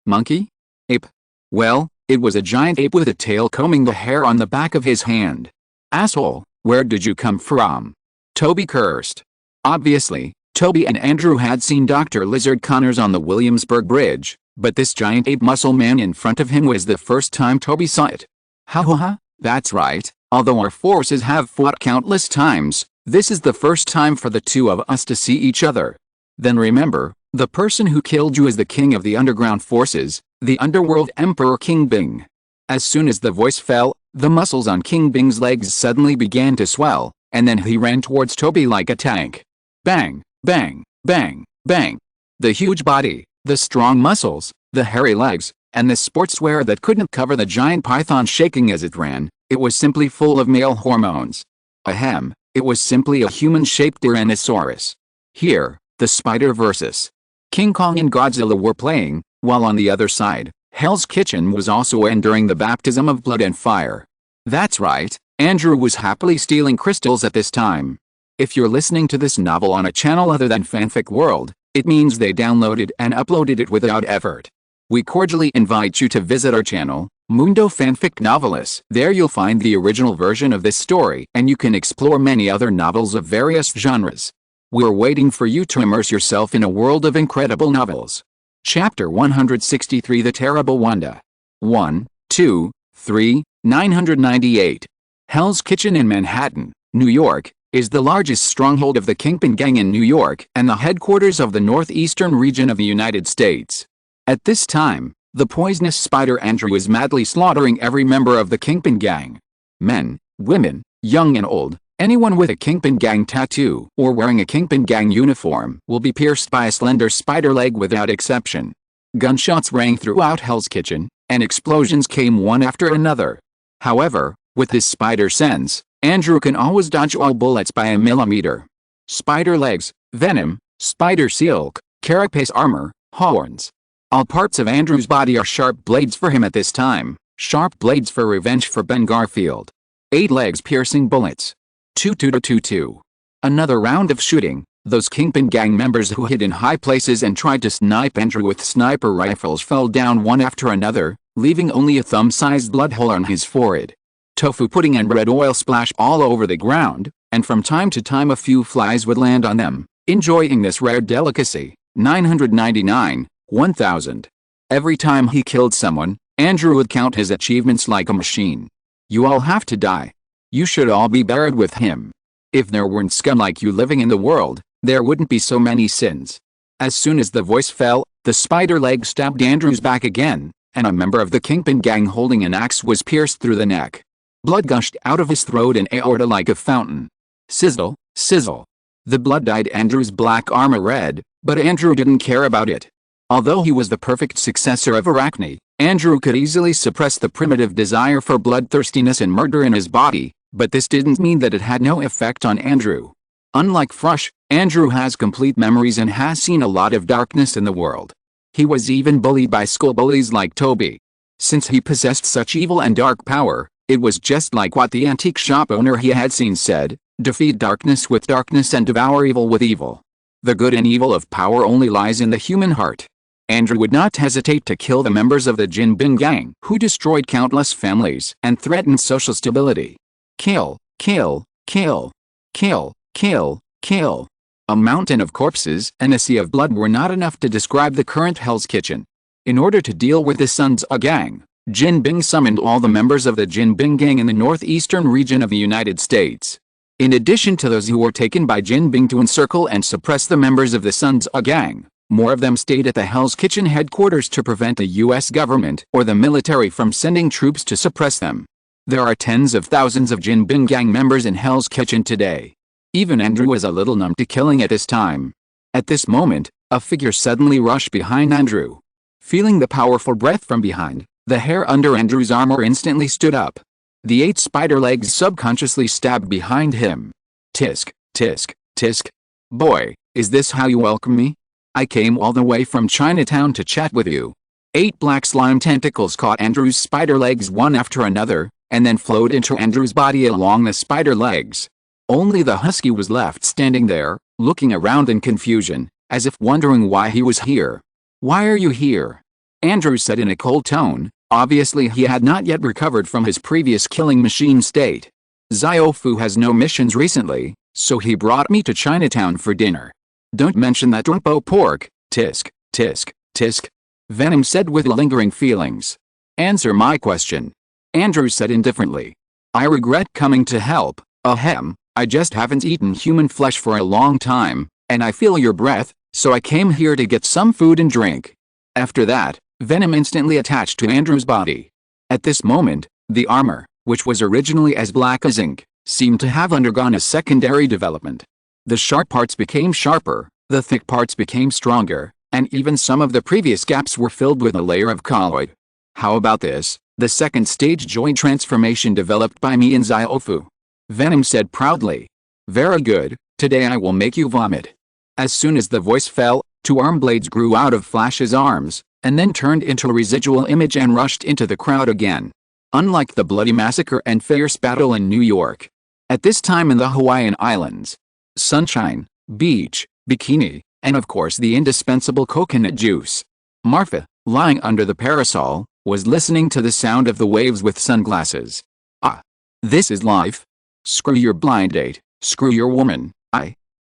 monkey? Ape? Well, it was a giant ape with a tail combing the hair on the back of his hand. Asshole, where did you come from? Toby cursed. Obviously, Toby and Andrew had seen Dr. Lizard Connors on the Williamsburg Bridge, but this giant ape muscle man in front of him was the first time Toby saw it. Ha ha ha, that's right, although our forces have fought countless times, this is the first time for the two of us to see each other. Then remember, the person who killed you is the king of the underground forces, the underworld emperor King Bing. As soon as the voice fell, the muscles on King Bing's legs suddenly began to swell, and then he ran towards Toby like a tank. Bang, bang, bang, bang. The huge body, the strong muscles, the hairy legs, and the sportswear that couldn't cover the giant python shaking as it ran, it was simply full of male hormones. Ahem, it was simply a human-shaped Tyrannosaurus. Here, the spider versus King Kong and Godzilla were playing, while on the other side, Hell's Kitchen was also enduring the baptism of blood and fire. That's right, Andrew was happily stealing crystals at this time. If you're listening to this novel on a channel other than Fanfic World, it means they downloaded and uploaded it without effort. We cordially invite you to visit our channel, Mundo Fanfic Novelis. There you'll find the original version of this story, and you can explore many other novels of various genres. We're waiting for you to immerse yourself in a world of incredible novels. Chapter 163, The Terrible Wanda. 1, 2, 3, 998. Hell's Kitchen in Manhattan, New York, is the largest stronghold of the Kingpin Gang in New York and the headquarters of the northeastern region of the United States. At this time, the poisonous spider Andrew is madly slaughtering every member of the Kingpin Gang. Men, women, young and old, anyone with a Kingpin Gang tattoo or wearing a Kingpin Gang uniform will be pierced by a slender spider leg without exception. Gunshots rang throughout Hell's Kitchen, and explosions came one after another. However, with his spider sense, Andrew can always dodge all bullets by a millimeter. Spider legs, venom, spider silk, carapace armor, horns. All parts of Andrew's body are sharp blades for him at this time, sharp blades for revenge for Ben Garfield. 8 legs piercing bullets. 2-2-2-2. Another round of shooting. Those Kingpin Gang members who hid in high places and tried to snipe Andrew with sniper rifles fell down one after another, leaving only a thumb-sized blood hole on his forehead. Tofu pudding and red oil splashed all over the ground, and from time to time a few flies would land on them, enjoying this rare delicacy. 999. 1000. Every time he killed someone, Andrew would count his achievements like a machine. You all have to die. You should all be buried with him. If there weren't scum like you living in the world, there wouldn't be so many sins. As soon as the voice fell, the spider leg stabbed Andrew's back again, and a member of the Kingpin Gang holding an axe was pierced through the neck. Blood gushed out of his throat and aorta like a fountain. Sizzle, sizzle. The blood dyed Andrew's black armor red, but Andrew didn't care about it. Although he was the perfect successor of Arachne, Andrew could easily suppress the primitive desire for bloodthirstiness and murder in his body, but this didn't mean that it had no effect on Andrew. Unlike Frush, Andrew has complete memories and has seen a lot of darkness in the world. He was even bullied by school bullies like Toby. Since he possessed such evil and dark power, it was just like what the antique shop owner he had seen said, defeat darkness with darkness and devour evil with evil. The good and evil of power only lies in the human heart. Andrew would not hesitate to kill the members of the Jinbin Gang who destroyed countless families and threatened social stability. Kill, kill, kill, kill, kill, kill. A mountain of corpses and a sea of blood were not enough to describe the current Hell's Kitchen. In order to deal with the Sons of Gang, Jinbing summoned all the members of the Jinbing Gang in the northeastern region of the United States. In addition to those who were taken by Jinbing to encircle and suppress the members of the Sons of Gang, more of them stayed at the Hell's Kitchen headquarters to prevent the U.S. government or the military from sending troops to suppress them. There are tens of thousands of Jinbin Gang members in Hell's Kitchen today. Even Andrew was a little numb to killing at this time. At this moment, a figure suddenly rushed behind Andrew. Feeling the powerful breath from behind, the hair under Andrew's armor instantly stood up. The 8 spider legs subconsciously stabbed behind him. Tisk, tisk, tisk. Boy, is this how you welcome me? I came all the way from Chinatown to chat with you. 8 black slime tentacles caught Andrew's spider legs one after another, and then flowed into Andrew's body along the spider legs. Only the husky was left standing there, looking around in confusion, as if wondering why he was here. Why are you here? Andrew said in a cold tone. Obviously he had not yet recovered from his previous killing machine state. Ziofu has no missions recently, so he brought me to Chinatown for dinner. Don't mention that Dumpo pork, tisk, tisk, tisk. Venom said with lingering feelings. Answer my question. Andrew said indifferently. I regret coming to help, ahem, I just haven't eaten human flesh for a long time, and I feel your breath, so I came here to get some food and drink. After that, Venom instantly attached to Andrew's body. At this moment, the armor, which was originally as black as ink, seemed to have undergone a secondary development. The sharp parts became sharper, the thick parts became stronger, and even some of the previous gaps were filled with a layer of colloid. How about this? The second stage joint transformation developed by me and Ziofu. Venom said proudly. Very good, today I will make you vomit. As soon as the voice fell, 2 arm blades grew out of Flash's arms, and then turned into a residual image and rushed into the crowd again. Unlike the bloody massacre and fierce battle in New York. At this time in the Hawaiian Islands. Sunshine, beach, bikini, and of course the indispensable coconut juice. Marfa, lying under the parasol, was listening to the sound of the waves with sunglasses. Ah. This is life. Screw your blind date, screw your woman,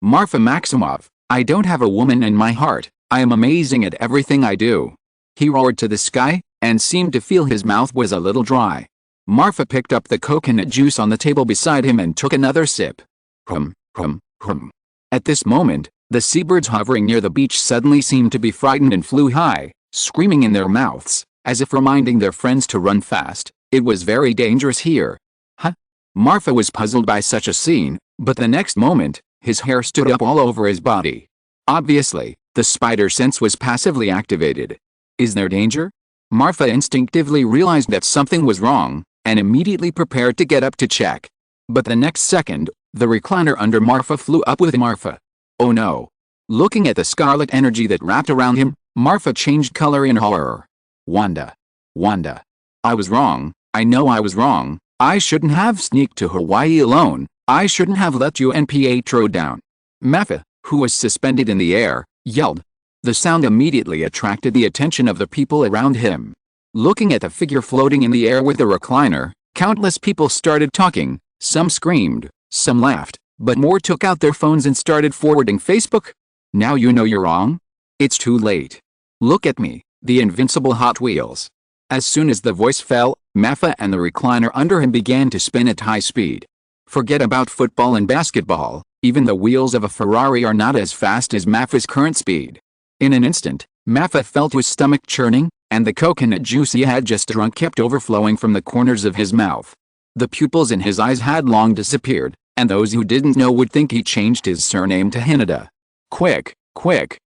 Marfa Maximov, I don't have a woman in my heart, I am amazing at everything I do. He roared to the sky, and seemed to feel his mouth was a little dry. Marfa picked up the coconut juice on the table beside him and took another sip. Hum. At this moment, the seabirds hovering near the beach suddenly seemed to be frightened and flew high, screaming in their mouths, as if reminding their friends to run fast. It was very dangerous here. Marfa was puzzled by such a scene, but the next moment, his hair stood up all over his body. Obviously, the spider sense was passively activated. Is there danger? Marfa instinctively realized that something was wrong, and immediately prepared to get up to check. But the next second, the recliner under Marfa flew up with Marfa. Oh no! Looking at the scarlet energy that wrapped around him, Marfa changed color in horror. Wanda. I was wrong, I know I was wrong. I shouldn't have sneaked to Hawaii alone, I shouldn't have let you and Pietro down. Marfa, who was suspended in the air, yelled. The sound immediately attracted the attention of the people around him. Looking at the figure floating in the air with the recliner, countless people started talking, some screamed, some laughed, but more took out their phones and started forwarding Facebook. Now you know you're wrong? It's too late. Look at me, the invincible Hot Wheels. As soon as the voice fell, Marfa and the recliner under him began to spin at high speed. Forget about football and basketball, even the wheels of a Ferrari are not as fast as Marfa's current speed. In an instant, Marfa felt his stomach churning, and the coconut juice he had just drunk kept overflowing from the corners of his mouth. The pupils in his eyes had long disappeared, and those who didn't know would think he changed his surname to Hinata. Quick,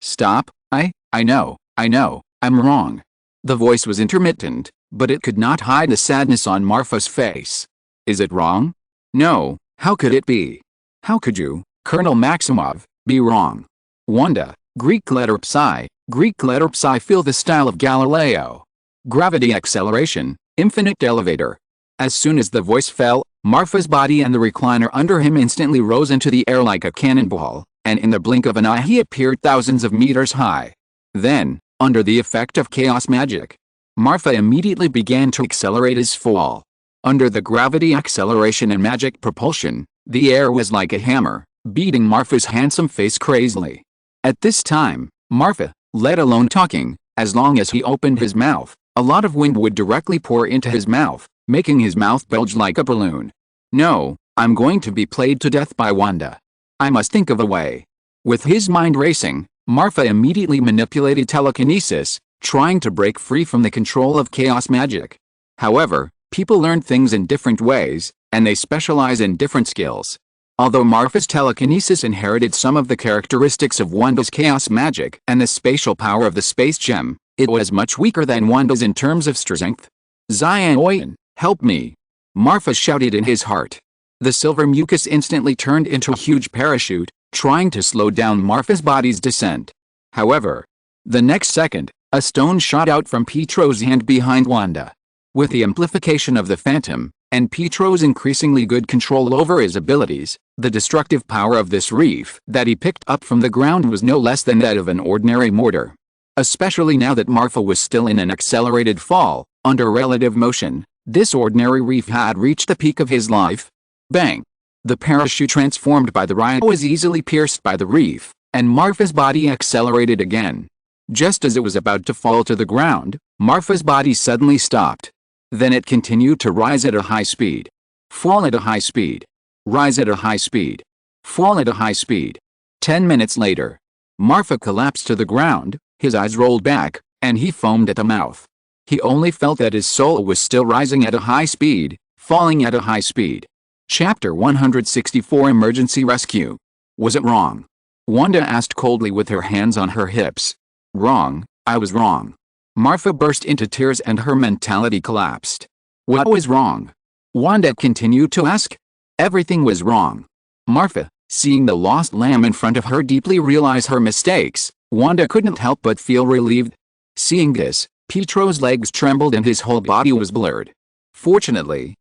stop, I know, I'm wrong. The voice was intermittent, but it could not hide the sadness on Marfa's face. Is it wrong? No, how could it be? How could you, Colonel Maximov, be wrong? Wanda, Greek letter psi, feel the style of Galileo. Gravity acceleration, infinite elevator. As soon as the voice fell, Marfa's body and the recliner under him instantly rose into the air like a cannonball, and in the blink of an eye he appeared thousands of meters high. Then, under the effect of chaos magic, Marfa immediately began to accelerate his fall. Under the gravity acceleration and magic propulsion, the air was like a hammer, beating Marfa's handsome face crazily. At this time, Marfa, let alone talking, as long as he opened his mouth, a lot of wind would directly pour into his mouth, making his mouth bulge like a balloon. No, I'm going to be played to death by Wanda. I must think of a way. With his mind racing, Marfa immediately manipulated telekinesis, trying to break free from the control of chaos magic. However, people learn things in different ways, and they specialize in different skills. Although Marfa's telekinesis inherited some of the characteristics of Wanda's chaos magic and the spatial power of the space gem, it was much weaker than Wanda's in terms of strength. Zion, help me! Marfa shouted in his heart. The silver mucus instantly turned into a huge parachute, trying to slow down Marfa's body's descent. However, the next second, a stone shot out from Pietro's hand behind Wanda. With the amplification of the Phantom, and Pietro's increasingly good control over his abilities, the destructive power of this reef that he picked up from the ground was no less than that of an ordinary mortar. Especially now that Marfa was still in an accelerated fall, under relative motion, this ordinary reef had reached the peak of his life. Bang! The parachute transformed by the riot was easily pierced by the reef, and Marfa's body accelerated again. Just as it was about to fall to the ground, Marfa's body suddenly stopped. Then it continued to rise at a high speed. Fall at a high speed. Rise at a high speed. Fall at a high speed. 10 minutes later, Marfa collapsed to the ground, his eyes rolled back, and he foamed at the mouth. He only felt that his soul was still rising at a high speed, falling at a high speed. Chapter 164 Emergency Rescue. Was it wrong? Wanda asked coldly with her hands on her hips. Wrong, I was wrong. Marfa burst into tears and her mentality collapsed. What was wrong? Wanda continued to ask. Everything was wrong. Marfa, seeing the lost lamb in front of her deeply realize her mistakes, Wanda couldn't help but feel relieved. Seeing this, Pietro's legs trembled and his whole body was blurred. Fortunately,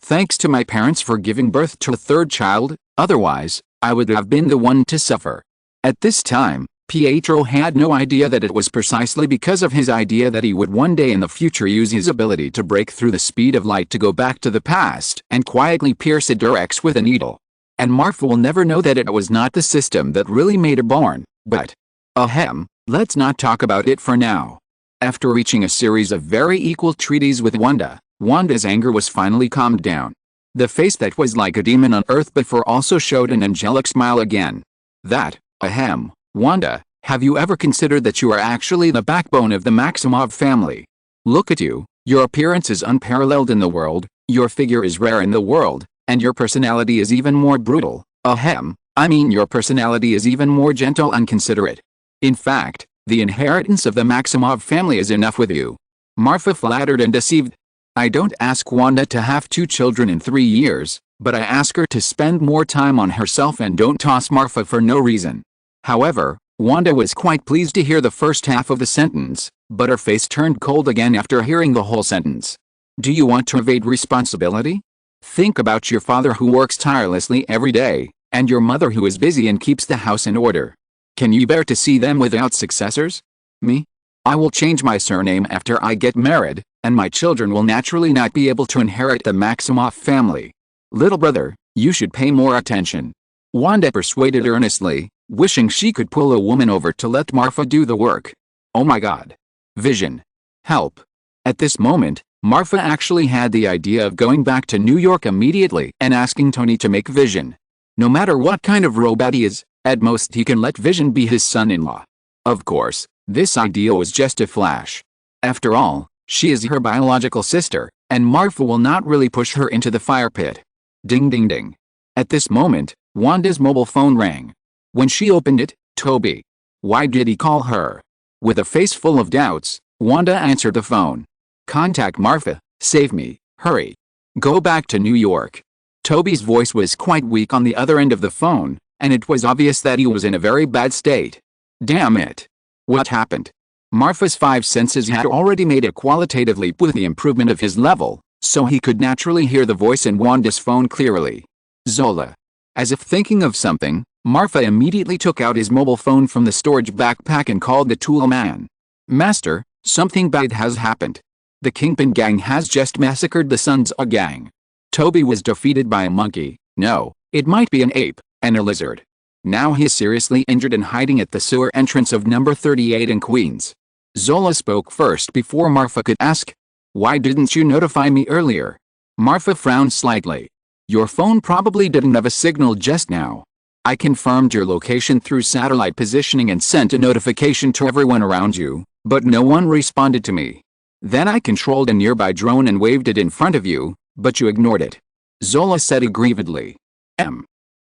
thanks to my parents for giving birth to a third child, otherwise, I would have been the one to suffer. At this time, Pietro had no idea that it was precisely because of his idea that he would one day in the future use his ability to break through the speed of light to go back to the past and quietly pierce a Durex with a needle. And Marfa will never know that it was not the system that really made her born, but... ahem, let's not talk about it for now. After reaching a series of very equal treaties with Wanda, Wanda's anger was finally calmed down. The face that was like a demon on earth before also showed an angelic smile again. That, ahem, Wanda, have you ever considered that you are actually the backbone of the Maximov family? Look at you, your appearance is unparalleled in the world, your figure is rare in the world, and your personality is even more brutal, ahem, I mean your personality is even more gentle and considerate. In fact, the inheritance of the Maximov family is enough with you. Marfa flattered and deceived. I don't ask Wanda to have 2 children in 3 years, but I ask her to spend more time on herself and don't toss Marfa for no reason. However, Wanda was quite pleased to hear the first half of the sentence, but her face turned cold again after hearing the whole sentence. Do you want to evade responsibility? Think about your father who works tirelessly every day, and your mother who is busy and keeps the house in order. Can you bear to see them without successors? Me? I will change my surname after I get married, and my children will naturally not be able to inherit the Maximoff family. Little brother, you should pay more attention. Wanda persuaded earnestly, wishing she could pull a woman over to let Marfa do the work. Oh my god. Vision. Help. At this moment, Marfa actually had the idea of going back to New York immediately and asking Tony to make Vision. No matter what kind of robot he is, at most he can let Vision be his son-in-law. Of course, this idea was just a flash. After all, she is her biological sister, and Marfa will not really push her into the fire pit. Ding ding ding. At this moment, Wanda's mobile phone rang. When she opened it, Toby. Why did he call her? With a face full of doubts, Wanda answered the phone. Contact Marfa, save me, hurry. Go back to New York. Toby's voice was quite weak on the other end of the phone, and it was obvious that he was in a very bad state. Damn it. What happened? Marfa's 5 senses had already made a qualitative leap with the improvement of his level, so he could naturally hear the voice in Wanda's phone clearly. Zola. As if thinking of something, Marfa immediately took out his mobile phone from the storage backpack and called the tool man. Master, something bad has happened. The Kingpin gang has just massacred the Sons of gang. Toby was defeated by a monkey, no, it might be an ape, and a lizard. Now he is seriously injured and hiding at the sewer entrance of number 38 in Queens. Zola spoke first before Marfa could ask. Why didn't you notify me earlier? Marfa frowned slightly. Your phone probably didn't have a signal just now. I confirmed your location through satellite positioning and sent a notification to everyone around you, but no one responded to me. Then I controlled a nearby drone and waved it in front of you, but you ignored it. Zola said aggrievedly.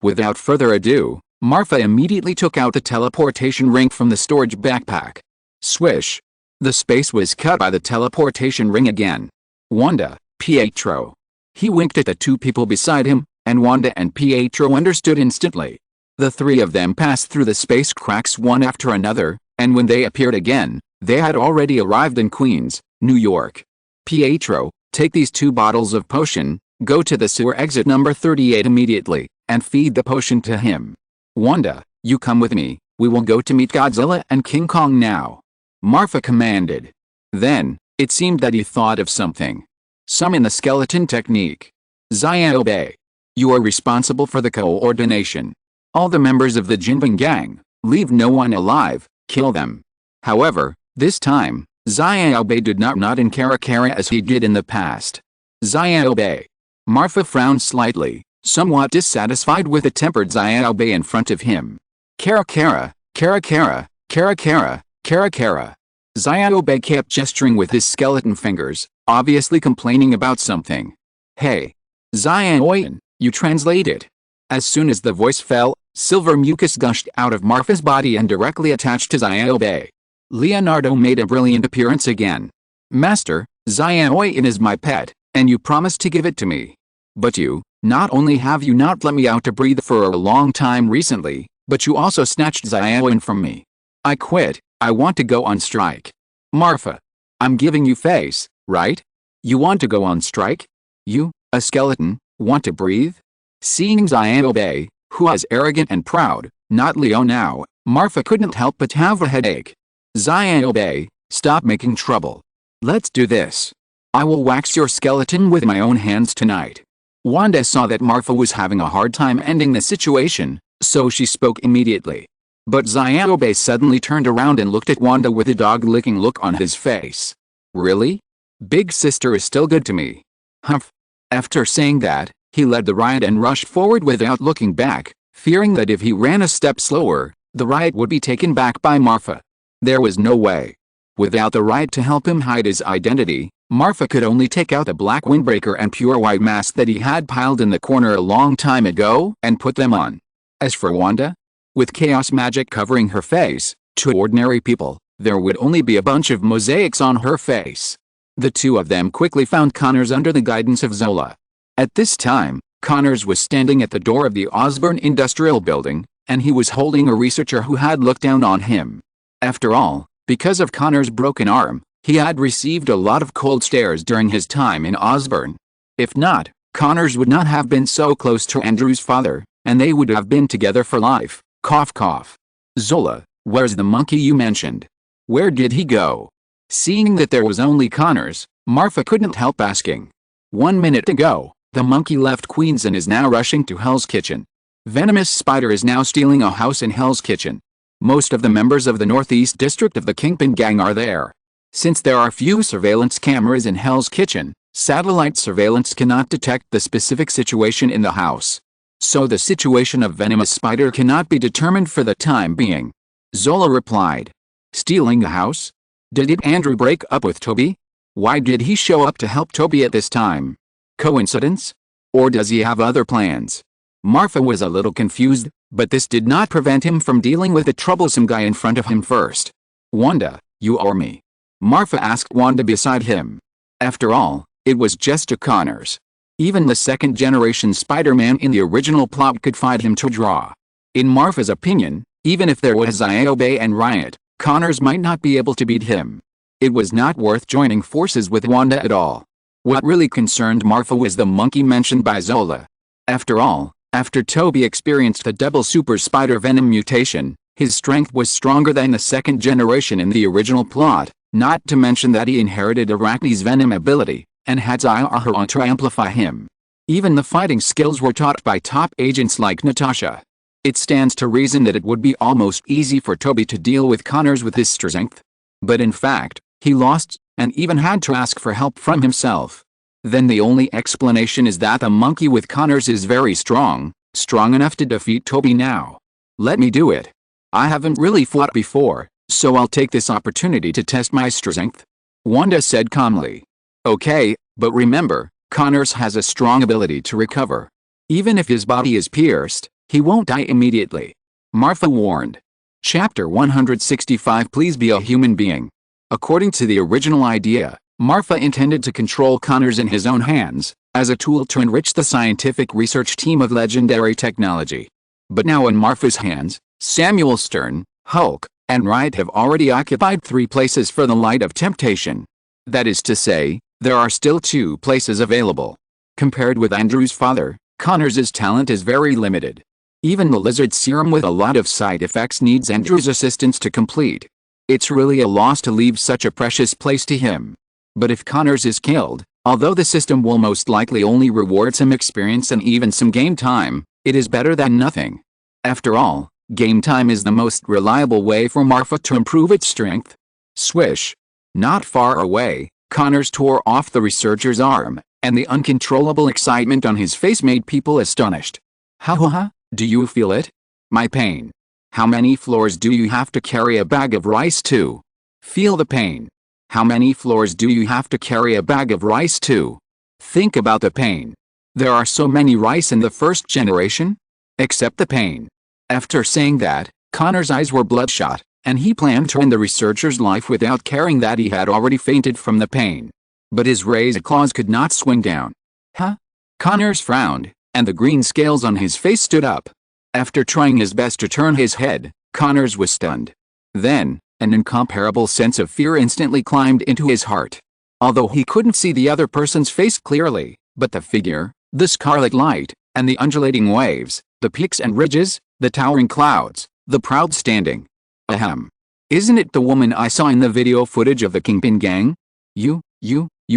Without further ado, Marfa immediately took out the teleportation ring from the storage backpack. Swish. The space was cut by the teleportation ring again. Wanda, Pietro. He winked at the 2 people beside him, and Wanda and Pietro understood instantly. The 3 of them passed through the space cracks one after another, and when they appeared again, they had already arrived in Queens, New York. Pietro, take these 2 bottles of potion, go to the sewer exit number 38 immediately, and feed the potion to him. Wanda, you come with me, we will go to meet Godzilla and King Kong now. Marfa commanded. Then, it seemed that he thought of something. Summon the skeleton technique. Zaya obey. You are responsible for the coordination. All the members of the Jinbin gang, leave no one alive, kill them. However, this time, Xiaobei did not nod in Karakara as he did in the past. Xiaobei. Marfa frowned slightly, somewhat dissatisfied with the tempered Xiaobei in front of him. Karakara, Karakara, Karakara, Karakara. Xiaobei kept gesturing with his skeleton fingers, obviously complaining about something. Hey. Xiaoyan, you translate it. As soon as the voice fell, silver mucus gushed out of Marfa's body and directly attached to Xiaobei. Leonardo made a brilliant appearance again. Master, Xiaoyan is my pet, and you promised to give it to me. But you, not only have you not let me out to breathe for a long time recently, but you also snatched Xiaoyan from me. I quit, I want to go on strike. Marfa. I'm giving you face, right? You want to go on strike? You, a skeleton, want to breathe? Seeing Xiaobei, who was arrogant and proud, not Leo now, Marfa couldn't help but have a headache. Xiaobai, stop making trouble. Let's do this. I will wax your skeleton with my own hands tonight. Wanda saw that Marfa was having a hard time ending the situation, so she spoke immediately. But Xiaobai suddenly turned around and looked at Wanda with a dog-licking look on his face. Really? Big sister is still good to me. Humph. After saying that, he led the riot and rushed forward without looking back, fearing that if he ran a step slower, the riot would be taken back by Marfa. There was no way. Without the riot to help him hide his identity, Marfa could only take out the black windbreaker and pure white mask that he had piled in the corner a long time ago and put them on. As for Wanda, with chaos magic covering her face, to ordinary people, there would only be a bunch of mosaics on her face. The two of them quickly found Connors under the guidance of Zola. At this time, Connors was standing at the door of the Osborne Industrial Building, and he was holding a researcher who had looked down on him. After all, because of Connors' broken arm, he had received a lot of cold stares during his time in Osborne. If not, Connors would not have been so close to Andrew's father, and they would have been together for life. Cough cough. Zola, where's the monkey you mentioned? Where did he go? Seeing that there was only Connors, Marfa couldn't help asking. 1 minute ago, the monkey left Queens and is now rushing to Hell's Kitchen. Venomous Spider is now stealing a house in Hell's Kitchen. Most of the members of the Northeast District of the Kingpin Gang are there. Since there are few surveillance cameras in Hell's Kitchen, satellite surveillance cannot detect the specific situation in the house. So the situation of Venomous Spider cannot be determined for the time being. Zola replied. Stealing a house? Did Andrew break up with Toby? Why did he show up to help Toby at this time? Coincidence? Or does he have other plans? Marfa was a little confused, but this did not prevent him from dealing with the troublesome guy in front of him first. Wanda, you or me? Marfa asked Wanda beside him. After all, it was just a Connors. Even the second-generation Spider-Man in the original plot could fight him to draw. In Marfa's opinion, even if there was Xiaobai and Riot, Connors might not be able to beat him. It was not worth joining forces with Wanda at all. What really concerned Marfa was the monkey mentioned by Zola. After all, after Toby experienced the double super spider venom mutation, his strength was stronger than the second generation in the original plot, not to mention that he inherited Arachne's venom ability, and had Xiaobai to amplify him. Even the fighting skills were taught by top agents like Natasha. It stands to reason that it would be almost easy for Toby to deal with Connors with his strength. But in fact, he lost, and even had to ask for help from himself. Then the only explanation is that the monkey with Connors is very strong enough to defeat Toby now. Let me do it. I haven't really fought before, so I'll take this opportunity to test my strength. Wanda said calmly. Okay, but remember, Connors has a strong ability to recover. Even if his body is pierced, he won't die immediately. Marfa warned. Chapter 165 Please be a human being. According to the original idea, Marfa intended to control Connors in his own hands, as a tool to enrich the scientific research team of legendary technology. But now in Marfa's hands, Samuel Stern, Hulk, and Riot have already occupied 3 places for the Light of Temptation. That is to say, there are still 2 places available. Compared with Andrew's father, Connors' talent is very limited. Even the lizard serum with a lot of side effects needs Andrew's assistance to complete. It's really a loss to leave such a precious place to him. But if Connors is killed, although the system will most likely only reward some experience and even some game time, it is better than nothing. After all, game time is the most reliable way for Marfa to improve its strength. Swish. Not far away, Connors tore off the researcher's arm, and the uncontrollable excitement on his face made people astonished. Ha, do you feel it? My pain. How many floors do you have to carry a bag of rice to? Feel the pain. How many floors do you have to carry a bag of rice to? Think about the pain. There are so many rice in the first generation? Accept the pain. After saying that, Connor's eyes were bloodshot, and he planned to end the researcher's life without caring that he had already fainted from the pain. But his raised claws could not swing down. Huh? Connors frowned, and the green scales on his face stood up. After trying his best to turn his head, Connors was stunned. Then, an incomparable sense of fear instantly climbed into his heart. Although he couldn't see the other person's face clearly, but the figure, the scarlet light, and the undulating waves, the peaks and ridges, the towering clouds, The proud standing. Ahem. Isn't it the woman I saw in the video footage of the Kingpin gang? You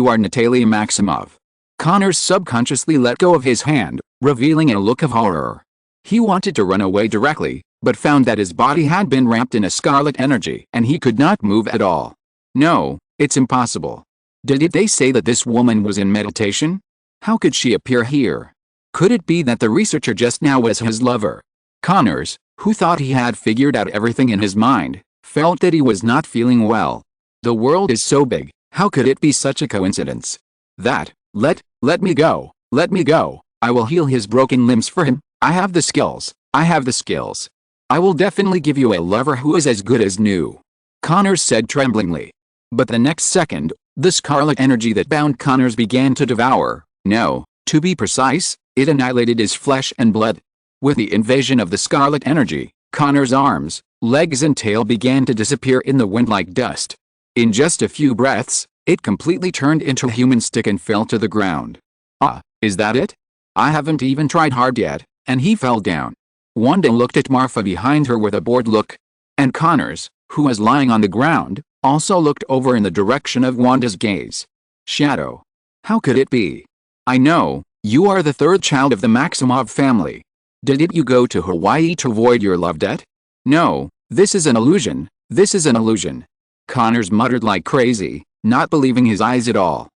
are Natalia Maximov. Connors subconsciously let go of his hand, revealing a look of horror. He wanted to run away directly, but found that his body had been wrapped in a scarlet energy and he could not move at all. No, it's impossible. Did they say that this woman was in meditation? How could she appear here? Could it be that the researcher just now was his lover? Connors, who thought he had figured out everything in his mind, felt that he was not feeling well. The world is so big, how could it be such a coincidence? Let me go, I will heal his broken limbs for him, I have the skills. I will definitely give you a lover who is as good as new. Connors said tremblingly. But the next second, the scarlet energy that bound Connors began to devour. No, to be precise, it annihilated his flesh and blood. With the invasion of the scarlet energy, Connors' arms, legs and tail began to disappear in the wind like dust. In just a few breaths, it completely turned into a human stick and fell to the ground. Ah, is that it? I haven't even tried hard yet, and he fell down. Wanda looked at Marfa behind her with a bored look. And Connors, who was lying on the ground, also looked over in the direction of Wanda's gaze. Shadow. How could it be? I know, you are the third child of the Maximov family. Did you go to Hawaii to avoid your love debt? No, this is an illusion. Connors muttered like crazy, not believing his eyes at all.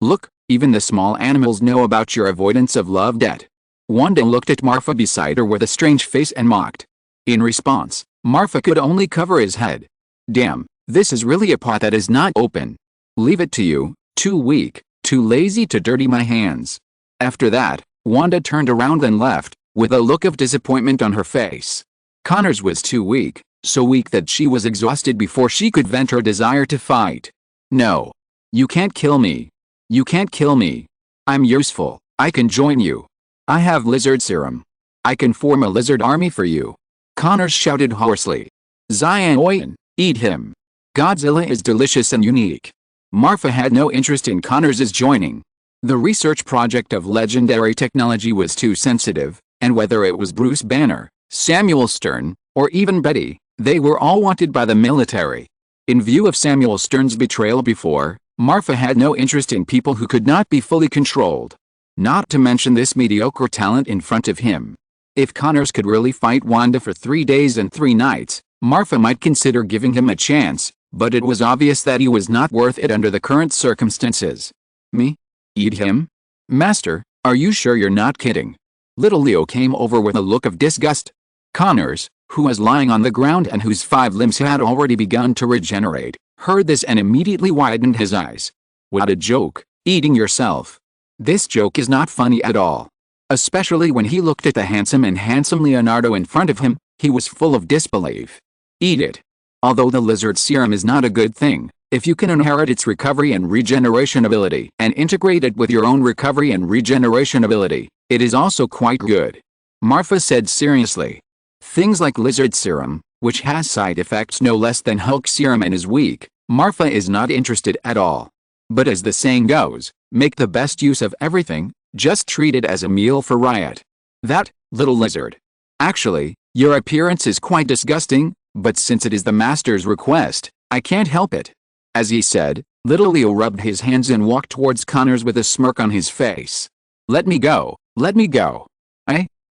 Look, even the small animals know about your avoidance of love debt. Wanda looked at Marfa beside her with a strange face and mocked. In response, Marfa could only cover his head. Damn, this is really a pot that is not open. Leave it to you, too weak, too lazy to dirty my hands. After that, Wanda turned around and left, with a look of disappointment on her face. Connors was too weak, so weak that she was exhausted before she could vent her desire to fight. No. You can't kill me. I'm useful, I can join you. I have lizard serum. I can form a lizard army for you. Connors shouted hoarsely. Zion, eat him. Godzilla is delicious and unique. Marfa had no interest in Connors' joining. The research project of legendary technology was too sensitive, and whether it was Bruce Banner, Samuel Stern, or even Betty, they were all wanted by the military. In view of Samuel Stern's betrayal before, Marfa had no interest in people who could not be fully controlled. Not to mention this mediocre talent in front of him. If Connors could really fight Wanda for 3 days and 3 nights, Marfa might consider giving him a chance, but it was obvious that he was not worth it under the current circumstances. Me? Eat him? Master, are you sure you're not kidding? Little Leo came over with a look of disgust. Connors, who was lying on the ground and whose 5 limbs had already begun to regenerate, heard this and immediately widened his eyes. What a joke, eating yourself. This joke is not funny at all. Especially when he looked at the handsome Leonardo in front of him, he was full of disbelief. Eat it. Although the lizard serum is not a good thing, if you can inherit its recovery and regeneration ability and integrate it with your own recovery and regeneration ability, it is also quite good. Marfa said seriously. Things like lizard serum, which has side effects no less than Hulk serum and is weak, Marfa is not interested at all. But as the saying goes, make the best use of everything, just treat it as a meal for Riot. That, little lizard. Actually, your appearance is quite disgusting, but since it is the master's request, I can't help it. As he said, little Leo rubbed his hands and walked towards Connors with a smirk on his face. Let me go.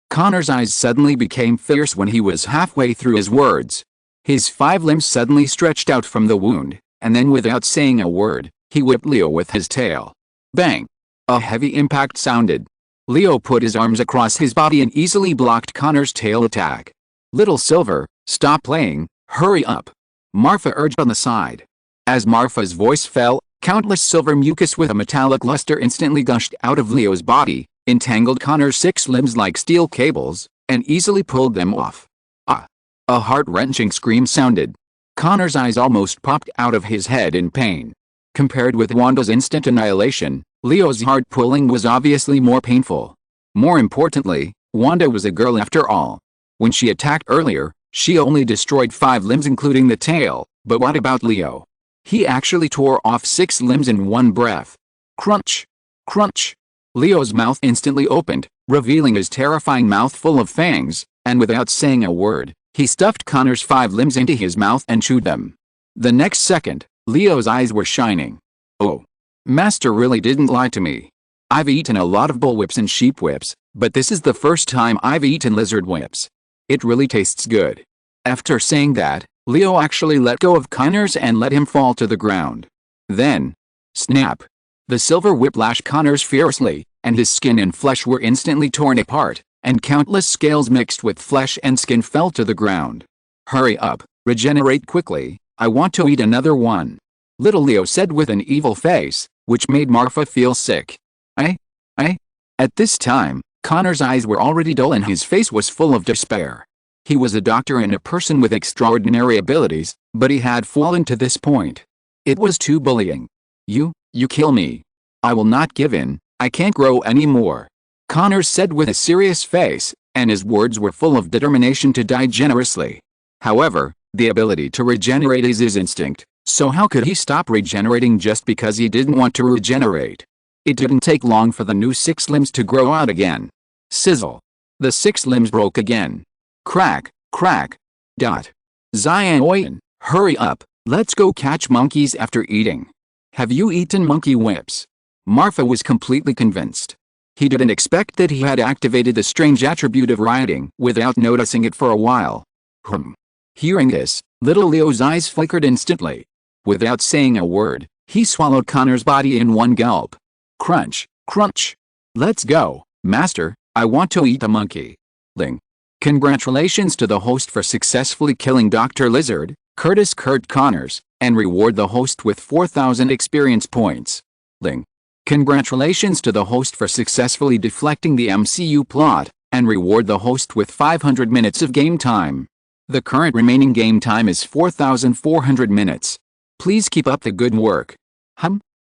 Connors' eyes suddenly became fierce when he was halfway through his words. His 5 limbs suddenly stretched out from the wound, and then without saying a word, he whipped Leo with his tail. Bang! A heavy impact sounded. Leo put his arms across his body and easily blocked Connors' tail attack. Little Silver, stop playing, hurry up. Marfa urged on the side. As Marfa's voice fell, countless silver mucus with a metallic luster instantly gushed out of Leo's body, entangled Connors' 6 limbs like steel cables, and easily pulled them off. Ah! A heart-wrenching scream sounded. Connors' eyes almost popped out of his head in pain. Compared with Wanda's instant annihilation, Leo's hard pulling was obviously more painful. More importantly, Wanda was a girl after all. When she attacked earlier, she only destroyed 5 limbs including the tail, but what about Leo? He actually tore off 6 limbs in one breath. Crunch! Crunch! Leo's mouth instantly opened, revealing his terrifying mouth full of fangs, and without saying a word, He stuffed Connor's 5 limbs into his mouth and chewed them. The next second, Leo's eyes were shining. Oh. Master really didn't lie to me. I've eaten a lot of bullwhips and sheep whips, but this is the first time I've eaten lizard whips. It really tastes good. After saying that, Leo actually let go of Connor's and let him fall to the ground. Then, snap! The silver whip lashed Connor's fiercely, and his skin and flesh were instantly torn apart, and countless scales mixed with flesh and skin fell to the ground. Hurry up, regenerate quickly, I want to eat another one. Little Leo said with an evil face, which made Marfa feel sick. At this time, Connor's eyes were already dull and his face was full of despair. He was a doctor and a person with extraordinary abilities, but he had fallen to this point. It was too bullying. You kill me. I will not give in, I can't grow anymore. Connor said with a serious face, and his words were full of determination to die generously. However, the ability to regenerate is his instinct, so how could he stop regenerating just because he didn't want to regenerate? It didn't take long for the new 6 limbs to grow out again. Sizzle. The 6 limbs broke again. Crack, crack. Dot. Zion, hurry up, let's go catch monkeys after eating. Have you eaten monkey whips? Marfa was completely convinced. He didn't expect that he had activated the strange attribute of rioting without noticing it for a while. Hearing this, little Leo's eyes flickered instantly. Without saying a word, he swallowed Connor's body in one gulp. Crunch, crunch. Let's go, master, I want to eat a monkey. Ling. Congratulations to the host for successfully killing Dr. Lizard, Curtis Kurt Connors, and reward the host with 4,000 experience points. Ling. Congratulations to the host for successfully deflecting the MCU plot, and reward the host with 500 minutes of game time. The current remaining game time is 4,400 minutes. Please keep up the good work.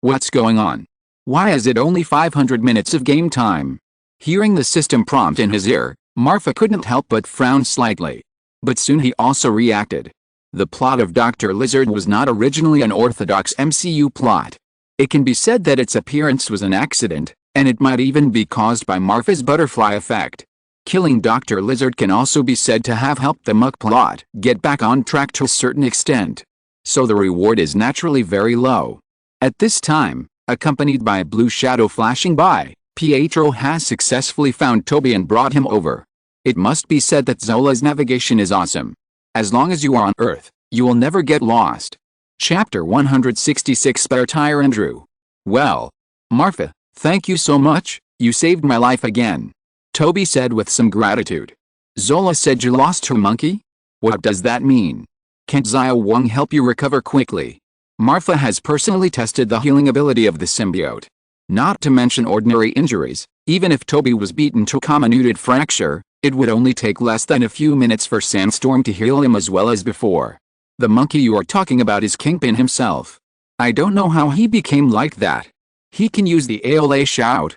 What's going on? Why is it only 500 minutes of game time? Hearing the system prompt in his ear, Marfa couldn't help but frown slightly. But soon he also reacted. The plot of Dr. Lizard was not originally an orthodox MCU plot. It can be said that its appearance was an accident, and it might even be caused by Marfa's butterfly effect. Killing Dr. Lizard can also be said to have helped the Muck plot get back on track to a certain extent. So the reward is naturally very low. At this time, accompanied by a blue shadow flashing by, Pietro has successfully found Toby and brought him over. It must be said that Zola's navigation is awesome. As long as you are on Earth, you will never get lost. Chapter 166 Spare Tire Andrew. Well, Marfa, thank you so much, you saved my life again. Toby said with some gratitude. Zola said you lost her monkey? What does that mean? Can't Xiao Wang help you recover quickly? Marfa has personally tested the healing ability of the symbiote. Not to mention ordinary injuries, even if Toby was beaten to a comminuted fracture, it would only take less than a few minutes for Sandstorm to heal him as well as before. The monkey you are talking about is Kingpin himself. I don't know how he became like that. He can use the AOLA shout,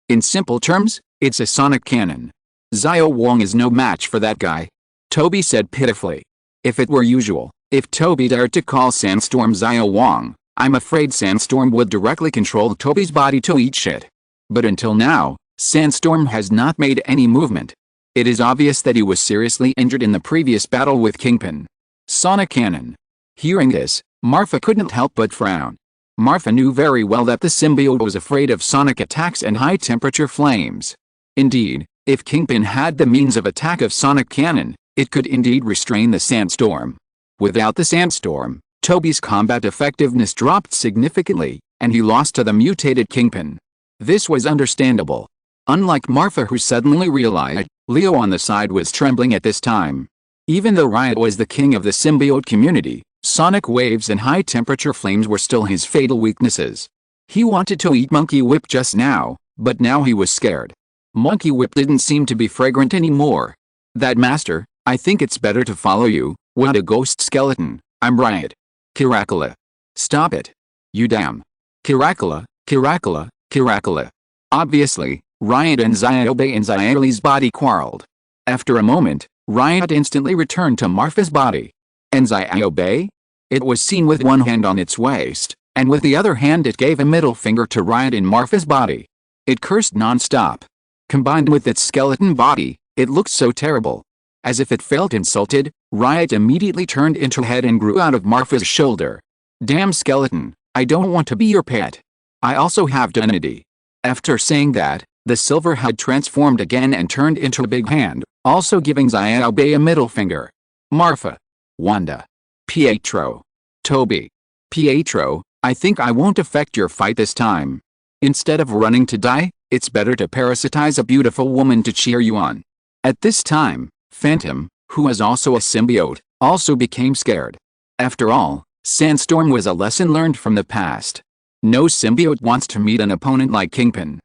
in simple terms, it's a sonic cannon. Xiao Wang is no match for that guy. Toby said pitifully. If it were usual, if Toby dared to call Sandstorm Xiao Wang, I'm afraid Sandstorm would directly control Toby's body to eat shit. But until now, Sandstorm has not made any movement. It is obvious that he was seriously injured in the previous battle with Kingpin. Sonic Cannon. Hearing this, Marfa couldn't help but frown. Marfa knew very well that the symbiote was afraid of sonic attacks and high-temperature flames. Indeed, if Kingpin had the means of attack of Sonic Cannon, it could indeed restrain the Sandstorm. Without the Sandstorm, Toby's combat effectiveness dropped significantly, and he lost to the mutated Kingpin. This was understandable. Unlike Marfa, who suddenly realized, Leo on the side was trembling at this time. Even though Riot was the king of the symbiote community, sonic waves and high-temperature flames were still his fatal weaknesses. He wanted to eat Monkey Whip just now, but now he was scared. Monkey Whip didn't seem to be fragrant anymore. That master, I think it's better to follow you, Wanda Ghost Skeleton, I'm Riot. Kiracula. Stop it. You damn. Kiracula, Kiracula, Kiracula. Obviously, Riot and Xiaobe and Xiaoli's body quarreled. After a moment, Riot instantly returned to Marfa's body. And Xiaobe? It was seen with one hand on its waist, and with the other hand it gave a middle finger to Riot in Marfa's body. It cursed non-stop. Combined with its skeleton body, it looked so terrible. As if it felt insulted, Riot immediately turned into her head and grew out of Marfa's shoulder. Damn skeleton, I don't want to be your pet. I also have dignity. After saying that, the silver head transformed again and turned into a big hand, also giving Xiaobei a middle finger. Marfa. Wanda. Pietro. Toby. Pietro, I think I won't affect your fight this time. Instead of running to die, it's better to parasitize a beautiful woman to cheer you on. At this time, Phantom, who was also a symbiote, also became scared. After all, Sandstorm was a lesson learned from the past. No symbiote wants to meet an opponent like Kingpin.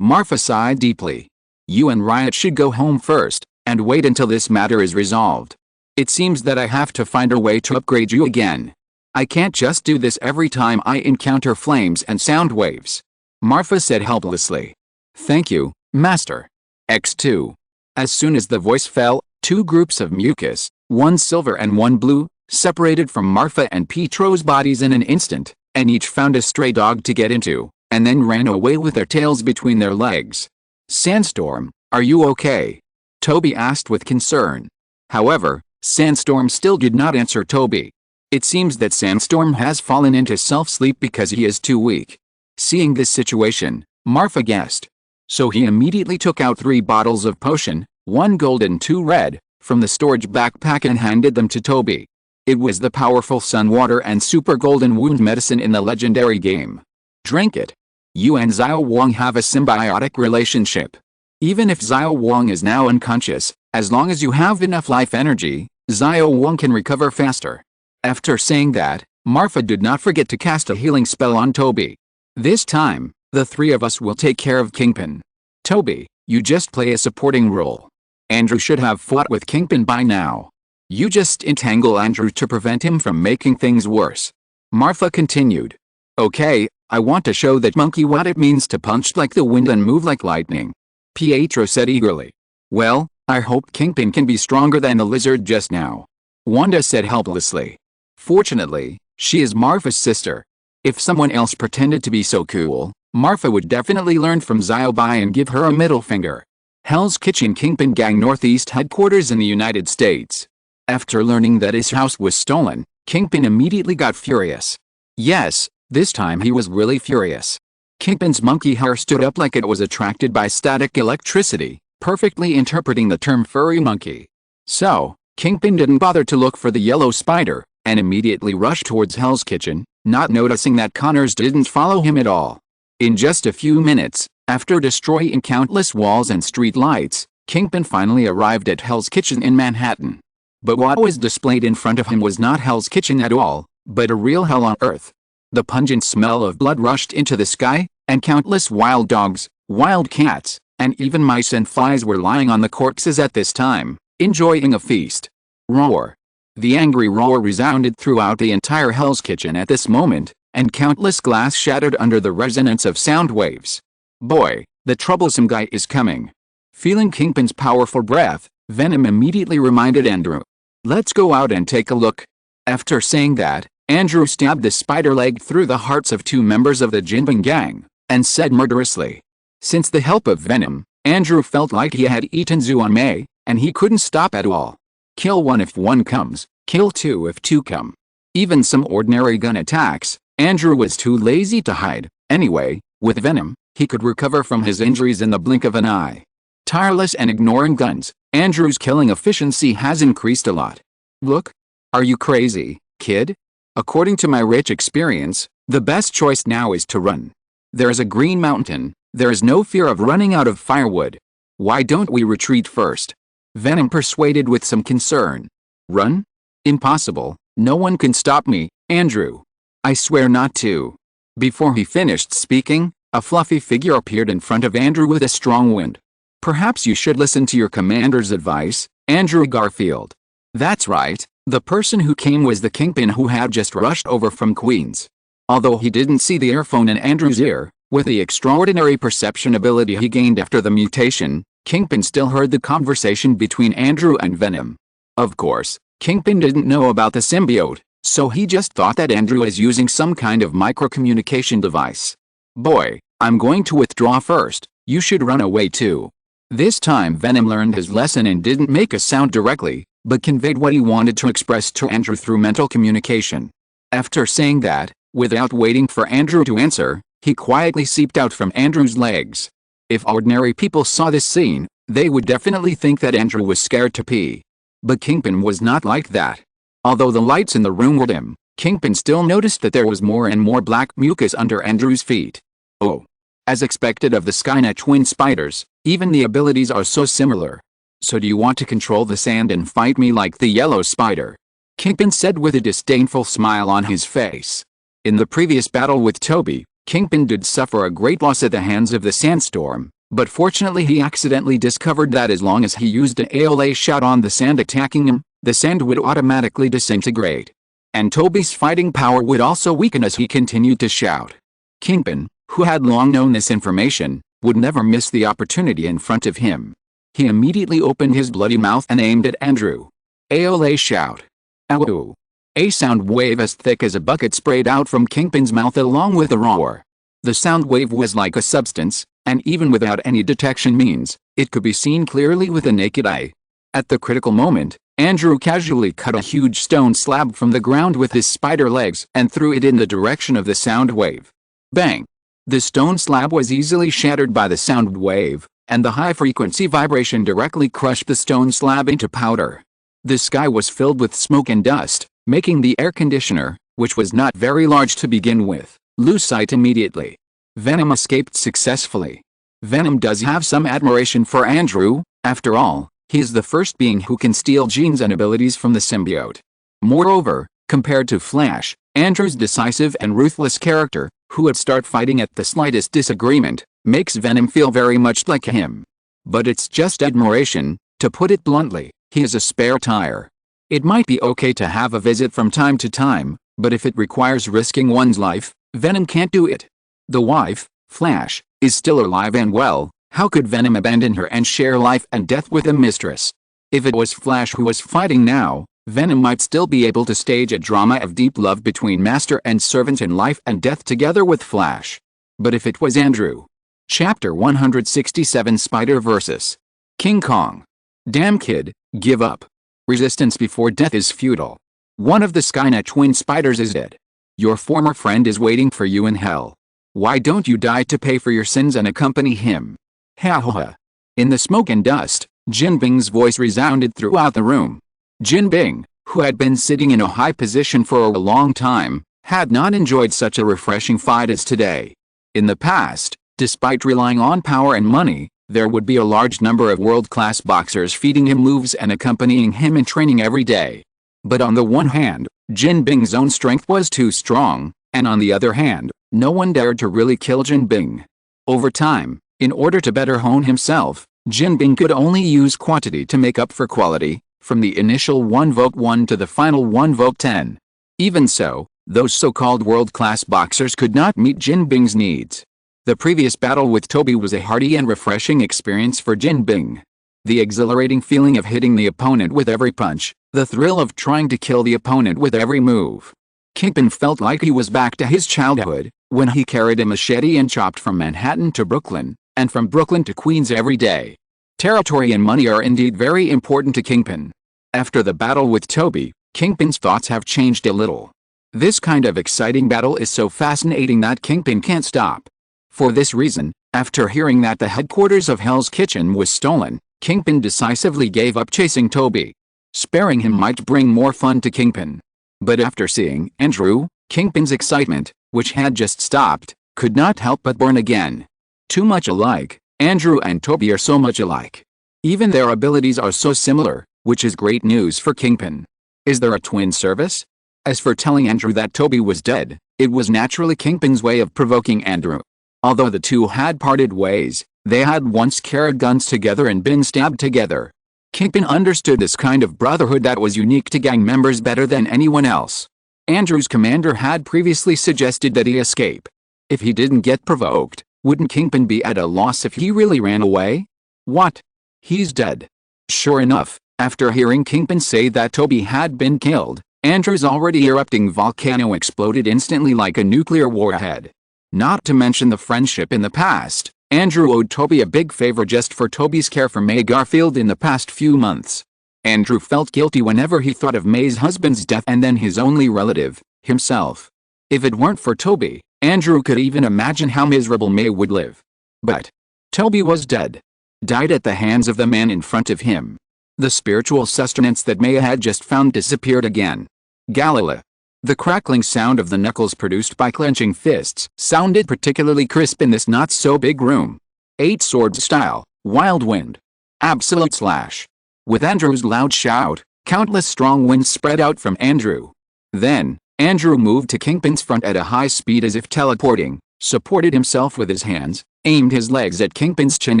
Marfa sighed deeply. You and Riot should go home first, and wait until this matter is resolved. It seems that I have to find a way to upgrade you again. I can't just do this every time I encounter flames and sound waves. Marfa said helplessly. Thank you, Master. X2. As soon as the voice fell, two groups of mucus, one silver and one blue, separated from Marfa and Pietro's bodies in an instant, and each found a stray dog to get into, and then ran away with their tails between their legs. Sandstorm, are you okay? Toby asked with concern. However, Sandstorm still did not answer Toby. It seems that Sandstorm has fallen into self-sleep because he is too weak. Seeing this situation, Marfa guessed. So he immediately took out 3 bottles of potion, 1 gold and 2 red, from the storage backpack and handed them to Toby. It was the powerful sun water and super golden wound medicine in the legendary game. Drink it. You and Xiao Wang have a symbiotic relationship. Even if Xiao Wang is now unconscious, as long as you have enough life energy, Xiao Wang can recover faster. After saying that, Marfa did not forget to cast a healing spell on Toby. This time, the 3 of us will take care of Kingpin. Toby, you just play a supporting role. Andrew should have fought with Kingpin by now. You just entangle Andrew to prevent him from making things worse. Marfa continued. Okay, I want to show that monkey what it means to punch like the wind and move like lightning. Pietro said eagerly. Well, I hope Kingpin can be stronger than the lizard just now. Wanda said helplessly. Fortunately, she is Marfa's sister. If someone else pretended to be so cool, Marfa would definitely learn from Xiaobei and give her a middle finger. Hell's Kitchen Kingpin Gang Northeast headquarters in the United States. After learning that his house was stolen, Kingpin immediately got furious. Yes, this time he was really furious. Kingpin's monkey hair stood up like it was attracted by static electricity, perfectly interpreting the term furry monkey. So, Kingpin didn't bother to look for the yellow spider, and immediately rushed towards Hell's Kitchen, not noticing that Connors didn't follow him at all. In just a few minutes, after destroying countless walls and street lights, Kingpin finally arrived at Hell's Kitchen in Manhattan. But what was displayed in front of him was not Hell's Kitchen at all, but a real hell on earth. The pungent smell of blood rushed into the sky, and countless wild dogs, wild cats, and even mice and flies were lying on the corpses at this time, enjoying a feast. Roar. The angry roar resounded throughout the entire Hell's Kitchen at this moment, and countless glass shattered under the resonance of sound waves. Boy, the troublesome guy is coming. Feeling Kingpin's powerful breath, Venom immediately reminded Andrew. Let's go out and take a look. After saying that, Andrew stabbed the spider leg through the hearts of 2 members of the Jinping gang, and said murderously. Since the help of Venom, Andrew felt like he had eaten Zuanmei, and he couldn't stop at all. Kill 1 if 1 comes, kill 2 if 2 come. Even some ordinary gun attacks, Andrew was too lazy to hide. Anyway, with Venom, he could recover from his injuries in the blink of an eye. Tireless and ignoring guns, Andrew's killing efficiency has increased a lot. Look. Are you crazy, kid? According to my rich experience, the best choice now is to run. There is a green mountain, there is no fear of running out of firewood. Why don't we retreat first? Venom persuaded with some concern. Run? Impossible, no one can stop me, Andrew. I swear not to. Before he finished speaking, a fluffy figure appeared in front of Andrew with a strong wind. Perhaps you should listen to your commander's advice, Andrew Garfield. That's right, the person who came was the Kingpin who had just rushed over from Queens. Although he didn't see the earphone in Andrew's ear, with the extraordinary perception ability he gained after the mutation, Kingpin still heard the conversation between Andrew and Venom. Of course, Kingpin didn't know about the symbiote, so he just thought that Andrew is using some kind of microcommunication device. Boy, I'm going to withdraw first, you should run away too. This time Venom learned his lesson and didn't make a sound directly, but conveyed what he wanted to express to Andrew through mental communication. After saying that, without waiting for Andrew to answer, he quietly seeped out from Andrew's legs. If ordinary people saw this scene, they would definitely think that Andrew was scared to pee. But Kingpin was not like that. Although the lights in the room were dim, Kingpin still noticed that there was more and more black mucus under Andrew's feet. Oh. As expected of the Skynet twin spiders, even the abilities are so similar. So do you want to control the sand and fight me like the yellow spider? Kingpin said with a disdainful smile on his face. In the previous battle with Toby, Kingpin did suffer a great loss at the hands of the sandstorm, but fortunately he accidentally discovered that as long as he used an AOA shot on the sand attacking him, the sand would automatically disintegrate. And Toby's fighting power would also weaken as he continued to shout. Kingpin, who had long known this information, would never miss the opportunity in front of him. He immediately opened his bloody mouth and aimed at Andrew. AOA shout. Ow! A sound wave as thick as a bucket sprayed out from Kingpin's mouth along with a roar. The sound wave was like a substance, and even without any detection means, it could be seen clearly with the naked eye. At the critical moment, Andrew casually cut a huge stone slab from the ground with his spider legs and threw it in the direction of the sound wave. Bang! The stone slab was easily shattered by the sound wave, and the high-frequency vibration directly crushed the stone slab into powder. The sky was filled with smoke and dust, making the air conditioner, which was not very large to begin with, lose sight immediately. Venom escaped successfully. Venom does have some admiration for Andrew. After all, he is the first being who can steal genes and abilities from the symbiote. Moreover, compared to Flash, Andrew's decisive and ruthless character, who would start fighting at the slightest disagreement, makes Venom feel very much like him. But it's just admiration. To put it bluntly, he is a spare tire. It might be okay to have a visit from time to time, but if it requires risking one's life, Venom can't do it. The wife, Flash, is still alive and well. How could Venom abandon her and share life and death with a mistress? If it was Flash who was fighting now, Venom might still be able to stage a drama of deep love between master and servant in life and death together with Flash. But if it was Andrew. Chapter 167 Spider vs. King Kong. Damn kid, give up. Resistance before death is futile. One of the Skynet twin spiders is dead. Your former friend is waiting for you in hell. Why don't you die to pay for your sins and accompany him? Ha ha ha. In the smoke and dust, Jin Bing's voice resounded throughout the room. Jin Bing, who had been sitting in a high position for a long time, had not enjoyed such a refreshing fight as today. In the past, despite relying on power and money, there would be a large number of world-class boxers feeding him moves and accompanying him in training every day. But on the one hand, Jin Bing's own strength was too strong, and on the other hand, no one dared to really kill Jin Bing. Over time, in order to better hone himself, Jin Bing could only use quantity to make up for quality, from the initial 1 Vote 1 to the final 1 Vote 10. Even so, those so-called world-class boxers could not meet Jin Bing's needs. The previous battle with Toby was a hearty and refreshing experience for Jin Bing. The exhilarating feeling of hitting the opponent with every punch, the thrill of trying to kill the opponent with every move. Kingpin felt like he was back to his childhood, when he carried a machete and chopped from Manhattan to Brooklyn, and from Brooklyn to Queens every day. Territory and money are indeed very important to Kingpin. After the battle with Toby, Kingpin's thoughts have changed a little. This kind of exciting battle is so fascinating that Kingpin can't stop. For this reason, after hearing that the headquarters of Hell's Kitchen was stolen, Kingpin decisively gave up chasing Toby. Sparing him might bring more fun to Kingpin. But after seeing Andrew, Kingpin's excitement, which had just stopped, could not help but burn again. Too much alike, Andrew and Toby are so much alike. Even their abilities are so similar, which is great news for Kingpin. Is there a twin service? As for telling Andrew that Toby was dead, it was naturally Kingpin's way of provoking Andrew. Although the two had parted ways, they had once carried guns together and been stabbed together. Kingpin understood this kind of brotherhood that was unique to gang members better than anyone else. Andrew's commander had previously suggested that he escape. If he didn't get provoked, wouldn't Kingpin be at a loss if he really ran away? What? He's dead. Sure enough, after hearing Kingpin say that Toby had been killed, Andrew's already erupting volcano exploded instantly like a nuclear warhead. Not to mention the friendship in the past, Andrew owed Toby a big favor just for Toby's care for May Garfield in the past few months. Andrew felt guilty whenever he thought of May's husband's death and then his only relative, himself. If it weren't for Toby, Andrew could even imagine how miserable May would live. But Toby was dead. Died at the hands of the man in front of him. The spiritual sustenance that May had just found disappeared again. Galila. The crackling sound of the knuckles produced by clenching fists sounded particularly crisp in this not-so-big room. 8 swords style, wild wind. Absolute slash. With Andrew's loud shout, countless strong winds spread out from Andrew. Then, Andrew moved to Kingpin's front at a high speed as if teleporting, supported himself with his hands, aimed his legs at Kingpin's chin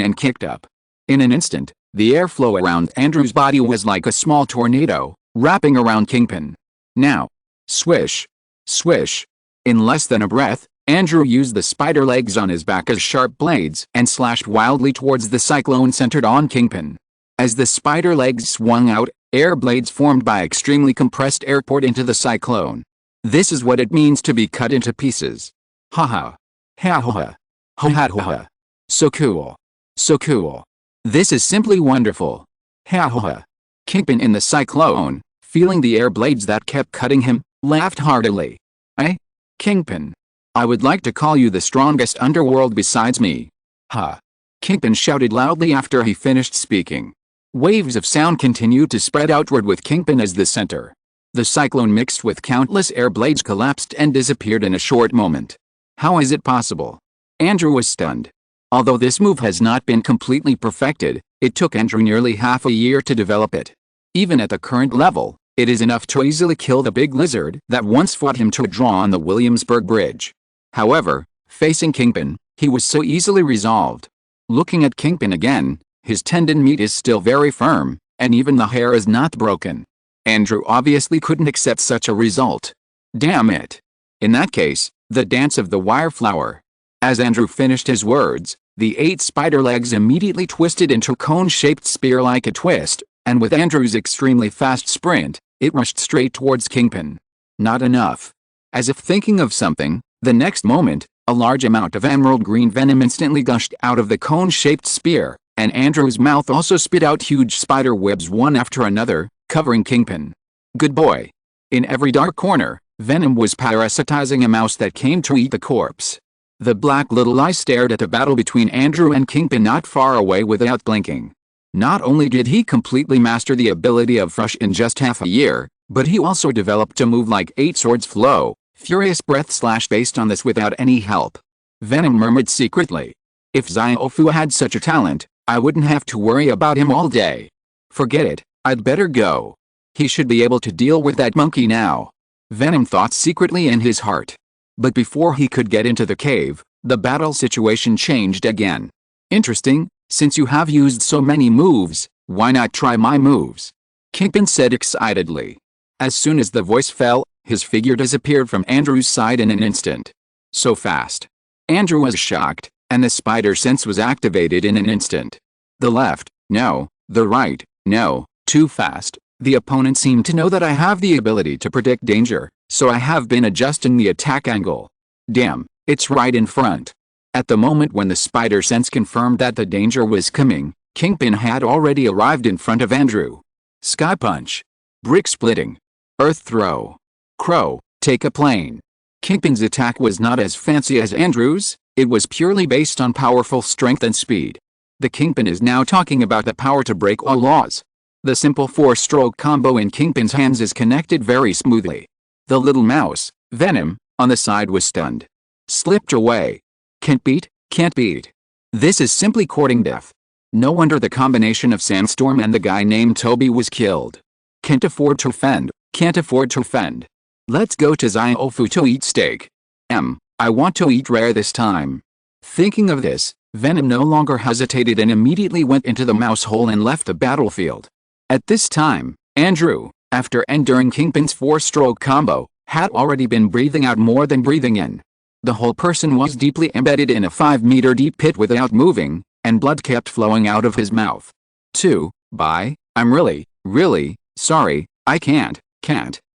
and kicked up. In an instant, the airflow around Andrew's body was like a small tornado, wrapping around Kingpin. Now. Swish. Swish. In less than a breath, Andrew used the spider legs on his back as sharp blades and slashed wildly towards the cyclone centered on Kingpin. As the spider legs swung out, air blades formed by extremely compressed air poured into the cyclone. This is what it means to be cut into pieces. Haha. Ha ha ha. Ha ha ha. So cool. So cool. This is simply wonderful. Ha ha ha. Kingpin in the cyclone, feeling the air blades that kept cutting him, laughed heartily. Kingpin. I would like to call you the strongest underworld besides me. Ha. Kingpin shouted loudly after he finished speaking. Waves of sound continued to spread outward with Kingpin as the center. The cyclone mixed with countless air blades collapsed and disappeared in a short moment. How is it possible? Andrew was stunned. Although this move has not been completely perfected, it took Andrew nearly half a year to develop it. Even at the current level, it is enough to easily kill the big lizard that once fought him to a draw on the Williamsburg Bridge. However, facing Kingpin, he was so easily resolved. Looking at Kingpin again, his tendon meat is still very firm, and even the hair is not broken. Andrew obviously couldn't accept such a result. Damn it. In that case, the dance of the wire flower. As Andrew finished his words, the 8 spider legs immediately twisted into a cone-shaped spear like a twist, and with Andrew's extremely fast sprint, it rushed straight towards Kingpin. Not enough. As if thinking of something, the next moment, a large amount of emerald green venom instantly gushed out of the cone-shaped spear, and Andrew's mouth also spit out huge spider webs one after another, covering Kingpin. Good boy. In every dark corner, venom was parasitizing a mouse that came to eat the corpse. The black little eye stared at the battle between Andrew and Kingpin not far away without blinking. Not only did he completely master the ability of Rush in just half a year, but he also developed a move like 8 Swords Flow, Furious Breath slash based on this without any help. Venom murmured secretly. If Ziofu had such a talent, I wouldn't have to worry about him all day. Forget it, I'd better go. He should be able to deal with that monkey now. Venom thought secretly in his heart. But before he could get into the cave, the battle situation changed again. Interesting. Since you have used so many moves, why not try my moves? Kingpin said excitedly. As soon as the voice fell, his figure disappeared from Andrew's side in an instant. So fast. Andrew was shocked, and the spider sense was activated in an instant. The left, no. The right, no. Too fast. The opponent seemed to know that I have the ability to predict danger, so I have been adjusting the attack angle. Damn, it's right in front. At the moment when the spider sense confirmed that the danger was coming, Kingpin had already arrived in front of Andrew. Sky Punch. Brick Splitting. Earth Throw. Crow, take a plane. Kingpin's attack was not as fancy as Andrew's, it was purely based on powerful strength and speed. The Kingpin is now talking about the power to break all laws. The simple 4-stroke combo in Kingpin's hands is connected very smoothly. The little mouse, Venom, on the side was stunned. Slipped away. Can't beat, can't beat. This is simply courting death. No wonder the combination of Sandstorm and the guy named Toby was killed. Can't afford to offend, can't afford to offend. Let's go to Ziofu to eat steak. I want to eat rare this time. Thinking of this, Venom no longer hesitated and immediately went into the mouse hole and left the battlefield. At this time, Andrew, after enduring Kingpin's 4-stroke combo, had already been breathing out more than breathing in. The whole person was deeply embedded in a 5-meter deep pit without moving, and blood kept flowing out of his mouth. Bye, I'm really, sorry, I can't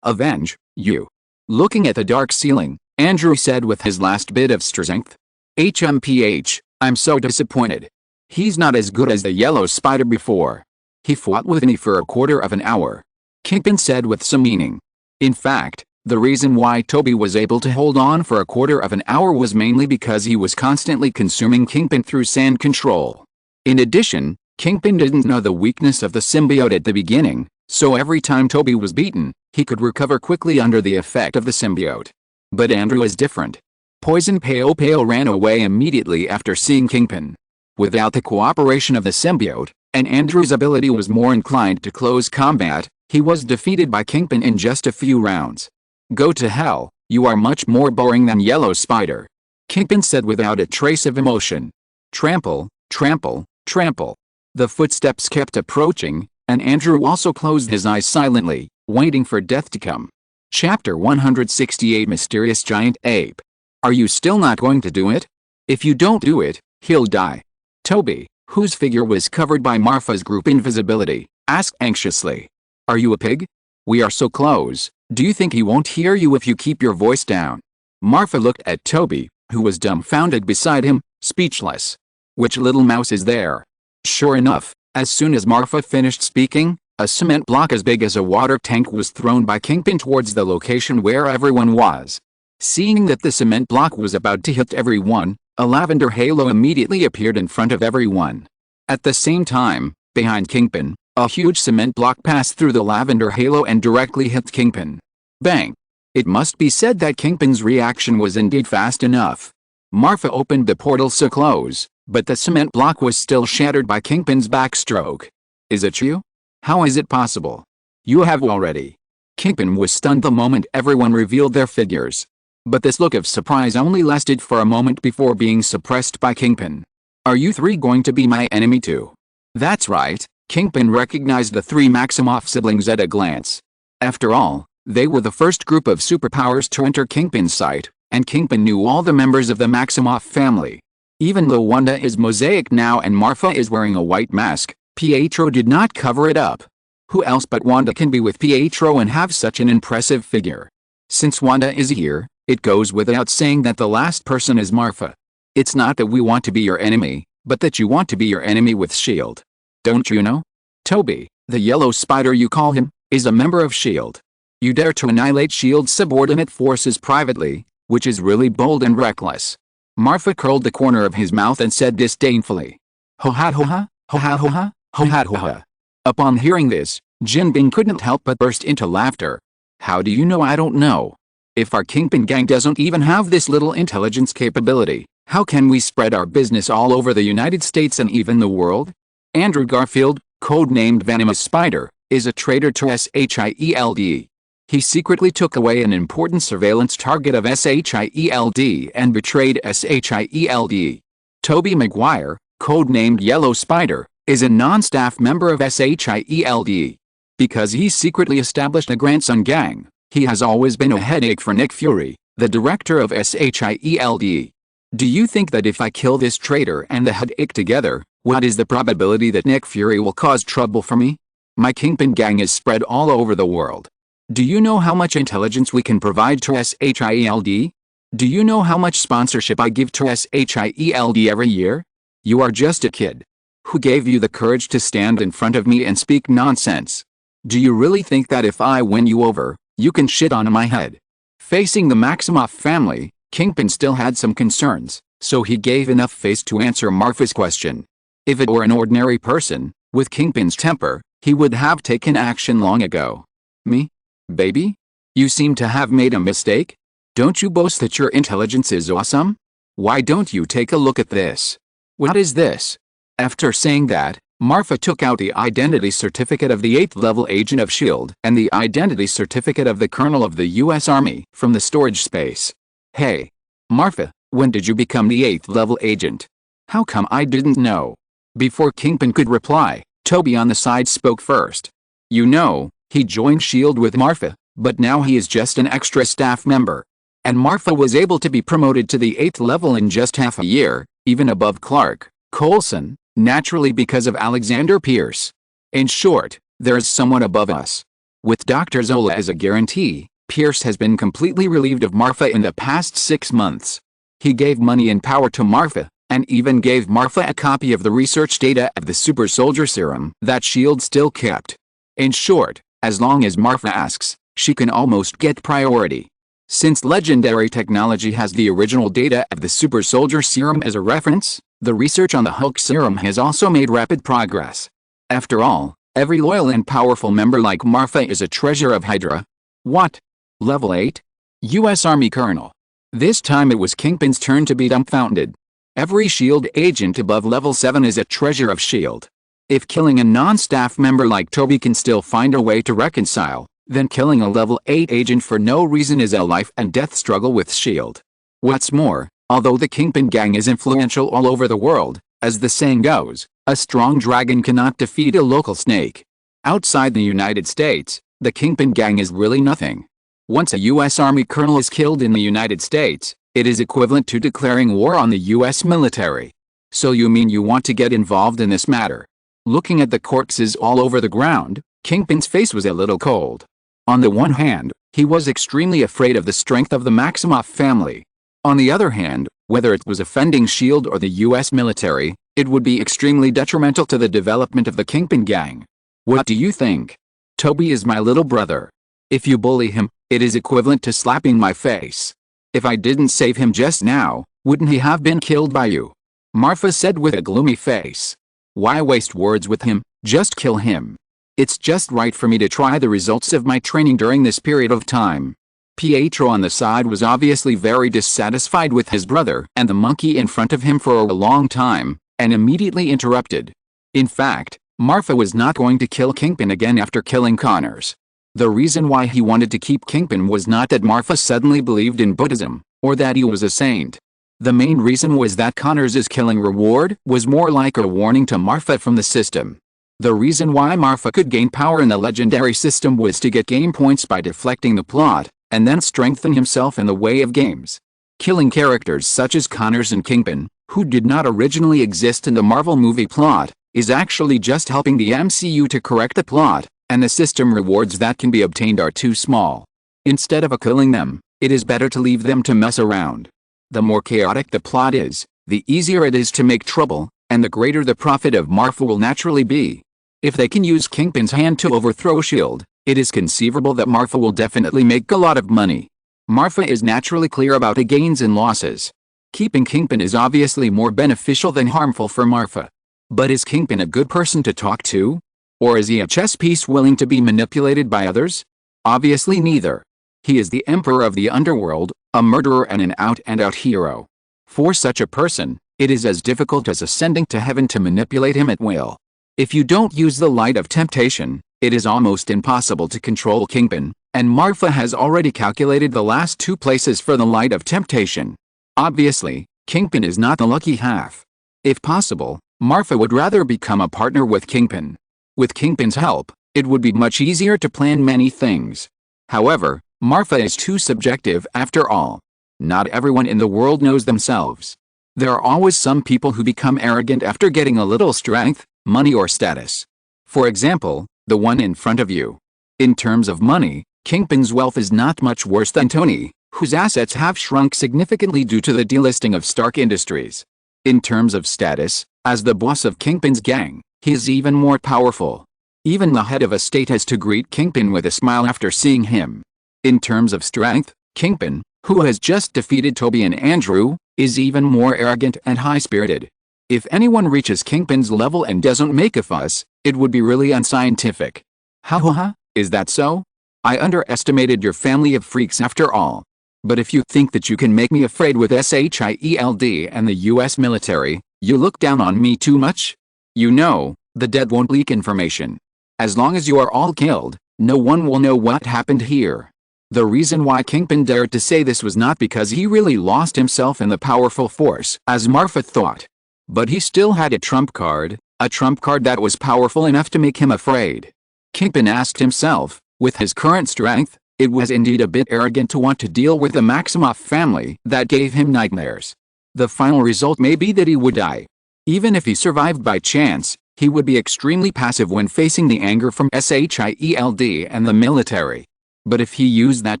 avenge you. Looking at the dark ceiling, Andrew said with his last bit of strength. HMPH, I'm so disappointed. He's not as good as the yellow spider before. He fought with me for a quarter of an hour. Kingpin said with some meaning. In fact, the reason why Toby was able to hold on for a quarter of an hour was mainly because he was constantly consuming Kingpin through sand control. In addition, Kingpin didn't know the weakness of the symbiote at the beginning, so every time Toby was beaten, he could recover quickly under the effect of the symbiote. But Andrew is different. Poison Peo ran away immediately after seeing Kingpin. Without the cooperation of the symbiote, and Andrew's ability was more inclined to close combat, he was defeated by Kingpin in just a few rounds. Go to hell, you are much more boring than Yellow Spider. Kingpin said without a trace of emotion. Trample, trample, trample. The footsteps kept approaching, and Andrew also closed his eyes silently, waiting for death to come. Chapter 168 Mysterious Giant Ape. Are you still not going to do it? If you don't do it, he'll die. Toby, whose figure was covered by Marfa's group invisibility, asked anxiously. Are you a pig? We are so close, do you think he won't hear you if you keep your voice down? Marfa looked at Toby, who was dumbfounded beside him, speechless. Which little mouse is there? Sure enough, as soon as Marfa finished speaking, a cement block as big as a water tank was thrown by Kingpin towards the location where everyone was. Seeing that the cement block was about to hit everyone, a lavender halo immediately appeared in front of everyone. At the same time, behind Kingpin, a huge cement block passed through the lavender halo and directly hit Kingpin. Bang! It must be said that Kingpin's reaction was indeed fast enough. Marfa opened the portal so close, but the cement block was still shattered by Kingpin's backstroke. Is it you? How is it possible? You have already. Kingpin was stunned the moment everyone revealed their figures. But this look of surprise only lasted for a moment before being suppressed by Kingpin. Are you three going to be my enemy too? That's right, Kingpin recognized the three Maximoff siblings at a glance. After all, they were the first group of superpowers to enter Kingpin's sight, and Kingpin knew all the members of the Maximoff family. Even though Wanda is mosaic now and Marfa is wearing a white mask, Pietro did not cover it up. Who else but Wanda can be with Pietro and have such an impressive figure? Since Wanda is here, it goes without saying that the last person is Marfa. It's not that we want to be your enemy, but that you want to be your enemy with S.H.I.E.L.D. Don't you know? Toby, the yellow spider you call him, is a member of S.H.I.E.L.D. You dare to annihilate S.H.I.E.L.D.'s subordinate forces privately, which is really bold and reckless. Marfa curled the corner of his mouth and said disdainfully. Ho-ha ho-ha, ho-ha ho-ha, ho-ha ho-ha. Upon hearing this, Jinbing couldn't help but burst into laughter. How do you know I don't know? If our Kingpin gang doesn't even have this little intelligence capability, how can we spread our business all over the United States and even the world? Andrew Garfield, codenamed Venomous Spider, is a traitor to SHIELD. He secretly took away an important surveillance target of SHIELD and betrayed SHIELD. Tobey Maguire, codenamed Yellow Spider, is a non-staff member of SHIELD. Because he secretly established a grandson gang, he has always been a headache for Nick Fury, the director of SHIELD. Do you think that if I kill this traitor and the headache together, what is the probability that Nick Fury will cause trouble for me? My Kingpin gang is spread all over the world. Do you know how much intelligence we can provide to SHIELD? Do you know how much sponsorship I give to SHIELD every year? You are just a kid. Who gave you the courage to stand in front of me and speak nonsense? Do you really think that if I win you over, you can shit on my head? Facing the Maximoff family, Kingpin still had some concerns, so he gave enough face to answer Marfa's question. If it were an ordinary person, with Kingpin's temper, he would have taken action long ago. Me? Baby? You seem to have made a mistake? Don't you boast that your intelligence is awesome? Why don't you take a look at this? What is this? After saying that, Marfa took out the identity certificate of the 8th level agent of S.H.I.E.L.D. and the identity certificate of the colonel of the U.S. Army from the storage space. Hey, Marfa, when did you become the 8th level agent? How come I didn't know? Before Kingpin could reply, Toby on the side spoke first. You know, he joined S.H.I.E.L.D. with Marfa, but now he is just an extra staff member. And Marfa was able to be promoted to the 8th level in just half a year, even above Clark Coulson, naturally because of Alexander Pierce. In short, there is someone above us. With Dr. Zola as a guarantee, Pierce has been completely relieved of Marfa in the past 6 months. He gave money and power to Marfa, and even gave Marfa a copy of the research data of the super soldier serum that S.H.I.E.L.D. still kept. In short, as long as Marfa asks, she can almost get priority. Since legendary technology has the original data of the super soldier serum as a reference, the research on the Hulk serum has also made rapid progress. After all, every loyal and powerful member like Marfa is a treasure of Hydra. What? Level 8? U.S. Army Colonel. This time it was Kingpin's turn to be dumbfounded. Every S.H.I.E.L.D. agent above level 7 is a treasure of S.H.I.E.L.D. If killing a non-staff member like Toby can still find a way to reconcile, then killing a level 8 agent for no reason is a life and death struggle with S.H.I.E.L.D. What's more, although the Kingpin gang is influential all over the world, as the saying goes, a strong dragon cannot defeat a local snake. Outside the United States, the Kingpin gang is really nothing. Once a U.S. Army colonel is killed in the United States, it is equivalent to declaring war on the U.S. military. So you mean you want to get involved in this matter? Looking at the corpses all over the ground, Kingpin's face was a little cold. On the one hand, he was extremely afraid of the strength of the Maximoff family. On the other hand, whether it was offending S.H.I.E.L.D. or the U.S. military, it would be extremely detrimental to the development of the Kingpin gang. What do you think? Toby is my little brother. If you bully him, it is equivalent to slapping my face. If I didn't save him just now, wouldn't he have been killed by you? Marfa said with a gloomy face. Why waste words with him? Just kill him. It's just right for me to try the results of my training during this period of time. Pietro on the side was obviously very dissatisfied with his brother and the monkey in front of him for a long time, and immediately interrupted. In fact, Marfa was not going to kill Kingpin again after killing Connors. The reason why he wanted to keep Kingpin was not that Marfa suddenly believed in Buddhism, or that he was a saint. The main reason was that Connors' killing reward was more like a warning to Marfa from the system. The reason why Marfa could gain power in the legendary system was to get game points by deflecting the plot, and then strengthen himself in the way of games. Killing characters such as Connors and Kingpin, who did not originally exist in the Marvel movie plot, is actually just helping the MCU to correct the plot, and the system rewards that can be obtained are too small. Instead of killing them, it is better to leave them to mess around. The more chaotic the plot is, the easier it is to make trouble, and the greater the profit of Marfa will naturally be. If they can use Kingpin's hand to overthrow S.H.I.E.L.D., it is conceivable that Marfa will definitely make a lot of money. Marfa is naturally clear about the gains and losses. Keeping Kingpin is obviously more beneficial than harmful for Marfa. But is Kingpin a good person to talk to? Or is he a chess piece willing to be manipulated by others? Obviously neither. He is the emperor of the underworld, a murderer and an out-and-out hero. For such a person, it is as difficult as ascending to heaven to manipulate him at will. If you don't use the light of temptation, it is almost impossible to control Kingpin, and Marfa has already calculated the last 2 places for the light of temptation. Obviously, Kingpin is not the lucky half. If possible, Marfa would rather become a partner with Kingpin. With Kingpin's help, it would be much easier to plan many things. However, Marfa is too subjective after all. Not everyone in the world knows themselves. There are always some people who become arrogant after getting a little strength, money or status. For example, the one in front of you. In terms of money, Kingpin's wealth is not much worse than Tony, whose assets have shrunk significantly due to the delisting of Stark Industries. In terms of status, as the boss of Kingpin's gang, he is even more powerful. Even the head of a state has to greet Kingpin with a smile after seeing him. In terms of strength, Kingpin, who has just defeated Toby and Andrew, is even more arrogant and high-spirited. If anyone reaches Kingpin's level and doesn't make a fuss, it would be really unscientific. Ha, is that so? I underestimated your family of freaks after all. But if you think that you can make me afraid with S.H.I.E.L.D. and the US military, you look down on me too much? You know, the dead won't leak information. As long as you are all killed, no one will know what happened here. The reason why Kingpin dared to say this was not because he really lost himself in the powerful force, as Marfa thought. But he still had a trump card that was powerful enough to make him afraid. Kingpin asked himself, with his current strength, it was indeed a bit arrogant to want to deal with the Maximoff family that gave him nightmares. The final result may be that he would die. Even if he survived by chance, he would be extremely passive when facing the anger from S.H.I.E.L.D. and the military. But if he used that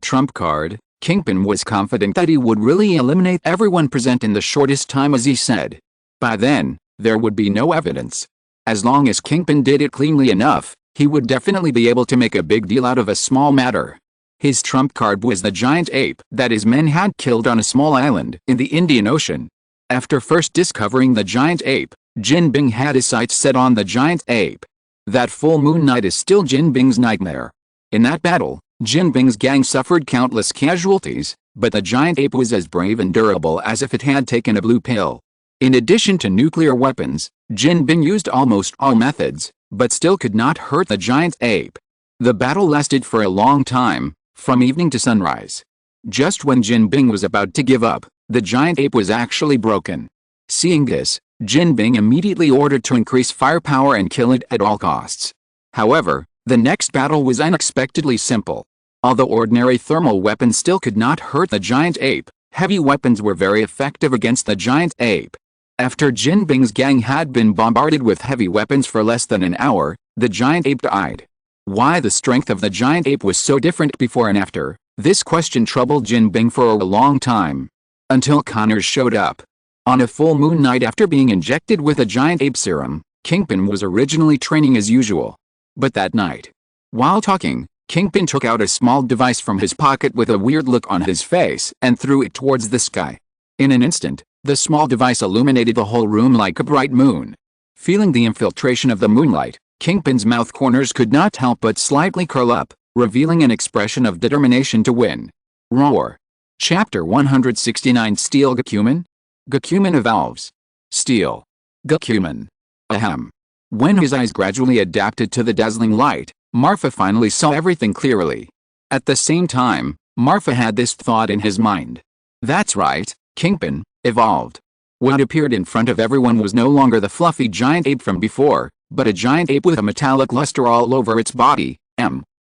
trump card, Kingpin was confident that he would really eliminate everyone present in the shortest time, as he said. By then, there would be no evidence. As long as Kingpin did it cleanly enough, he would definitely be able to make a big deal out of a small matter. His trump card was the giant ape that his men had killed on a small island in the Indian Ocean. After first discovering the giant ape, Jin Bing had his sights set on the giant ape. That full moon night is still Jin Bing's nightmare. In that battle, Jin Bing's gang suffered countless casualties, but the giant ape was as brave and durable as if it had taken a blue pill. In addition to nuclear weapons, Jin Bing used almost all methods, but still could not hurt the giant ape. The battle lasted for a long time, from evening to sunrise. Just when Jin Bing was about to give up, the giant ape was actually broken. Seeing this, Jin Bing immediately ordered to increase firepower and kill it at all costs. However, the next battle was unexpectedly simple. Although ordinary thermal weapons still could not hurt the giant ape, heavy weapons were very effective against the giant ape. After Jin Bing's gang had been bombarded with heavy weapons for less than an hour, the giant ape died. Why the strength of the giant ape was so different before and after, this question troubled Jin Bing for a long time. Until Connors showed up. On a full moon night after being injected with a giant ape serum, Kingpin was originally training as usual. But that night, while talking, Kingpin took out a small device from his pocket with a weird look on his face and threw it towards the sky. In an instant, the small device illuminated the whole room like a bright moon. Feeling the infiltration of the moonlight, Kingpin's mouth corners could not help but slightly curl up, revealing an expression of determination to win. Roar. Chapter 169 Steel Gekumen? Gekumen evolves. Steel. Gekumen. Ahem. When his eyes gradually adapted to the dazzling light, Marfa finally saw everything clearly. At the same time, Marfa had this thought in his mind. That's right, Kingpin evolved. What appeared in front of everyone was no longer the fluffy giant ape from before, but a giant ape with a metallic luster all over its body.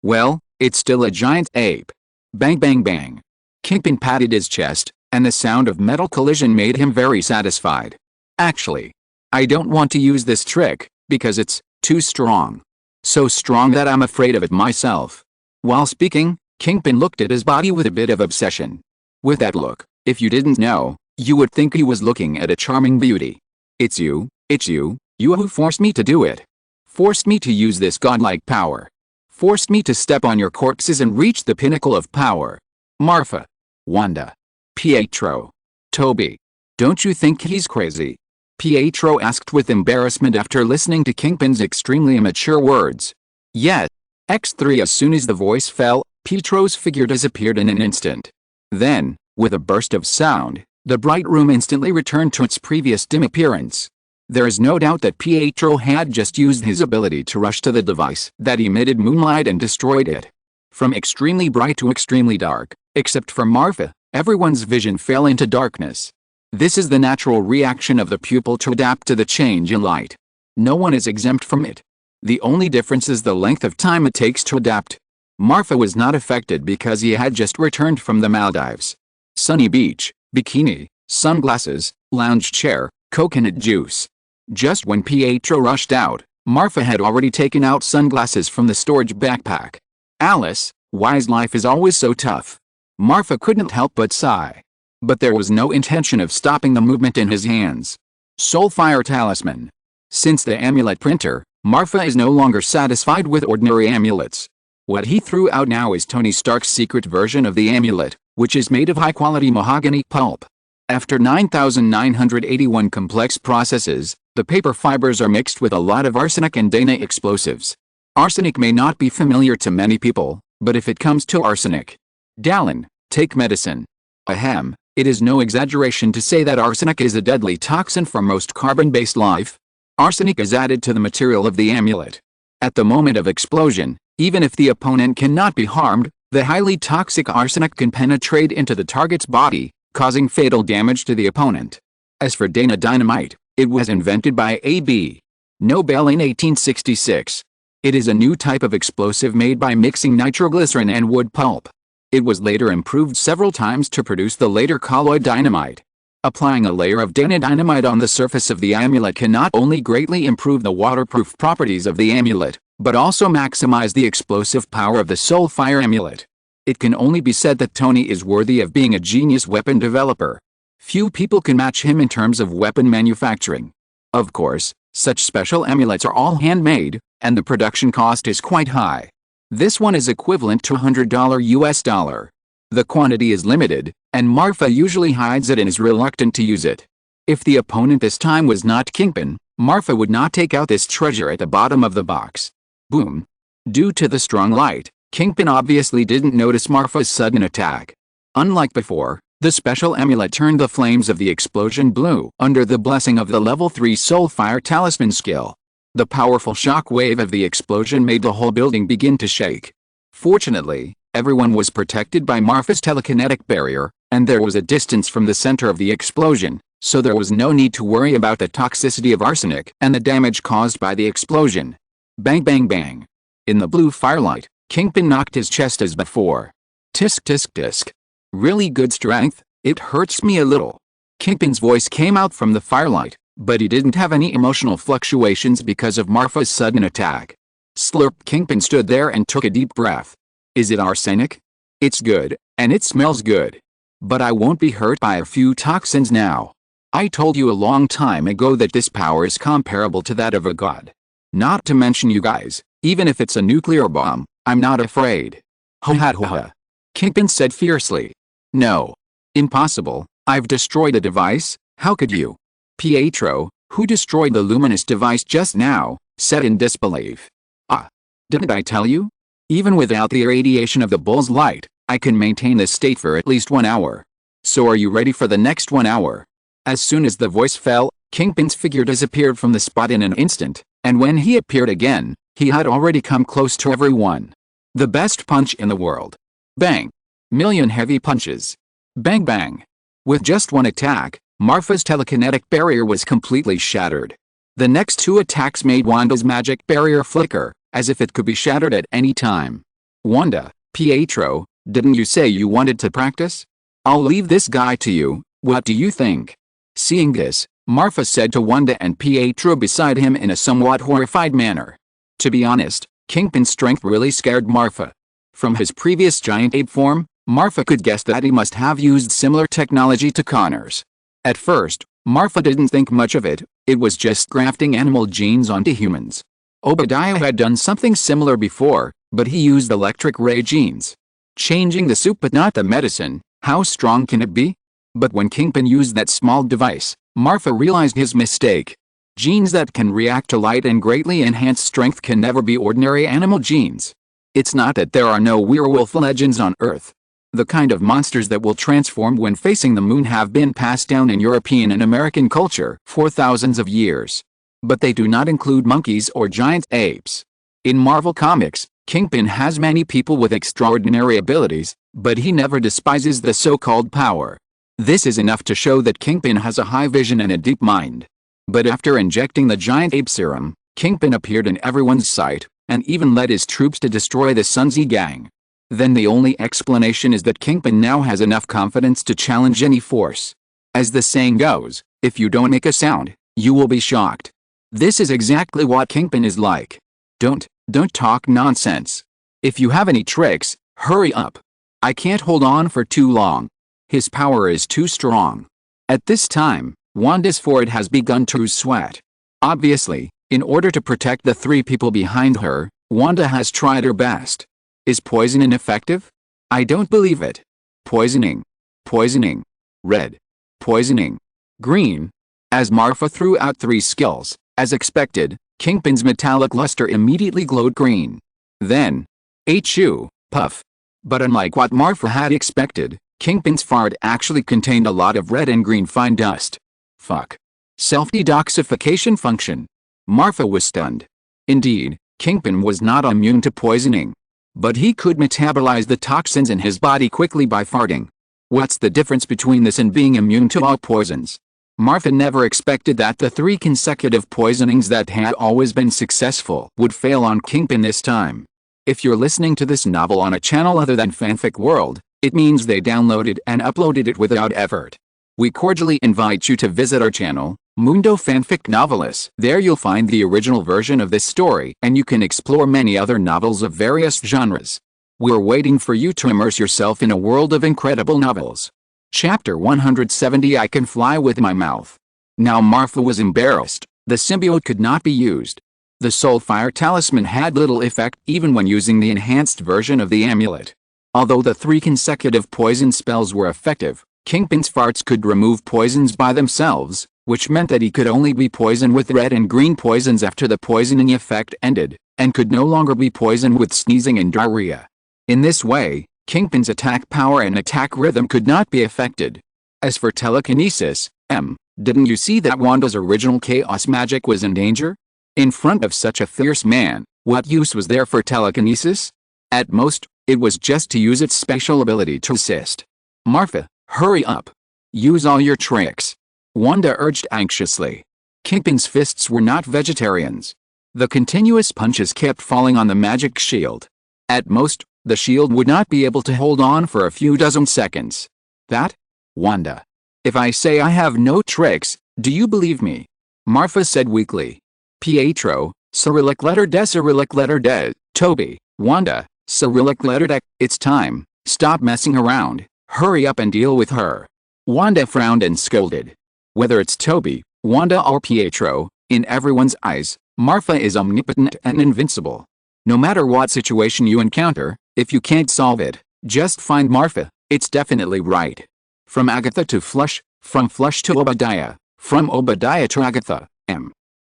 Well, it's still a giant ape. Bang bang bang. Kingpin patted his chest, and the sound of metal collision made him very satisfied. Actually, I don't want to use this trick, because it's too strong. So strong that I'm afraid of it myself. While speaking, Kingpin looked at his body with a bit of obsession. With that look, if you didn't know, you would think he was looking at a charming beauty. It's you who forced me to do it. Forced me to use this godlike power. Forced me to step on your corpses and reach the pinnacle of power. Marfa. Wanda. Pietro. Toby. Don't you think he's crazy? Pietro asked with embarrassment after listening to Kingpin's extremely immature words. Yes. X3. As soon as the voice fell, Pietro's figure disappeared in an instant. Then, with a burst of sound, the bright room instantly returned to its previous dim appearance. There is no doubt that Pietro had just used his ability to rush to the device that emitted moonlight and destroyed it. From extremely bright to extremely dark, except for Marfa, everyone's vision fell into darkness. This is the natural reaction of the pupil to adapt to the change in light. No one is exempt from it. The only difference is the length of time it takes to adapt. Marfa was not affected because he had just returned from the Maldives. Sunny beach, bikini, sunglasses, lounge chair, coconut juice. Just when Pietro rushed out, Marfa had already taken out sunglasses from the storage backpack. Alice, why's life is always so tough? Marfa couldn't help but sigh. But there was no intention of stopping the movement in his hands. Soulfire Talisman. Since the amulet printer, Marfa is no longer satisfied with ordinary amulets. What he threw out now is Tony Stark's secret version of the amulet, which is made of high-quality mahogany pulp. After 9,981 complex processes, the paper fibers are mixed with a lot of arsenic and Dana explosives. Arsenic may not be familiar to many people, but if it comes to arsenic, Dallin, take medicine. Ahem, it is no exaggeration to say that arsenic is a deadly toxin for most carbon-based life. Arsenic is added to the material of the amulet. At the moment of explosion, even if the opponent cannot be harmed, the highly toxic arsenic can penetrate into the target's body, causing fatal damage to the opponent. As for Dana Dynamite, it was invented by A.B. Nobel in 1866. It is a new type of explosive made by mixing nitroglycerin and wood pulp. It was later improved several times to produce the later colloid dynamite. Applying a layer of Dana Dynamite on the surface of the amulet can not only greatly improve the waterproof properties of the amulet, but also maximize the explosive power of the Soulfire amulet. It can only be said that Tony is worthy of being a genius weapon developer. Few people can match him in terms of weapon manufacturing. Of course, such special amulets are all handmade, and the production cost is quite high. This one is equivalent to $100 US dollar. The quantity is limited, and Marfa usually hides it and is reluctant to use it. If the opponent this time was not Kingpin, Marfa would not take out this treasure at the bottom of the box. Boom. Due to the strong light, Kingpin obviously didn't notice Marfa's sudden attack. Unlike before, the special amulet turned the flames of the explosion blue under the blessing of the level 3 Soulfire Talisman skill. The powerful shock wave of the explosion made the whole building begin to shake. Fortunately, everyone was protected by Marfa's telekinetic barrier, and there was a distance from the center of the explosion, so there was no need to worry about the toxicity of arsenic and the damage caused by the explosion. Bang bang bang. In the blue firelight, Kingpin knocked his chest as before. Tisk tisk tisk. Really good strength, it hurts me a little. Kingpin's voice came out from the firelight, but he didn't have any emotional fluctuations because of Marfa's sudden attack. Slurp. Kingpin stood there and took a deep breath. Is it arsenic? It's good, and it smells good. But I won't be hurt by a few toxins now. I told you a long time ago that this power is comparable to that of a god. Not to mention you guys, even if it's a nuclear bomb, I'm not afraid. Ha ha ha ha. Kingpin said fiercely. No. Impossible, I've destroyed a device, how could you? Pietro, who destroyed the luminous device just now, said in disbelief. Ah. Didn't I tell you? Even without the irradiation of the bull's light, I can maintain this state for at least 1 hour. So are you ready for the next 1 hour? As soon as the voice fell, Kingpin's figure disappeared from the spot in an instant, and when he appeared again, he had already come close to everyone. The best punch in the world. Bang. Million heavy punches. Bang bang. With just one attack, Marfa's telekinetic barrier was completely shattered. The next 2 attacks made Wanda's magic barrier flicker, as if it could be shattered at any time. Wanda, Pietro, didn't you say you wanted to practice? I'll leave this guy to you, what do you think? Seeing this, Marfa said to Wanda and Pietro beside him in a somewhat horrified manner. To be honest, Kingpin's strength really scared Marfa. From his previous giant ape form, Marfa could guess that he must have used similar technology to Connor's. At first, Marfa didn't think much of it, it was just grafting animal genes onto humans. Obadiah had done something similar before, but he used electric ray genes. Changing the soup but not the medicine, how strong can it be? But when Kingpin used that small device, Marfa realized his mistake. Genes that can react to light and greatly enhance strength can never be ordinary animal genes. It's not that there are no werewolf legends on Earth. The kind of monsters that will transform when facing the moon have been passed down in European and American culture for thousands of years. But they do not include monkeys or giant apes. In Marvel Comics, Kingpin has many people with extraordinary abilities, but he never despises the so-called power. This is enough to show that Kingpin has a high vision and a deep mind. But after injecting the giant ape serum, Kingpin appeared in everyone's sight, and even led his troops to destroy the Sunzi gang. Then the only explanation is that Kingpin now has enough confidence to challenge any force. As the saying goes, if you don't make a sound, you will be shocked. This is exactly what Kingpin is like. Don't talk nonsense. If you have any tricks, hurry up. I can't hold on for too long. His power is too strong. At this time, Wanda's forehead has begun to sweat. Obviously, in order to protect the 3 people behind her, Wanda has tried her best. Is poison ineffective? I don't believe it. Poisoning. Poisoning. Red. Poisoning. Green. As Marfa threw out 3 skills, as expected, Kingpin's metallic luster immediately glowed green. Then, achoo, puff. But unlike what Marfa had expected, Kingpin's fart actually contained a lot of red and green fine dust. Fuck. Self-detoxification function. Marfa was stunned. Indeed, Kingpin was not immune to poisoning. But he could metabolize the toxins in his body quickly by farting. What's the difference between this and being immune to all poisons? Marfa never expected that the 3 consecutive poisonings that had always been successful would fail on Kingpin this time. If you're listening to this novel on a channel other than Fanfic World, it means they downloaded and uploaded it without effort. We cordially invite you to visit our channel, Mundo Fanfic Novelis. There you'll find the original version of this story and you can explore many other novels of various genres. We're waiting for you to immerse yourself in a world of incredible novels. Chapter 170 I Can Fly With My Mouth. Now Marfa was embarrassed. The symbiote could not be used. The Soulfire Talisman had little effect even when using the enhanced version of the amulet. Although the 3 consecutive poison spells were effective, Kingpin's farts could remove poisons by themselves, which meant that he could only be poisoned with red and green poisons after the poisoning effect ended, and could no longer be poisoned with sneezing and diarrhea. In this way, Kingpin's attack power and attack rhythm could not be affected. As for telekinesis, didn't you see that Wanda's original chaos magic was in danger? In front of such a fierce man, what use was there for telekinesis? At most, it was just to use its special ability to assist. Marfa, hurry up. Use all your tricks. Wanda urged anxiously. Kingpin's fists were not vegetarians. The continuous punches kept falling on the magic shield. At most, the shield would not be able to hold on for a few dozen seconds. That? Wanda. If I say I have no tricks, do you believe me? Marfa said weakly. Pietro, Cyrillic letter de, Toby, Wanda, Cyrillic letter de, it's time, stop messing around, hurry up and deal with her. Wanda frowned and scolded. Whether it's Toby, Wanda or Pietro, in everyone's eyes, Marfa is omnipotent and invincible. No matter what situation you encounter, if you can't solve it, just find Marfa, it's definitely right. From Agatha to Flush, from Flush to Obadiah, from Obadiah to Agatha,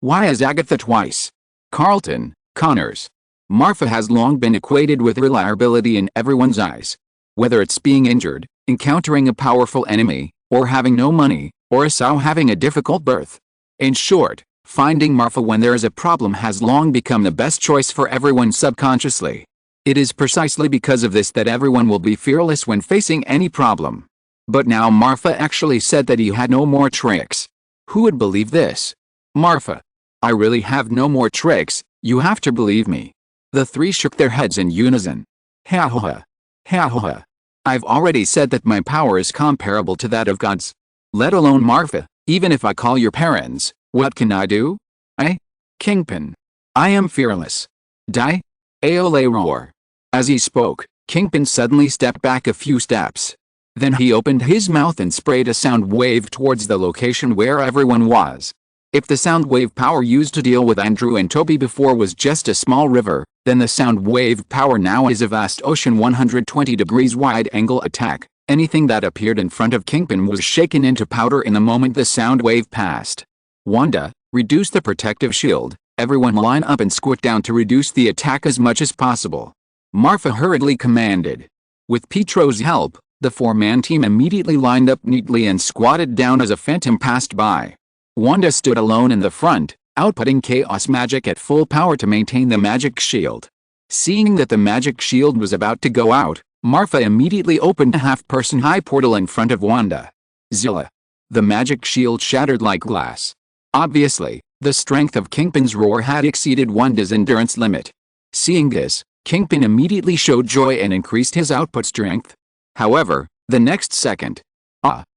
Why is Agatha twice? Carlton, Connors. Marfa has long been equated with reliability in everyone's eyes. Whether it's being injured, encountering a powerful enemy, or having no money, or a sow having a difficult birth. In short, finding Marfa when there is a problem has long become the best choice for everyone subconsciously. It is precisely because of this that everyone will be fearless when facing any problem. But now Marfa actually said that he had no more tricks. Who would believe this? Marfa. I really have no more tricks, you have to believe me. The 3 shook their heads in unison. Ha ha ha. Ha ha ha. I've already said that my power is comparable to that of gods. Let alone Marfa, even if I call your parents, what can I do? Kingpin. I am fearless. Die? Aole roar. As he spoke, Kingpin suddenly stepped back a few steps. Then he opened his mouth and sprayed a sound wave towards the location where everyone was. If the sound wave power used to deal with Andrew and Toby before was just a small river, then the sound wave power now is a vast ocean. 120 degrees wide angle attack. Anything that appeared in front of Kingpin was shaken into powder in the moment the sound wave passed. Wanda, reduce the protective shield. Everyone line up and squat down to reduce the attack as much as possible. Marfa hurriedly commanded. With Pietro's help, the 4-man team immediately lined up neatly and squatted down as a phantom passed by. Wanda stood alone in the front, outputting chaos magic at full power to maintain the magic shield. Seeing that the magic shield was about to go out, Marfa immediately opened a half-person high portal in front of Wanda. Zilla. The magic shield shattered like glass. Obviously, the strength of Kingpin's roar had exceeded Wanda's endurance limit. Seeing this, Kingpin immediately showed joy and increased his output strength. However, the next second,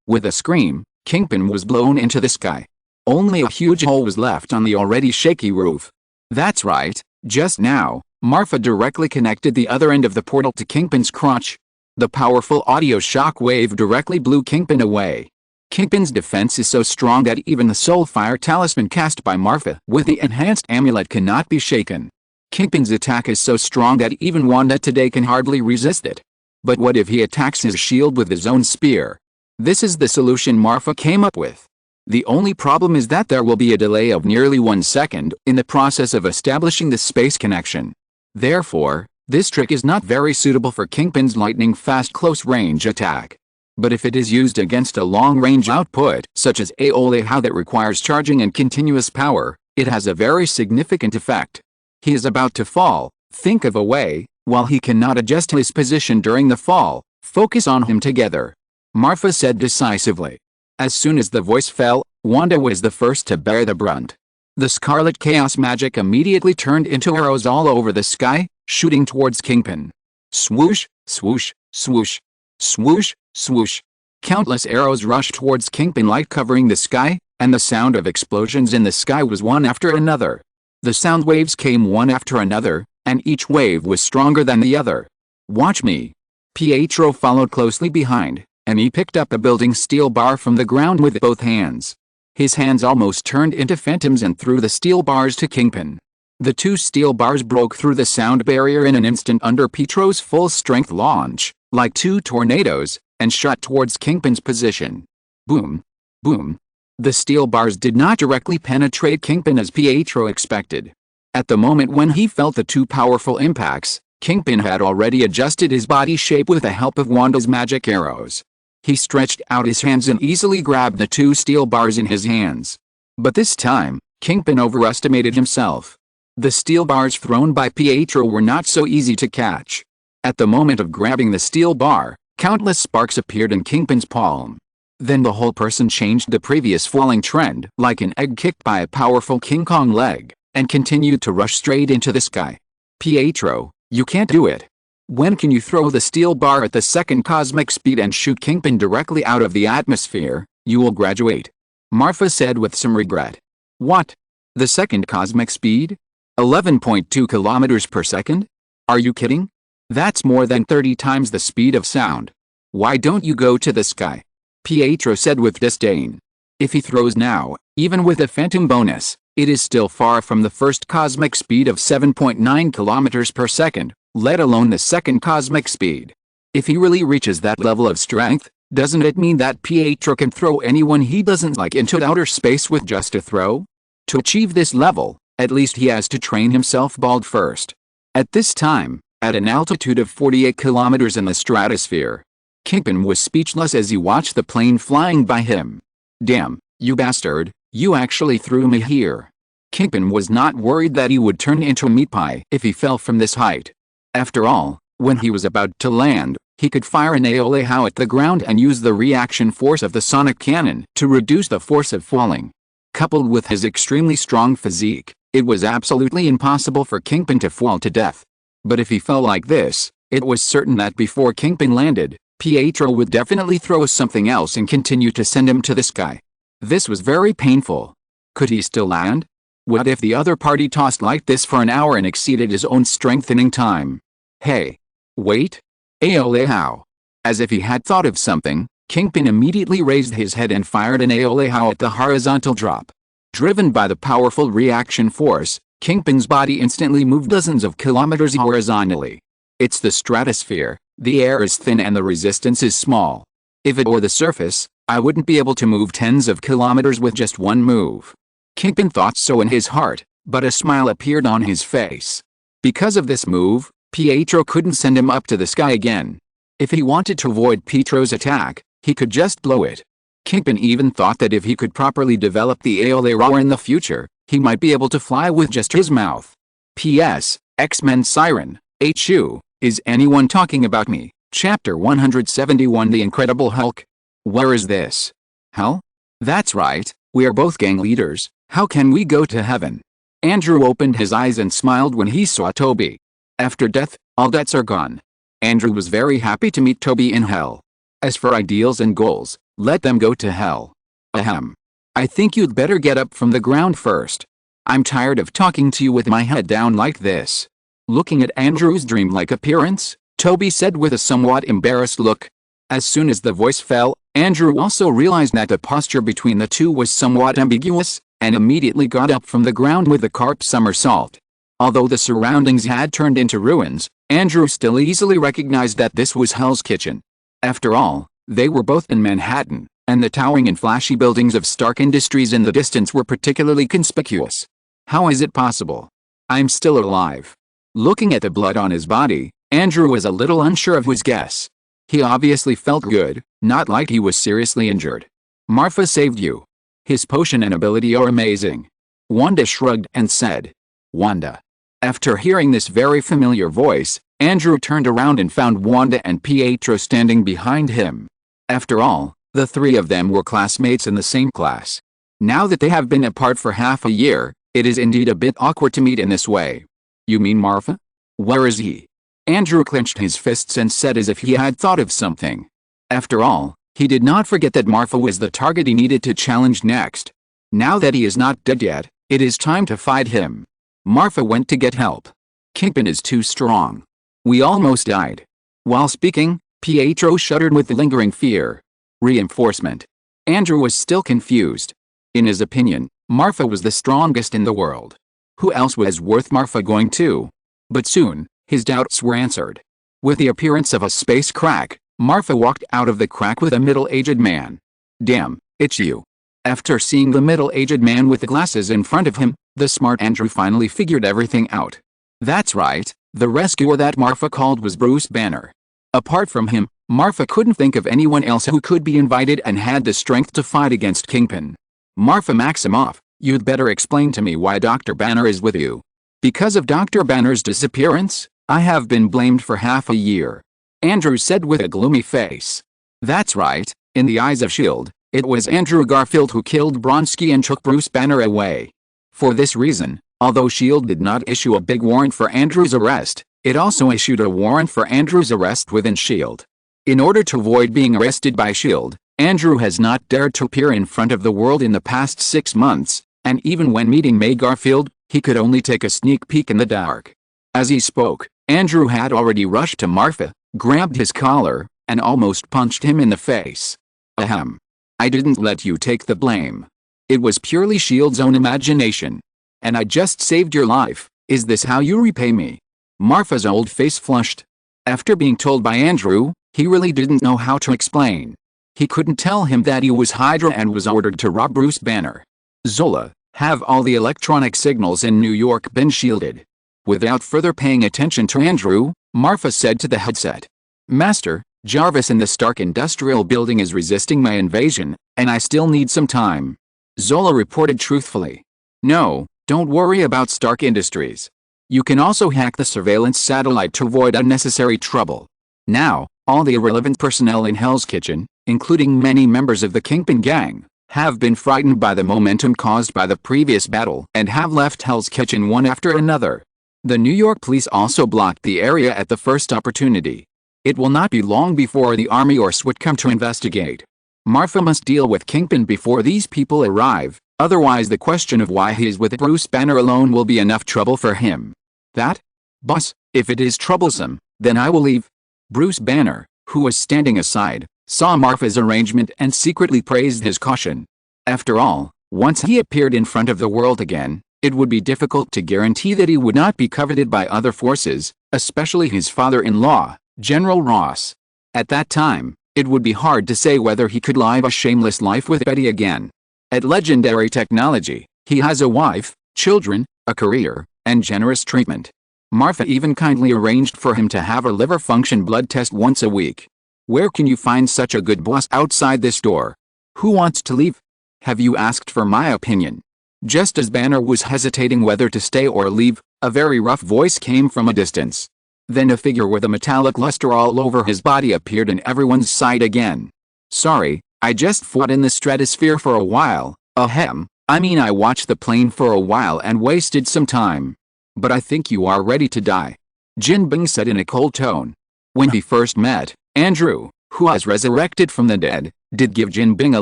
with a scream, Kingpin was blown into the sky. Only a huge hole was left on the already shaky roof. That's right, just now, Marfa directly connected the other end of the portal to Kingpin's crotch. The powerful audio shock wave directly blew Kingpin away. Kingpin's defense is so strong that even the Soulfire Talisman cast by Marfa with the enhanced amulet cannot be shaken. Kingpin's attack is so strong that even Wanda today can hardly resist it. But what if he attacks his shield with his own spear? This is the solution Marfa came up with. The only problem is that there will be a delay of nearly 1 second in the process of establishing the space connection. Therefore, this trick is not very suitable for Kingpin's lightning-fast close-range attack. But if it is used against a long-range output, such as Aole how that requires charging and continuous power, it has a very significant effect. He is about to fall, think of a way, while he cannot adjust his position during the fall, focus on him together. Marfa said decisively. As soon as the voice fell, Wanda was the first to bear the brunt. The scarlet chaos magic immediately turned into arrows all over the sky, shooting towards Kingpin. Swoosh, swoosh, swoosh. Swoosh, swoosh. Countless arrows rushed towards Kingpin, light covering the sky, and the sound of explosions in the sky was one after another. The sound waves came one after another, and each wave was stronger than the other. Watch me. Pietro followed closely behind, and he picked up a building steel bar from the ground with both hands. His hands almost turned into phantoms and threw the steel bars to Kingpin. The two steel bars broke through the sound barrier in an instant under Pietro's full-strength launch, like two tornadoes, and shot towards Kingpin's position. Boom. Boom. The steel bars did not directly penetrate Kingpin as Pietro expected. At the moment when he felt the two powerful impacts, Kingpin had already adjusted his body shape with the help of Wanda's magic arrows. He stretched out his hands and easily grabbed the two steel bars in his hands. But this time, Kingpin overestimated himself. The steel bars thrown by Pietro were not so easy to catch. At the moment of grabbing the steel bar, countless sparks appeared in Kingpin's palm. Then the whole person changed the previous falling trend, like an egg kicked by a powerful King Kong leg, and continued to rush straight into the sky. Pietro, you can't do it. When can you throw the steel bar at the second cosmic speed and shoot Kingpin directly out of the atmosphere? You will graduate. Marfa said with some regret. What? The second cosmic speed? 11.2 kilometers per second? Are you kidding? That's more than 30 times the speed of sound. Why don't you go to the sky? Pietro said with disdain. If he throws now, even with a phantom bonus, it is still far from the first cosmic speed of 7.9 kilometers per second, let alone the second cosmic speed. If he really reaches that level of strength, doesn't it mean that Pietro can throw anyone he doesn't like into outer space with just a throw? To achieve this level, at least he has to train himself bald first. At this time, at an altitude of 48 kilometers in the stratosphere, Kingpin was speechless as he watched the plane flying by him. Damn, you bastard, you actually threw me here. Kingpin was not worried that he would turn into a meat pie if he fell from this height. After all, when he was about to land, he could fire an aolehao at the ground and use the reaction force of the sonic cannon to reduce the force of falling. Coupled with his extremely strong physique, it was absolutely impossible for Kingpin to fall to death. But if he fell like this, it was certain that before Kingpin landed, Pietro would definitely throw something else and continue to send him to the sky. This was very painful. Could he still land? What if the other party tossed like this for an hour and exceeded his own strengthening time? Hey! Wait! Aolehao! As if he had thought of something, Kingpin immediately raised his head and fired an aolehao at the horizontal drop. Driven by the powerful reaction force, Kingpin's body instantly moved dozens of kilometers horizontally. It's the stratosphere, the air is thin and the resistance is small. If it were the surface, I wouldn't be able to move tens of kilometers with just one move. Kingpin thought so in his heart, but a smile appeared on his face. Because of this move, Pietro couldn't send him up to the sky again. If he wanted to avoid Pietro's attack, he could just blow it. Kingpin even thought that if he could properly develop the aolehao in the future, he might be able to fly with just his mouth. P.S. X-Men Siren, HU, is anyone talking about me? Chapter 171 The Incredible Hulk. Where is this? Hell? That's right, we are both gang leaders, how can we go to heaven? Andrew opened his eyes and smiled when he saw Toby. After death, all debts are gone. Andrew was very happy to meet Toby in hell. As for ideals and goals, let them go to hell. Ahem. I think you'd better get up from the ground first. I'm tired of talking to you with my head down like this. Looking at Andrew's dreamlike appearance, Toby said with a somewhat embarrassed look. As soon as the voice fell, Andrew also realized that the posture between the two was somewhat ambiguous, and immediately got up from the ground with a carp somersault. Although the surroundings had turned into ruins, Andrew still easily recognized that this was Hell's Kitchen. After all, they were both in Manhattan, and the towering and flashy buildings of Stark Industries in the distance were particularly conspicuous. How is it possible? I'm still alive. Looking at the blood on his body, Andrew was a little unsure of his guess. He obviously felt good, not like he was seriously injured. Marfa saved you. His potion and ability are amazing. Wanda shrugged and said. Wanda. After hearing this very familiar voice, Andrew turned around and found Wanda and Pietro standing behind him. After all, the three of them were classmates in the same class. Now that they have been apart for half a year, it is indeed a bit awkward to meet in this way. You mean Marfa? Where is he? Andrew clenched his fists and said as if he had thought of something. After all, he did not forget that Marfa was the target he needed to challenge next. Now that he is not dead yet, it is time to fight him. Marfa went to get help. Kingpin is too strong. We almost died. While speaking, Pietro shuddered with lingering fear. Reinforcement. Andrew was still confused. In his opinion, Marfa was the strongest in the world. Who else was worth Marfa going to? But soon, his doubts were answered. With the appearance of a space crack, Marfa walked out of the crack with a middle-aged man. Damn, it's you. After seeing the middle-aged man with the glasses in front of him, the smart Andrew finally figured everything out. That's right, the rescuer that Marfa called was Bruce Banner. Apart from him, Marfa couldn't think of anyone else who could be invited and had the strength to fight against Kingpin. Marfa Maximoff, you'd better explain to me why Dr. Banner is with you. Because of Dr. Banner's disappearance, I have been blamed for half a year. Andrew said with a gloomy face. That's right, in the eyes of S.H.I.E.L.D., it was Andrew Garfield who killed Bronski and took Bruce Banner away. For this reason, although S.H.I.E.L.D. did not issue a big warrant for Andrew's arrest, it also issued a warrant for Andrew's arrest within S.H.I.E.L.D. In order to avoid being arrested by S.H.I.E.L.D., Andrew has not dared to appear in front of the world in the past 6 months, and even when meeting May Garfield, he could only take a sneak peek in the dark. As he spoke, Andrew had already rushed to Marfa, grabbed his collar, and almost punched him in the face. Ahem. I didn't let you take the blame. It was purely S.H.I.E.L.D.'s own imagination. And I just saved your life. Is this how you repay me? Marfa's old face flushed. After being told by Andrew, he really didn't know how to explain. He couldn't tell him that he was Hydra and was ordered to rob Bruce Banner. Zola, have all the electronic signals in New York been shielded? Without further paying attention to Andrew, Marfa said to the headset. Master, Jarvis in the Stark Industrial Building is resisting my invasion, and I still need some time. Zola reported truthfully. No, don't worry about Stark Industries. You can also hack the surveillance satellite to avoid unnecessary trouble. Now, all the irrelevant personnel in Hell's Kitchen, including many members of the Kingpin gang, have been frightened by the momentum caused by the previous battle and have left Hell's Kitchen one after another. The New York police also blocked the area at the first opportunity. It will not be long before the army or SWAT come to investigate. Marfa must deal with Kingpin before these people arrive, otherwise the question of why he is with Bruce Banner alone will be enough trouble for him. That? Boss, if it is troublesome, then I will leave. Bruce Banner, who was standing aside, saw Marfa's arrangement and secretly praised his caution. After all, once he appeared in front of the world again, it would be difficult to guarantee that he would not be coveted by other forces, especially his father-in-law, General Ross. At that time, it would be hard to say whether he could live a shameless life with Betty again. At Legendary Technology, he has a wife, children, a career, and generous treatment. Marfa even kindly arranged for him to have a liver function blood test once a week. Where can you find such a good boss outside this door? Who wants to leave? Have you asked for my opinion? Just as Banner was hesitating whether to stay or leave, a very rough voice came from a distance. Then a figure with a metallic luster all over his body appeared in everyone's sight again. Sorry, I just fought in the stratosphere for a while, ahem, I mean I watched the plane for a while and wasted some time. But I think you are ready to die. Jin Bing said in a cold tone. When he first met, Andrew, who was resurrected from the dead, did give Jin Bing a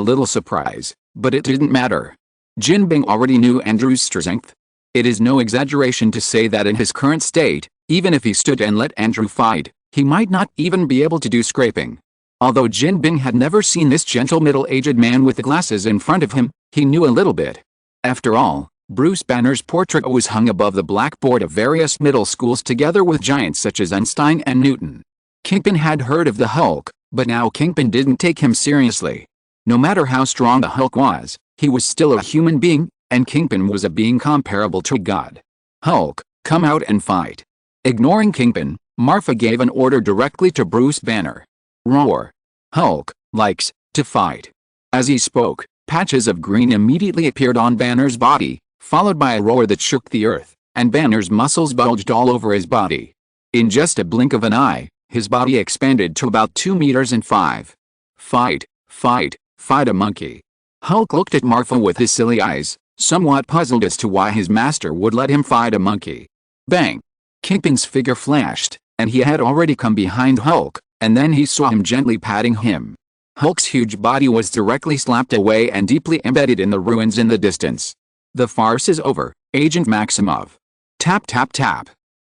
little surprise, but it didn't matter. Jin Bing already knew Andrew's strength. It is no exaggeration to say that in his current state, even if he stood and let Andrew fight, he might not even be able to do scraping. Although Jin Bing had never seen this gentle middle-aged man with the glasses in front of him, he knew a little bit. After all, Bruce Banner's portrait was hung above the blackboard of various middle schools together with giants such as Einstein and Newton. Kingpin had heard of the Hulk, but now Kingpin didn't take him seriously. No matter how strong the Hulk was, he was still a human being, and Kingpin was a being comparable to a god. Hulk, come out and fight. Ignoring Kingpin, Marfa gave an order directly to Bruce Banner. Roar. Hulk likes to fight. As he spoke, patches of green immediately appeared on Banner's body, followed by a roar that shook the earth, and Banner's muscles bulged all over his body. In just a blink of an eye, his body expanded to about 2 meters and 5. Fight, fight, fight a monkey. Hulk looked at Marfa with his silly eyes, somewhat puzzled as to why his master would let him fight a monkey. Bang! Kingpin's figure flashed, and he had already come behind Hulk, and then he saw him gently patting him. Hulk's huge body was directly slapped away and deeply embedded in the ruins in the distance. The farce is over, Agent Maximov. Tap tap tap.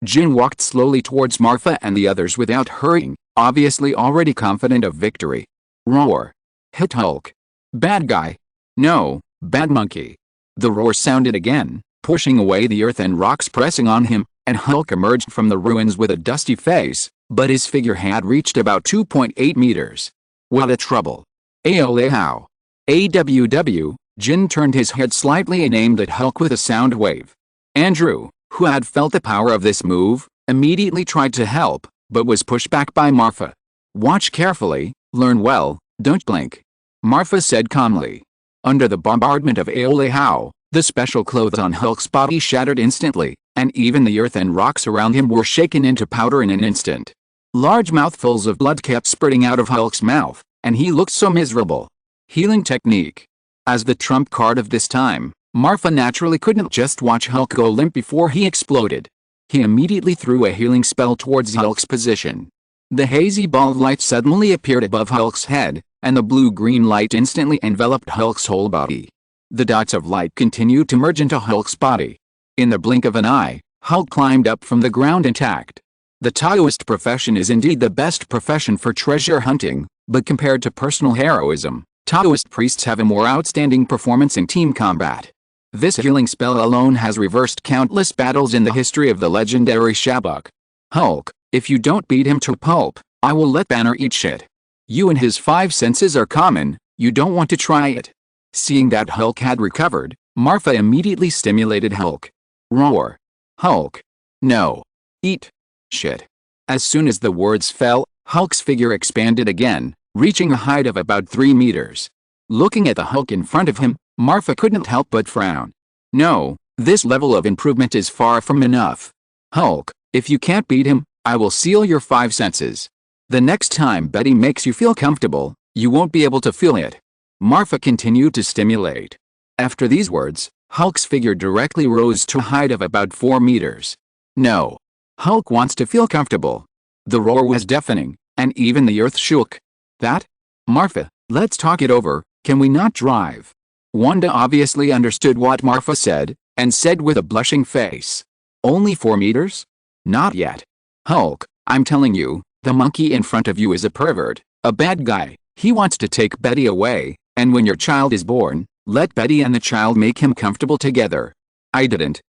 Jin walked slowly towards Marfa and the others without hurrying, obviously already confident of victory. Roar. Hit Hulk. Bad guy. No, bad monkey. The roar sounded again, pushing away the earth and rocks pressing on him, and Hulk emerged from the ruins with a dusty face, but his figure had reached about 2.8 meters. What a trouble. Aole how. AWW, Jin turned his head slightly and aimed at Hulk with a sound wave. Andrew, who had felt the power of this move, immediately tried to help, but was pushed back by Marfa. Watch carefully, learn well, don't blink. Marfa said calmly. Under the bombardment of Aole how, the special clothes on Hulk's body shattered instantly, and even the earth and rocks around him were shaken into powder in an instant. Large mouthfuls of blood kept spurting out of Hulk's mouth, and he looked so miserable. Healing technique. As the trump card of this time, Marfa naturally couldn't just watch Hulk go limp before he exploded. He immediately threw a healing spell towards Hulk's position. The hazy ball of light suddenly appeared above Hulk's head, and the blue-green light instantly enveloped Hulk's whole body. The dots of light continued to merge into Hulk's body. In the blink of an eye, Hulk climbed up from the ground intact. The Taoist profession is indeed the best profession for treasure hunting, but compared to personal heroism, Taoist priests have a more outstanding performance in team combat. This healing spell alone has reversed countless battles in the history of the legendary Shabuk. Hulk, if you don't beat him to pulp, I will let Banner eat shit. You and his 5 senses are common, you don't want to try it. Seeing that Hulk had recovered, Marfa immediately stimulated Hulk. Roar. Hulk. No. Eat. Shit. As soon as the words fell, Hulk's figure expanded again, reaching a height of about 3 meters. Looking at the Hulk in front of him, Marfa couldn't help but frown. No, this level of improvement is far from enough. Hulk, if you can't beat him, I will seal your 5 senses. The next time Betty makes you feel comfortable, you won't be able to feel it. Marfa continued to stimulate. After these words, Hulk's figure directly rose to a height of about 4 meters. No. Hulk wants to feel comfortable. The roar was deafening, and even the earth shook. That? Marfa, let's talk it over, can we not drive? Wanda obviously understood what Marfa said, and said with a blushing face. Only 4 meters? Not yet. Hulk, I'm telling you, the monkey in front of you is a pervert, a bad guy. He wants to take Betty away, and when your child is born, let Betty and the child make him comfortable together. I didn't,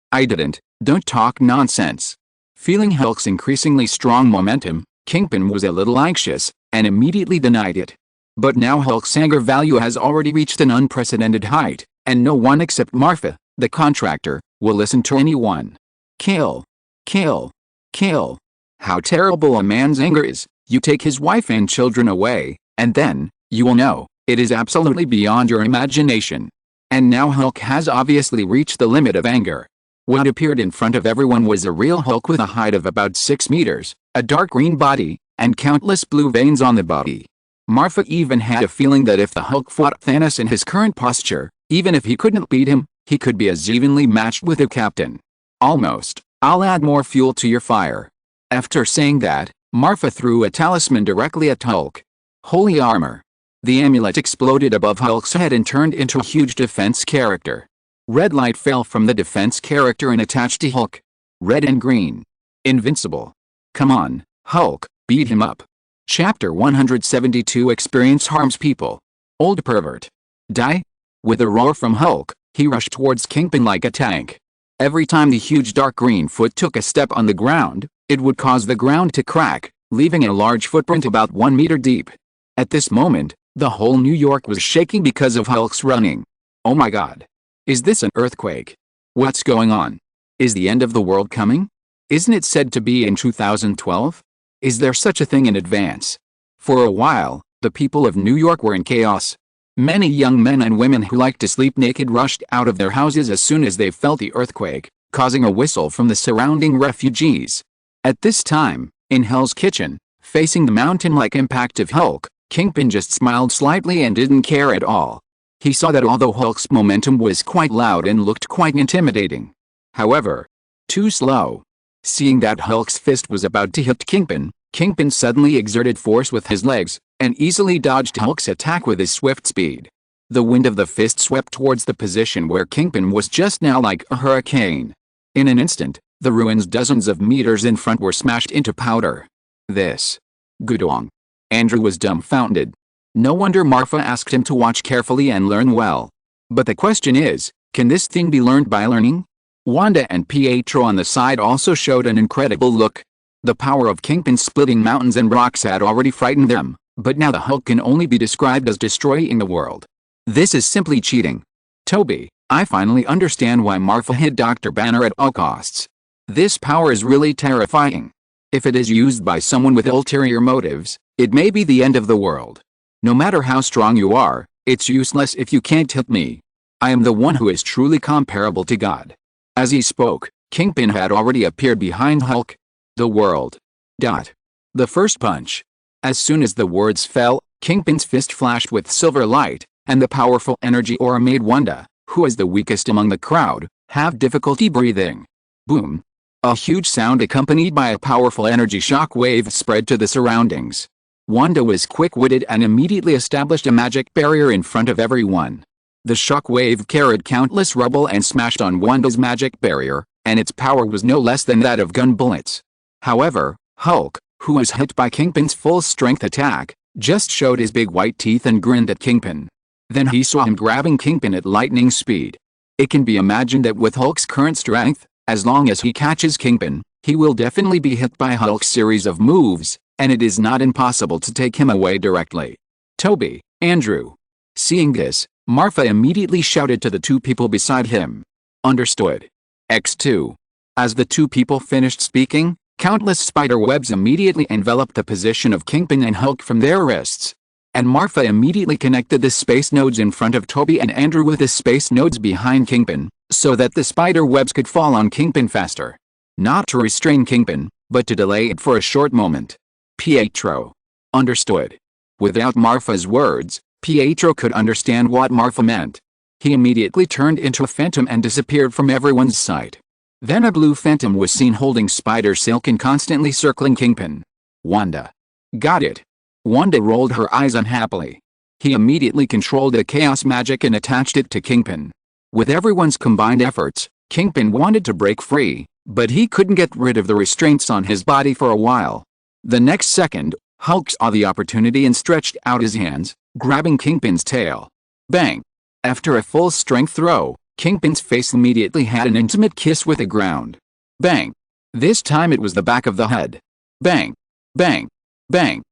don't talk nonsense. Feeling Hulk's increasingly strong momentum, Kingpin was a little anxious, and immediately denied it. But now Hulk's anger value has already reached an unprecedented height, and no one except Marfa, the contractor, will listen to anyone. Kill. Kill. Kill. How terrible a man's anger is. You take his wife and children away, and then, you will know, it is absolutely beyond your imagination. And now Hulk has obviously reached the limit of anger. What appeared in front of everyone was a real Hulk with a height of about 6 meters, a dark green body, and countless blue veins on the body. Marfa even had a feeling that if the Hulk fought Thanos in his current posture, even if he couldn't beat him, he could be as evenly matched with the captain. Almost. I'll add more fuel to your fire. After saying that, Marfa threw a talisman directly at Hulk. Holy armor. The amulet exploded above Hulk's head and turned into a huge defense character. Red light fell from the defense character and attached to Hulk. Red and green. Invincible. Come on, Hulk, beat him up. Chapter 172 Experience harms people. Old pervert. Die? With a roar from Hulk, he rushed towards Kingpin like a tank. Every time the huge dark green foot took a step on the ground, it would cause the ground to crack, leaving a large footprint about 1 meter deep. At this moment, the whole New York was shaking because of Hulk's running. Oh my god. Is this an earthquake? What's going on? Is the end of the world coming? Isn't it said to be in 2012? Is there such a thing in advance? For a while, the people of New York were in chaos. Many young men and women who liked to sleep naked rushed out of their houses as soon as they felt the earthquake, causing a whistle from the surrounding refugees. At this time, in Hell's Kitchen, facing the mountain-like impact of Hulk, Kingpin just smiled slightly and didn't care at all. He saw that although Hulk's momentum was quite loud and looked quite intimidating. However, too slow. Seeing that Hulk's fist was about to hit Kingpin, Kingpin suddenly exerted force with his legs, and easily dodged Hulk's attack with his swift speed. The wind of the fist swept towards the position where Kingpin was just now like a hurricane. In an instant, The ruins dozens of meters in front were smashed into powder. This. Gudong. Andrew was dumbfounded. No wonder Marfa asked him to watch carefully and learn well. But the question is, can this thing be learned by learning? Wanda and Pietro on the side also showed an incredible look. The power of Kingpin splitting mountains and rocks had already frightened them, but now the Hulk can only be described as destroying the world. This is simply cheating. Toby, I finally understand why Marfa hid Dr. Banner at all costs. This power is really terrifying. If it is used by someone with ulterior motives, it may be the end of the world. No matter how strong you are, it's useless if you can't hit me. I am the one who is truly comparable to God. As he spoke, Kingpin had already appeared behind Hulk. The world. The first punch. As soon as the words fell, Kingpin's fist flashed with silver light, and the powerful energy aura made Wanda, who is the weakest among the crowd, have difficulty breathing. Boom. A huge sound accompanied by a powerful energy shock wave spread to the surroundings. Wanda was quick-witted and immediately established a magic barrier in front of everyone. The shock wave carried countless rubble and smashed on Wanda's magic barrier, and its power was no less than that of gun bullets. However, Hulk, who was hit by Kingpin's full-strength attack, just showed his big white teeth and grinned at Kingpin. Then he saw him grabbing Kingpin at lightning speed. It can be imagined that with Hulk's current strength, as long as he catches Kingpin, he will definitely be hit by Hulk's series of moves, and it is not impossible to take him away directly. Toby, Andrew. Seeing this, Marfa immediately shouted to the two people beside him. Understood. X2. As the two people finished speaking, countless spider webs immediately enveloped the position of Kingpin and Hulk from their wrists. And Marfa immediately connected the space nodes in front of Toby and Andrew with the space nodes behind Kingpin, so that the spider webs could fall on Kingpin faster. Not to restrain Kingpin, but to delay it for a short moment. Pietro. Understood. Without Marfa's words, Pietro could understand what Marfa meant. He immediately turned into a phantom and disappeared from everyone's sight. Then a blue phantom was seen holding spider silk and constantly circling Kingpin. Wanda. Got it. Wanda rolled her eyes unhappily. He immediately controlled the chaos magic and attached it to Kingpin. With everyone's combined efforts, Kingpin wanted to break free, but he couldn't get rid of the restraints on his body for a while. The next second, Hulk saw the opportunity and stretched out his hands, grabbing Kingpin's tail. Bang! After a full-strength throw, Kingpin's face immediately had an intimate kiss with the ground. Bang! This time it was the back of the head. Bang! Bang! Bang!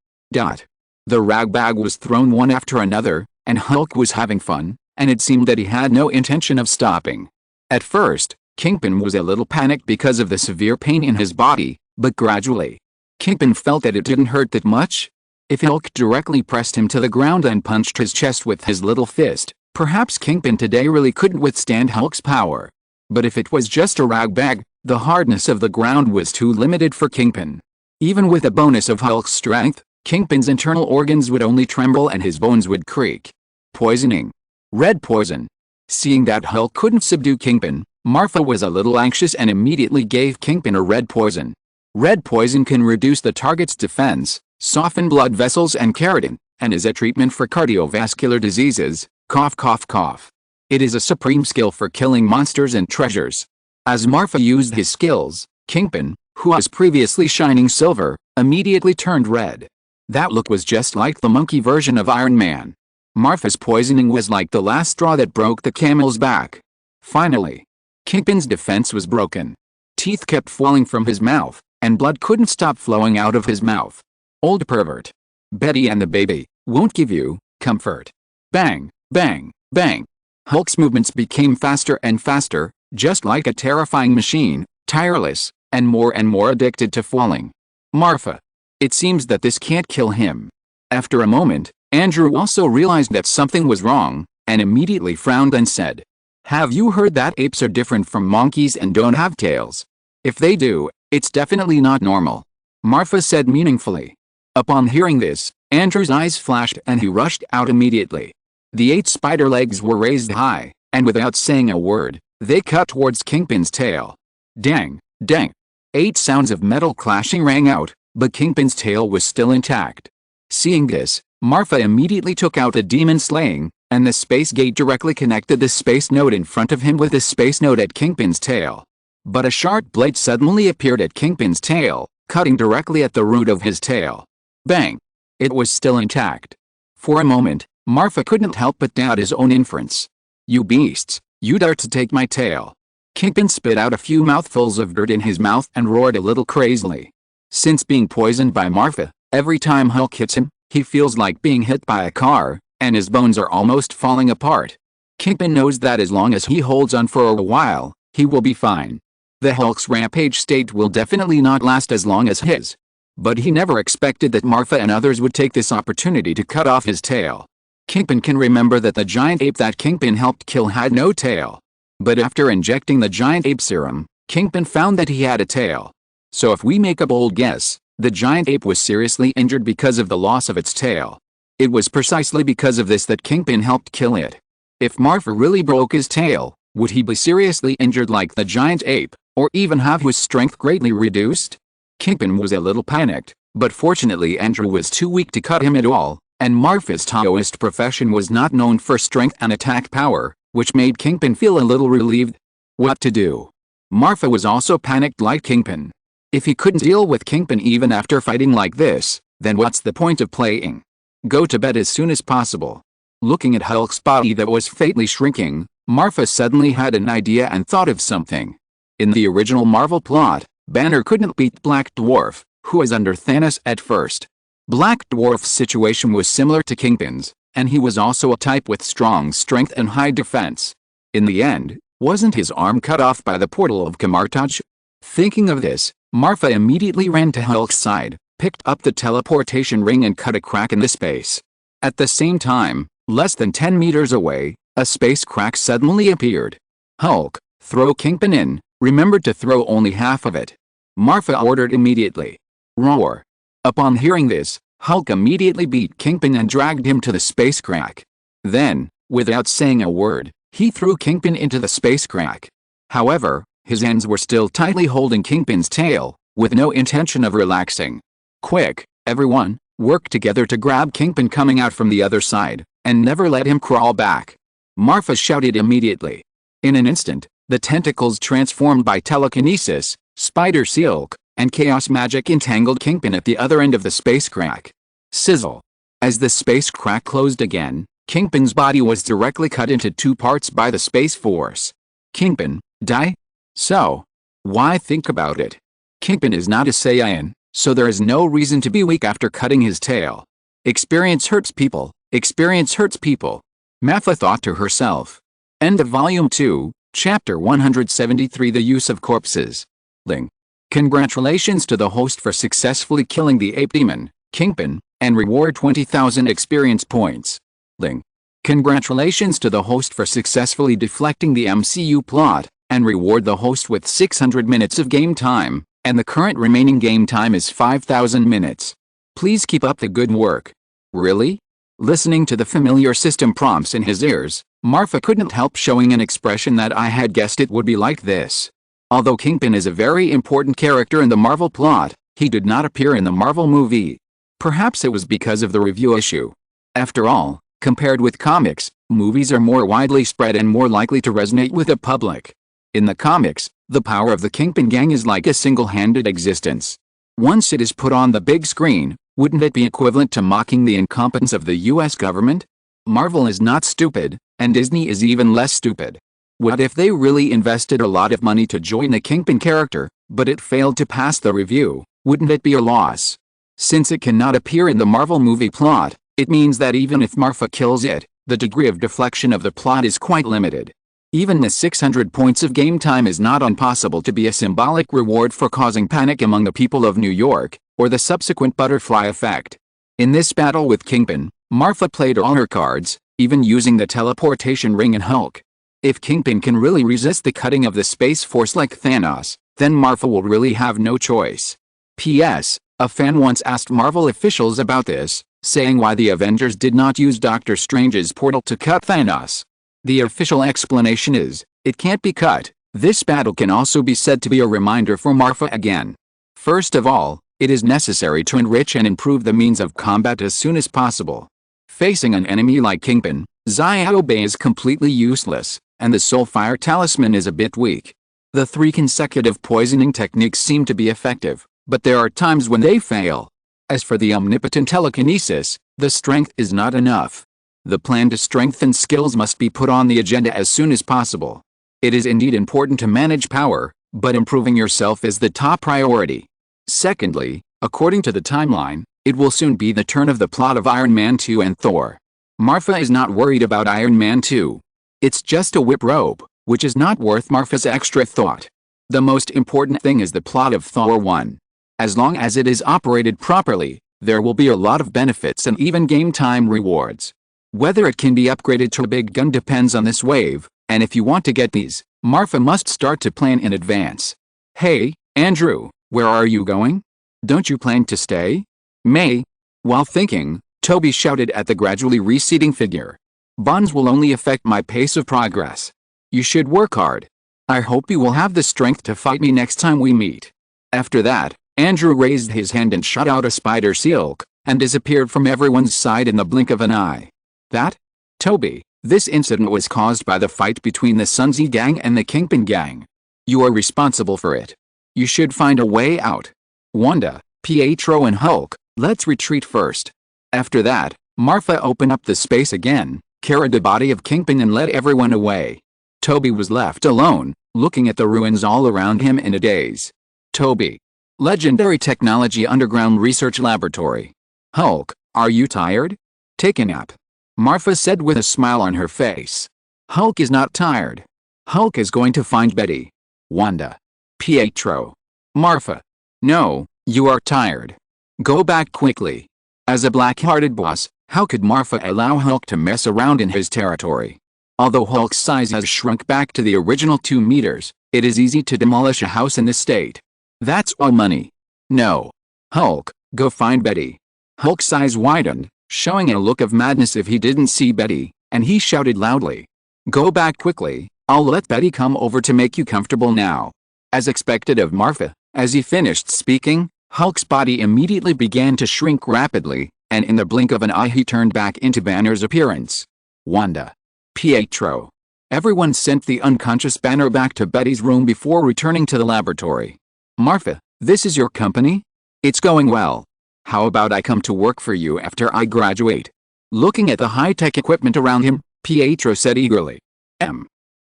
The rag bag was thrown one after another, and Hulk was having fun, and it seemed that he had no intention of stopping. At first, Kingpin was a little panicked because of the severe pain in his body, but gradually, Kingpin felt that it didn't hurt that much. If Hulk directly pressed him to the ground and punched his chest with his little fist, perhaps Kingpin today really couldn't withstand Hulk's power. But if it was just a rag bag, the hardness of the ground was too limited for Kingpin. Even with a bonus of Hulk's strength, Kingpin's internal organs would only tremble and his bones would creak. Poisoning. Red poison. Seeing that Hulk couldn't subdue Kingpin, Marfa was a little anxious and immediately gave Kingpin a red poison. Red poison can reduce the target's defense, soften blood vessels and keratin, and is a treatment for cardiovascular diseases. Cough cough cough. It is a supreme skill for killing monsters and treasures. As Marfa used his skills, Kingpin, who was previously shining silver, immediately turned red. That look was just like the monkey version of Iron Man. Marfa's poisoning was like the last straw that broke the camel's back. Finally, Kingpin's defense was broken. Teeth kept falling from his mouth, and blood couldn't stop flowing out of his mouth. Old pervert. Betty and the baby won't give you comfort. Bang, bang, bang. Hulk's movements became faster and faster, just like a terrifying machine, tireless, and more addicted to falling. Marfa. It seems that this can't kill him. After a moment, Andrew also realized that something was wrong, and immediately frowned and said, "Have you heard that apes are different from monkeys and don't have tails? If they do, it's definitely not normal," Marfa said meaningfully. Upon hearing this, Andrew's eyes flashed and he rushed out immediately. The 8 spider legs were raised high, and without saying a word, they cut towards Kingpin's tail. Dang, dang. 8 sounds of metal clashing rang out, but Kingpin's tail was still intact. Seeing this, Marfa immediately took out the demon slaying, and the space gate directly connected the space node in front of him with the space node at Kingpin's tail. But a sharp blade suddenly appeared at Kingpin's tail, cutting directly at the root of his tail. Bang! It was still intact. For a moment, Marfa couldn't help but doubt his own inference. "You beasts, you dare to take my tail." Kingpin spit out a few mouthfuls of dirt in his mouth and roared a little crazily. Since being poisoned by Marfa, every time Hulk hits him, he feels like being hit by a car, and his bones are almost falling apart. Kingpin knows that as long as he holds on for a while, he will be fine. The Hulk's rampage state will definitely not last as long as his. But he never expected that Marfa and others would take this opportunity to cut off his tail. Kingpin can remember that the giant ape that Kingpin helped kill had no tail. But after injecting the giant ape serum, Kingpin found that he had a tail. So if we make a bold guess, the giant ape was seriously injured because of the loss of its tail. It was precisely because of this that Kingpin helped kill it. If Marfa really broke his tail, would he be seriously injured like the giant ape, or even have his strength greatly reduced? Kingpin was a little panicked, but fortunately Andrew was too weak to cut him at all, and Marfa's Taoist profession was not known for strength and attack power, which made Kingpin feel a little relieved. What to do? Marfa was also panicked like Kingpin. If he couldn't deal with Kingpin even after fighting like this, then what's the point of playing? Go to bed as soon as possible. Looking at Hulk's body that was fatally shrinking, Marfa suddenly had an idea and thought of something. In the original Marvel plot, Banner couldn't beat Black Dwarf, who was under Thanos at first. Black Dwarf's situation was similar to Kingpin's, and he was also a type with strong strength and high defense. In the end, wasn't his arm cut off by the portal of Kamartaj? Thinking of this, Marfa immediately ran to Hulk's side, picked up the teleportation ring and cut a crack in the space. At the same time, less than 10 meters away, a space crack suddenly appeared. "Hulk, throw Kingpin in, remember to throw only half of it," Marfa ordered immediately. Roar. Upon hearing this, Hulk immediately beat Kingpin and dragged him to the space crack. Then, without saying a word, he threw Kingpin into the space crack. However, his hands were still tightly holding Kingpin's tail, with no intention of relaxing. "Quick, everyone, work together to grab Kingpin coming out from the other side, and never let him crawl back," Marfa shouted immediately. In an instant, the tentacles transformed by telekinesis, spider silk, and chaos magic entangled Kingpin at the other end of the space crack. Sizzle. As the space crack closed again, Kingpin's body was directly cut into two parts by the space force. Kingpin, die? So, why think about it? Kingpin is not a Saiyan, so there is no reason to be weak after cutting his tail. Experience hurts people, experience hurts people, Marfa thought to herself. End of Volume 2, Chapter 173, The Use of Corpses. Link. Congratulations to the host for successfully killing the ape demon, Kingpin, and reward 20,000 experience points. Link. Congratulations to the host for successfully deflecting the MCU plot, and reward the host with 600 minutes of game time, and the current remaining game time is 5,000 minutes. Please keep up the good work. Really? Listening to the familiar system prompts in his ears, Marfa couldn't help showing an expression that I had guessed it would be like this. Although Kingpin is a very important character in the Marvel plot, he did not appear in the Marvel movie. Perhaps it was because of the review issue. After all, compared with comics, movies are more widely spread and more likely to resonate with the public. In the comics, the power of the Kingpin gang is like a single-handed existence. Once it is put on the big screen, wouldn't it be equivalent to mocking the incompetence of the US government? Marvel is not stupid, and Disney is even less stupid. What if they really invested a lot of money to join the Kingpin character, but it failed to pass the review? Wouldn't it be a loss? Since it cannot appear in the Marvel movie plot, it means that even if Marfa kills it, the degree of deflection of the plot is quite limited. Even the 600 points of game time is not impossible to be a symbolic reward for causing panic among the people of New York, or the subsequent butterfly effect. In this battle with Kingpin, Marfa played all her cards, even using the teleportation ring and Hulk. If Kingpin can really resist the cutting of the Space Force like Thanos, then Marfa will really have no choice. P.S. A fan once asked Marvel officials about this, saying why the Avengers did not use Doctor Strange's portal to cut Thanos. The official explanation is, it can't be cut. This battle can also be said to be a reminder for Marfa again. First of all, it is necessary to enrich and improve the means of combat as soon as possible. Facing an enemy like Kingpin, Xiaobei is completely useless, and the Soulfire Talisman is a bit weak. The 3 consecutive poisoning techniques seem to be effective, but there are times when they fail. As for the omnipotent telekinesis, the strength is not enough. The plan to strengthen skills must be put on the agenda as soon as possible. It is indeed important to manage power, but improving yourself is the top priority. Secondly, according to the timeline, it will soon be the turn of the plot of Iron Man 2 and Thor. Marfa is not worried about Iron Man 2. It's just a whip rope, which is not worth Marfa's extra thought. The most important thing is the plot of Thor 1. As long as it is operated properly, there will be a lot of benefits and even game time rewards. Whether it can be upgraded to a big gun depends on this wave, and if you want to get these, Marfa must start to plan in advance. Hey, Andrew, where are you going? Don't you plan to stay? May. While thinking, Toby shouted at the gradually receding figure. Bonds will only affect my pace of progress. You should work hard. I hope you will have the strength to fight me next time we meet. After that, Andrew raised his hand and shot out a spider silk, and disappeared from everyone's side in the blink of an eye. That? Toby, this incident was caused by the fight between the Sunzi gang and the Kingpin gang. You are responsible for it. You should find a way out. Wanda, Pietro and Hulk, let's retreat first. After that, Marfa opened up the space again, carried the body of Kingpin and led everyone away. Toby was left alone, looking at the ruins all around him in a daze. Toby. Legendary Technology Underground Research Laboratory. Hulk, are you tired? Take a nap. Marfa said with a smile on her face. Hulk is not tired. Hulk is going to find Betty. Wanda. Pietro. Marfa. No, you are tired. Go back quickly. As a black-hearted boss, how could Marfa allow Hulk to mess around in his territory? Although Hulk's size has shrunk back to the original 2 meters, it is easy to demolish a house in this state. That's all money. No. Hulk, go find Betty. Hulk's eyes widened, showing a look of madness if he didn't see Betty, and he shouted loudly. Go back quickly, I'll let Betty come over to make you comfortable now. As expected of Marfa, as he finished speaking, Hulk's body immediately began to shrink rapidly, and in the blink of an eye he turned back into Banner's appearance. Wanda. Pietro. Everyone sent the unconscious Banner back to Betty's room before returning to the laboratory. Marfa, this is your company? It's going well. How about I come to work for you after I graduate? Looking at the high-tech equipment around him, Pietro said eagerly.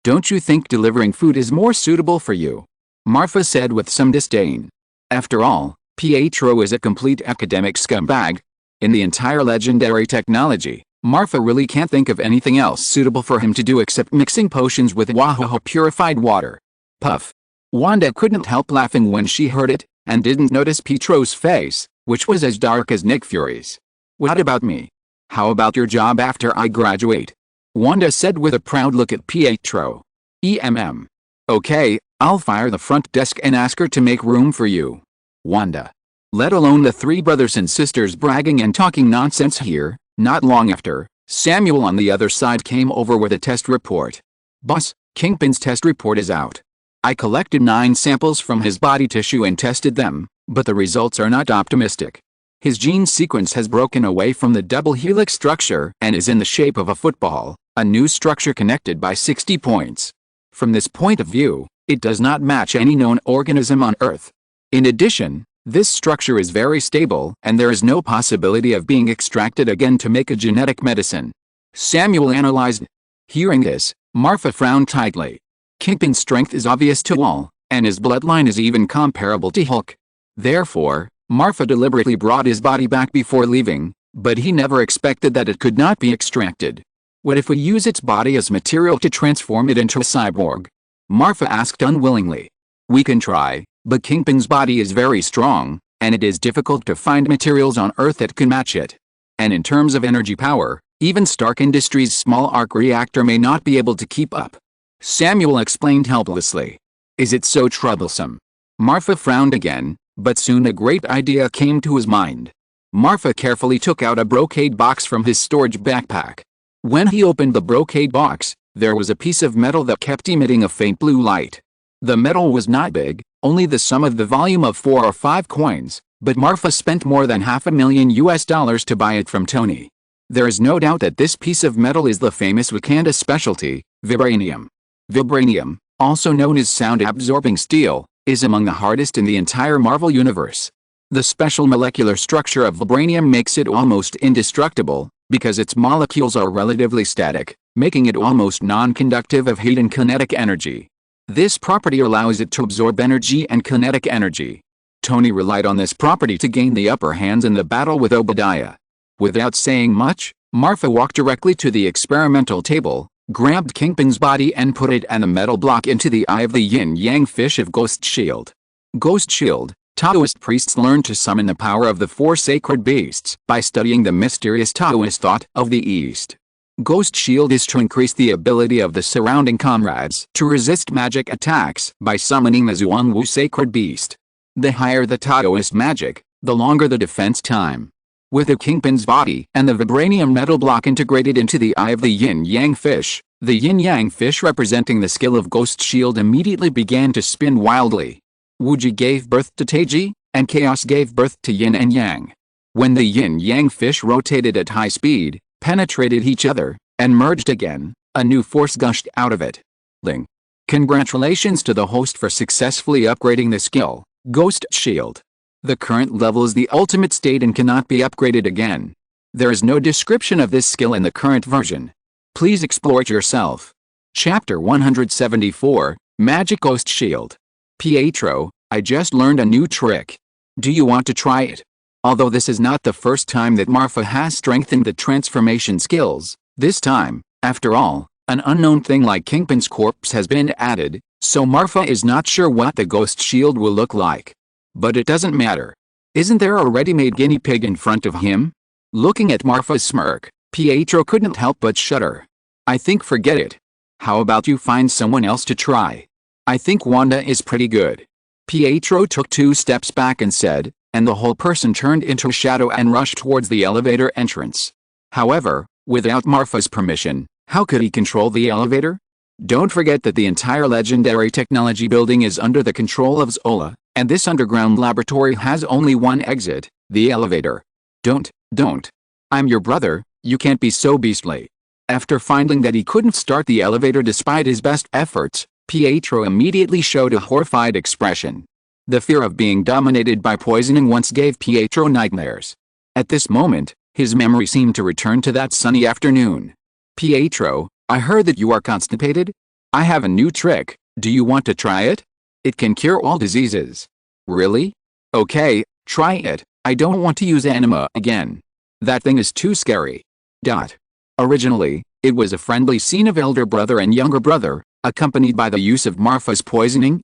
Don't you think delivering food is more suitable for you? Marfa said with some disdain. After all, Pietro is a complete academic scumbag. In the entire Legendary Technology, Marfa really can't think of anything else suitable for him to do except mixing potions with Wahoo purified water. Puff. Wanda couldn't help laughing when she heard it, and didn't notice Pietro's face, which was as dark as Nick Fury's. What about me? How about your job after I graduate? Wanda said with a proud look at Pietro. Okay, I'll fire the front desk and ask her to make room for you. Wanda. Let alone the 3 brothers and sisters bragging and talking nonsense here. Not long after, Samuel on the other side came over with a test report. Boss, Kingpin's test report is out. I collected 9 samples from his body tissue and tested them, but the results are not optimistic. His gene sequence has broken away from the double helix structure and is in the shape of a football, a new structure connected by 60 points. From this point of view, it does not match any known organism on Earth. In addition, this structure is very stable and there is no possibility of being extracted again to make a genetic medicine. Samuel analyzed. Hearing this, Marfa frowned tightly. Kingpin's strength is obvious to all, and his bloodline is even comparable to Hulk. Therefore, Marfa deliberately brought his body back before leaving, but he never expected that it could not be extracted. What if we use its body as material to transform it into a cyborg? Marfa asked unwillingly. We can try, but Kingpin's body is very strong, and it is difficult to find materials on Earth that can match it. And in terms of energy power, even Stark Industries' small arc reactor may not be able to keep up. Samuel explained helplessly. Is it so troublesome? Marfa frowned again, but soon a great idea came to his mind. Marfa carefully took out a brocade box from his storage backpack. When he opened the brocade box, there was a piece of metal that kept emitting a faint blue light. The metal was not big, only the sum of the volume of 4 or 5 coins, but Marfa spent more than $500,000 to buy it from Tony. There is no doubt that this piece of metal is the famous Wakanda specialty, vibranium. Vibranium, also known as sound-absorbing steel, is among the hardest in the entire Marvel Universe. The special molecular structure of vibranium makes it almost indestructible, because its molecules are relatively static, making it almost non-conductive of heat and kinetic energy. This property allows it to absorb energy and kinetic energy. Tony relied on this property to gain the upper hand in the battle with Obadiah. Without saying much, Marfa walked directly to the experimental table, grabbed Kingpin's body and put it and the metal block into the eye of the yin-yang fish of Ghost Shield. Ghost Shield. Taoist priests learned to summon the power of the four sacred beasts by studying the mysterious Taoist thought of the East. Ghost Shield is to increase the ability of the surrounding comrades to resist magic attacks by summoning the Zhuangwu sacred beast. The higher the Taoist magic, the longer the defense time. With the Kingpin's body and the vibranium metal block integrated into the eye of the yin-yang fish, the yin-yang fish representing the skill of Ghost Shield immediately began to spin wildly. Wuji gave birth to Taiji, and Chaos gave birth to Yin and Yang. When the yin-yang fish rotated at high speed, penetrated each other, and merged again, a new force gushed out of it. Ling. Congratulations to the host for successfully upgrading the skill, Ghost Shield. The current level is the ultimate state and cannot be upgraded again. There is no description of this skill in the current version. Please explore it yourself. Chapter 174, Magic Ghost Shield. Pietro, I just learned a new trick. Do you want to try it? Although this is not the first time that Marfa has strengthened the transformation skills, this time, after all, an unknown thing like Kingpin's corpse has been added, so Marfa is not sure what the Ghost Shield will look like. But it doesn't matter. Isn't there a ready-made guinea pig in front of him? Looking at Marfa's smirk, Pietro couldn't help but shudder. I think forget it. How about you find someone else to try? I think Wanda is pretty good. Pietro took 2 steps back and said, and the whole person turned into a shadow and rushed towards the elevator entrance. However, without Marfa's permission, how could he control the elevator? Don't forget that the entire legendary technology building is under the control of Zola, and this underground laboratory has only one exit, the elevator. Don't. I'm your brother, you can't be so beastly. After finding that he couldn't start the elevator despite his best efforts, Pietro immediately showed a horrified expression. The fear of being dominated by poisoning once gave Pietro nightmares. At this moment, his memory seemed to return to that sunny afternoon. Pietro, I heard that you are constipated? I have a new trick, do you want to try it? It can cure all diseases. Really? Okay, try it, I don't want to use enema again. That thing is too scary. Originally, it was a friendly scene of elder brother and younger brother, accompanied by the use of Marfa's poisoning.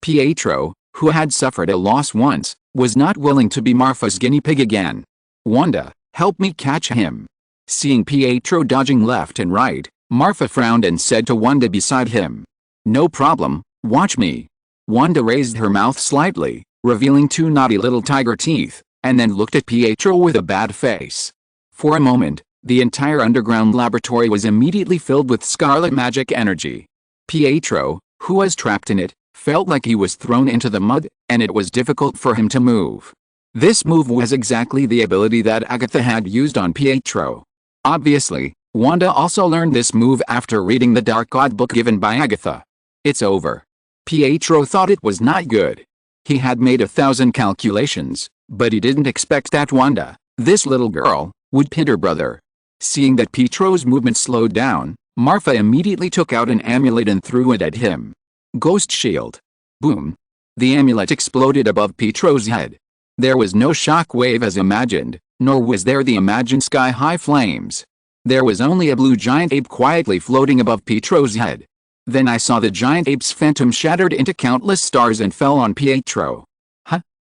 Pietro, who had suffered a loss once, was not willing to be Marfa's guinea pig again. Wanda, help me catch him. Seeing Pietro dodging left and right, Marfa frowned and said to Wanda beside him. No problem, watch me. Wanda raised her mouth slightly, revealing 2 naughty little tiger teeth, and then looked at Pietro with a bad face. For a moment, the entire underground laboratory was immediately filled with scarlet magic energy. Pietro, who was trapped in it, felt like he was thrown into the mud, and it was difficult for him to move. This move was exactly the ability that Agatha had used on Pietro. Obviously, Wanda also learned this move after reading the Dark God book given by Agatha. It's over. Pietro thought it was not good. He had made 1,000 calculations, but he didn't expect that Wanda, this little girl, would pin her brother. Seeing that Pietro's movement slowed down, Marfa immediately took out an amulet and threw it at him. Ghost Shield. Boom. The amulet exploded above Pietro's head. There was no shock wave as imagined, nor was there the imagined sky-high flames. There was only a blue giant ape quietly floating above Pietro's head. Then I saw the giant ape's phantom shattered into countless stars and fell on Pietro.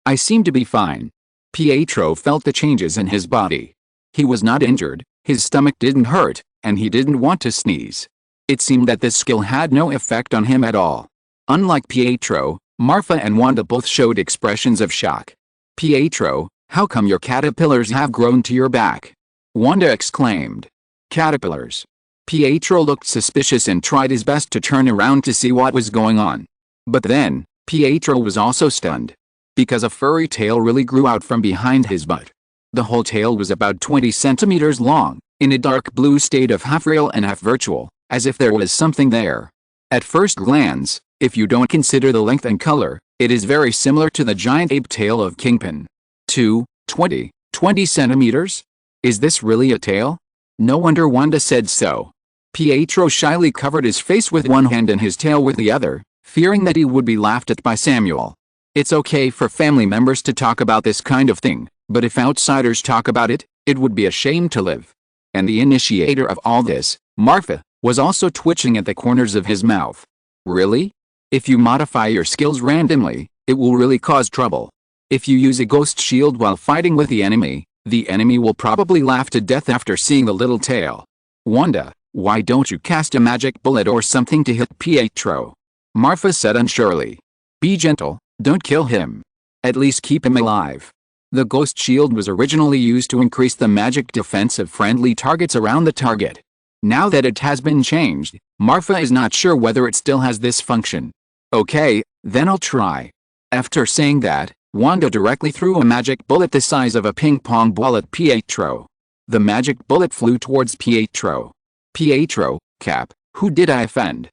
I seem to be fine. Pietro felt the changes in his body. He was not injured, his stomach didn't hurt, and he didn't want to sneeze. It seemed that this skill had no effect on him at all. Unlike Pietro, Marfa and Wanda both showed expressions of shock. Pietro, how come your caterpillars have grown to your back? Wanda exclaimed. Caterpillars. Pietro looked suspicious and tried his best to turn around to see what was going on. But then, Pietro was also stunned. Because a furry tail really grew out from behind his butt. The whole tail was about 20 centimeters long, in a dark blue state of half real and half virtual, as if there was something there. At first glance, if you don't consider the length and color, it is very similar to the giant ape tail of Kingpin. 20 centimeters? Is this really a tail? No wonder Wanda said so. Pietro shyly covered his face with one hand and his tail with the other, fearing that he would be laughed at by Samuel. It's okay for family members to talk about this kind of thing, but if outsiders talk about it, it would be a shame to live. And the initiator of all this, Marfa, was also twitching at the corners of his mouth. Really? If you modify your skills randomly, it will really cause trouble. If you use a ghost shield while fighting with the enemy will probably laugh to death after seeing the little tail. Wanda, why don't you cast a magic bullet or something to hit Pietro? Marfa said unsurely. Be gentle, don't kill him. At least keep him alive. The ghost shield was originally used to increase the magic defense of friendly targets around the target. Now that it has been changed, Marfa is not sure whether it still has this function. Okay, then I'll try. After saying that, Wanda directly threw a magic bullet the size of a ping-pong ball at Pietro. The magic bullet flew towards Pietro. Pietro, Cap, who did I offend?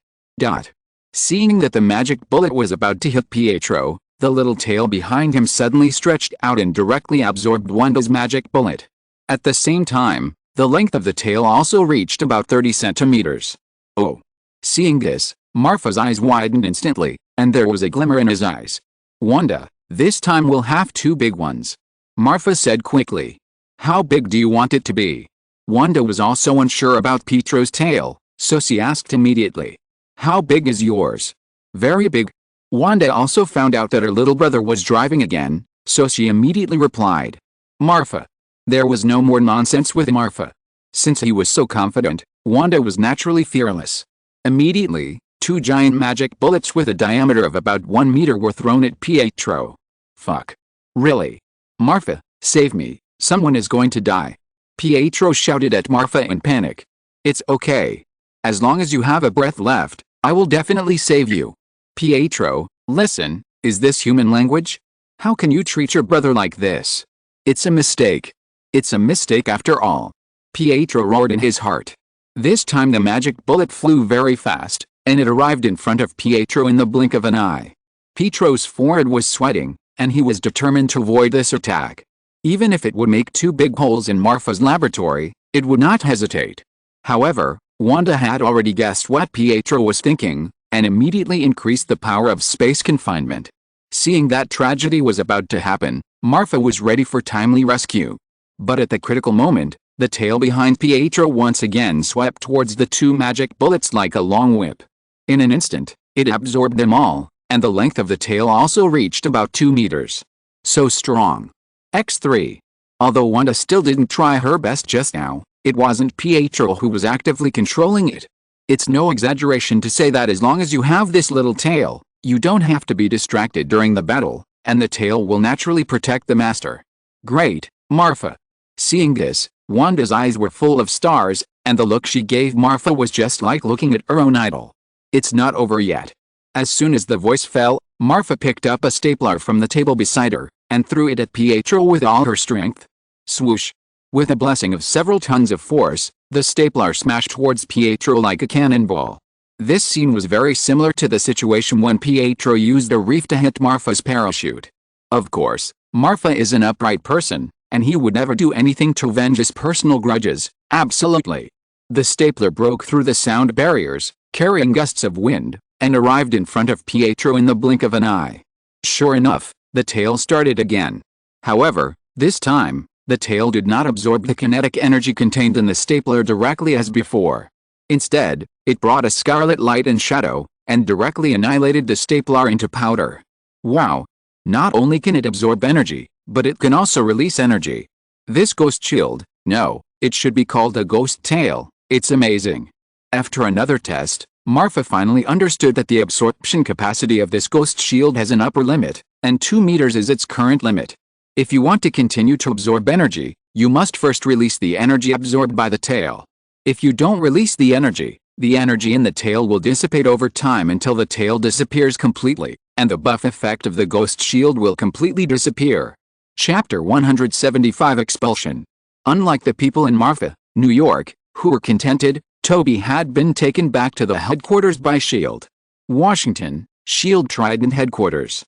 Seeing that the magic bullet was about to hit Pietro, the little tail behind him suddenly stretched out and directly absorbed Wanda's magic bullet. At the same time, the length of the tail also reached about 30 centimeters. Oh. Seeing this, Marfa's eyes widened instantly, and there was a glimmer in his eyes. Wanda, this time we'll have two big ones. Marfa said quickly. How big do you want it to be? Wanda was also unsure about Pietro's tail, so she asked immediately. How big is yours? Very big. Wanda also found out that her little brother was driving again, so she immediately replied. Marfa. There was no more nonsense with Marfa. Since he was so confident, Wanda was naturally fearless. Immediately, two giant magic bullets with a diameter of about 1 meter were thrown at Pietro. Fuck. Really? Marfa, save me, someone is going to die. Pietro shouted at Marfa in panic. It's okay. As long as you have a breath left, I will definitely save you. Pietro, listen, is this human language? How can you treat your brother like this? It's a mistake. It's a mistake after all. Pietro roared in his heart. This time the magic bullet flew very fast, and it arrived in front of Pietro in the blink of an eye. Pietro's forehead was sweating, and he was determined to avoid this attack. Even if it would make two big holes in Marfa's laboratory, it would not hesitate. However, Wanda had already guessed what Pietro was thinking, and immediately increased the power of space confinement. Seeing that tragedy was about to happen, Marfa was ready for timely rescue. But at the critical moment, the tail behind Pietro once again swept towards the two magic bullets like a long whip. In an instant, it absorbed them all, and the length of the tail also reached about 2 meters. So strong. X3. Although Wanda still didn't try her best just now, it wasn't Pietro who was actively controlling it. It's no exaggeration to say that as long as you have this little tail, you don't have to be distracted during the battle, and the tail will naturally protect the master. Great, Marfa. Seeing this, Wanda's eyes were full of stars, and the look she gave Marfa was just like looking at her own idol. It's not over yet. As soon as the voice fell, Marfa picked up a stapler from the table beside her, and threw it at Pietro with all her strength. Swoosh. With a blessing of several tons of force, the stapler smashed towards Pietro like a cannonball. This scene was very similar to the situation when Pietro used a reef to hit Marfa's parachute. Of course, Marfa is an upright person, and he would never do anything to avenge his personal grudges, absolutely. The stapler broke through the sound barriers, carrying gusts of wind, and arrived in front of Pietro in the blink of an eye. Sure enough, the tail started again. However, this time, the tail did not absorb the kinetic energy contained in the stapler directly as before. Instead, it brought a scarlet light and shadow, and directly annihilated the stapler into powder. Wow! Not only can it absorb energy, but it can also release energy. This ghost shield, no, it should be called a ghost tail, it's amazing. After another test, Marfa finally understood that the absorption capacity of this ghost shield has an upper limit, and 2 meters is its current limit. If you want to continue to absorb energy, you must first release the energy absorbed by the tail. If you don't release the energy in the tail will dissipate over time until the tail disappears completely, and the buff effect of the ghost shield will completely disappear. Chapter 175 Expulsion. Unlike the people in Marfa, New York, who were contented, Toby had been taken back to the headquarters by S.H.I.E.L.D. Washington, S.H.I.E.L.D. Trident headquarters.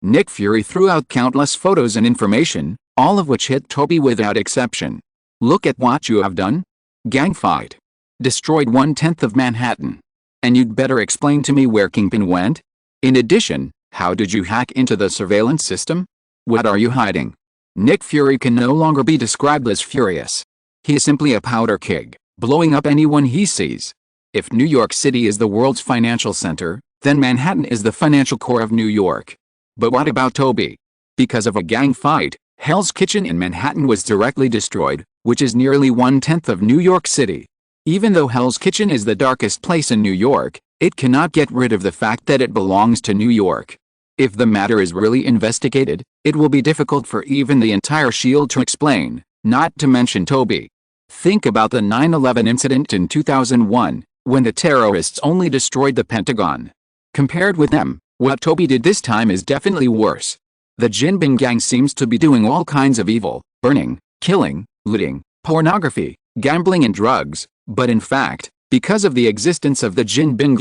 Nick Fury threw out countless photos and information, all of which hit Toby without exception. Look at what you have done. Gang fight. Destroyed 1/10 of Manhattan. And you'd better explain to me where Kingpin went? In addition, how did you hack into the surveillance system? What are you hiding? Nick Fury can no longer be described as furious. He is simply a powder keg, blowing up anyone he sees. If New York City is the world's financial center, then Manhattan is the financial core of New York. But what about Toby? Because of a gang fight, Hell's Kitchen in Manhattan was directly destroyed, which is nearly 1/10 of New York City. Even though Hell's Kitchen is the darkest place in New York, it cannot get rid of the fact that it belongs to New York. If the matter is really investigated, it will be difficult for even the entire S.H.I.E.L.D. to explain, not to mention Toby. Think about the 9/11 incident in 2001, when the terrorists only destroyed the Pentagon. Compared with them, what Toby did this time is definitely worse. The Jinbin gang seems to be doing all kinds of evil, burning, killing, looting, pornography, gambling and drugs, but in fact, because of the existence of the Jinbin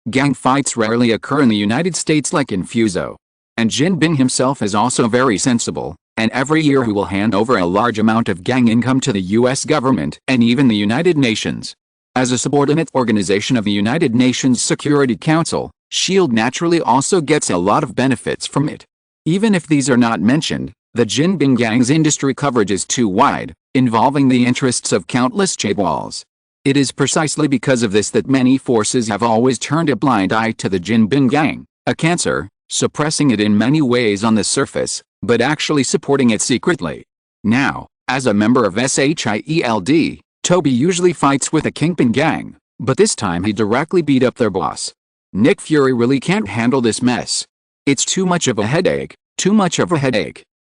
gang fights rarely occur in the United States like in Fuso. And Jinbin himself is also very sensible, and every year he will hand over a large amount of gang income to the US government and even the United Nations. As a subordinate organization of the United Nations Security Council, S.H.I.E.L.D. naturally also gets a lot of benefits from it. Even if these are not mentioned, the Jinbin gang's industry coverage is too wide, involving the interests of countless chaebols. It is precisely because of this that many forces have always turned a blind eye to the Jinbin gang, a cancer, suppressing it in many ways on the surface, but actually supporting it secretly. Now, as a member of SHIELD, Toby usually fights with the Kingpin gang, but this time he directly beat up their boss. Nick Fury really can't handle this mess. It's too much of a headache,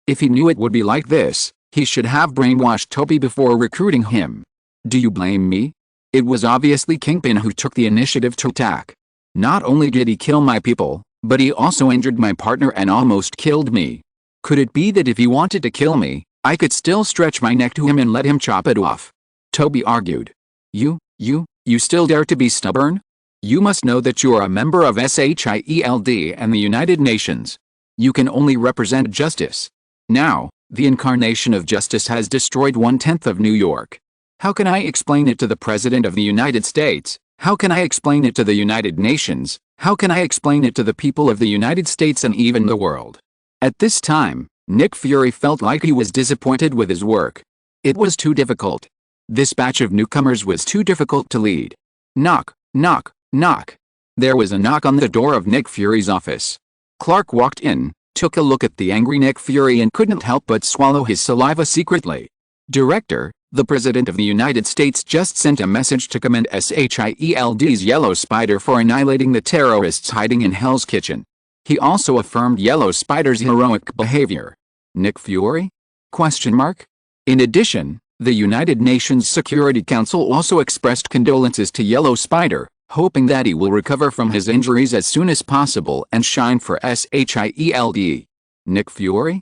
If he knew it would be like this, he should have brainwashed Toby before recruiting him. Do you blame me? It was obviously Kingpin who took the initiative to attack. Not only did he kill my people, but he also injured my partner and almost killed me. Could it be that if he wanted to kill me, I could still stretch my neck to him and let him chop it off? Toby argued. You still dare to be stubborn? You must know that you are a member of SHIELD and the United Nations. You can only represent justice. Now, the incarnation of justice has destroyed 1/10 of New York. How can I explain it to the President of the United States? How can I explain it to the United Nations? How can I explain it to the people of the United States and even the world? At this time, Nick Fury felt like he was disappointed with his work. It was too difficult. This batch of newcomers was too difficult to lead. Knock, knock, knock. There was a knock on the door of Nick Fury's office. Clark walked in, took a look at the angry Nick Fury and couldn't help but swallow his saliva secretly. Director, the President of the United States just sent a message to commend SHIELD's Yellow Spider for annihilating the terrorists hiding in Hell's Kitchen. He also affirmed Yellow Spider's heroic behavior. Nick Fury? ? In addition, the United Nations Security Council also expressed condolences to Yellow Spider, hoping that he will recover from his injuries as soon as possible and shine for SHIELD. Nick Fury? ?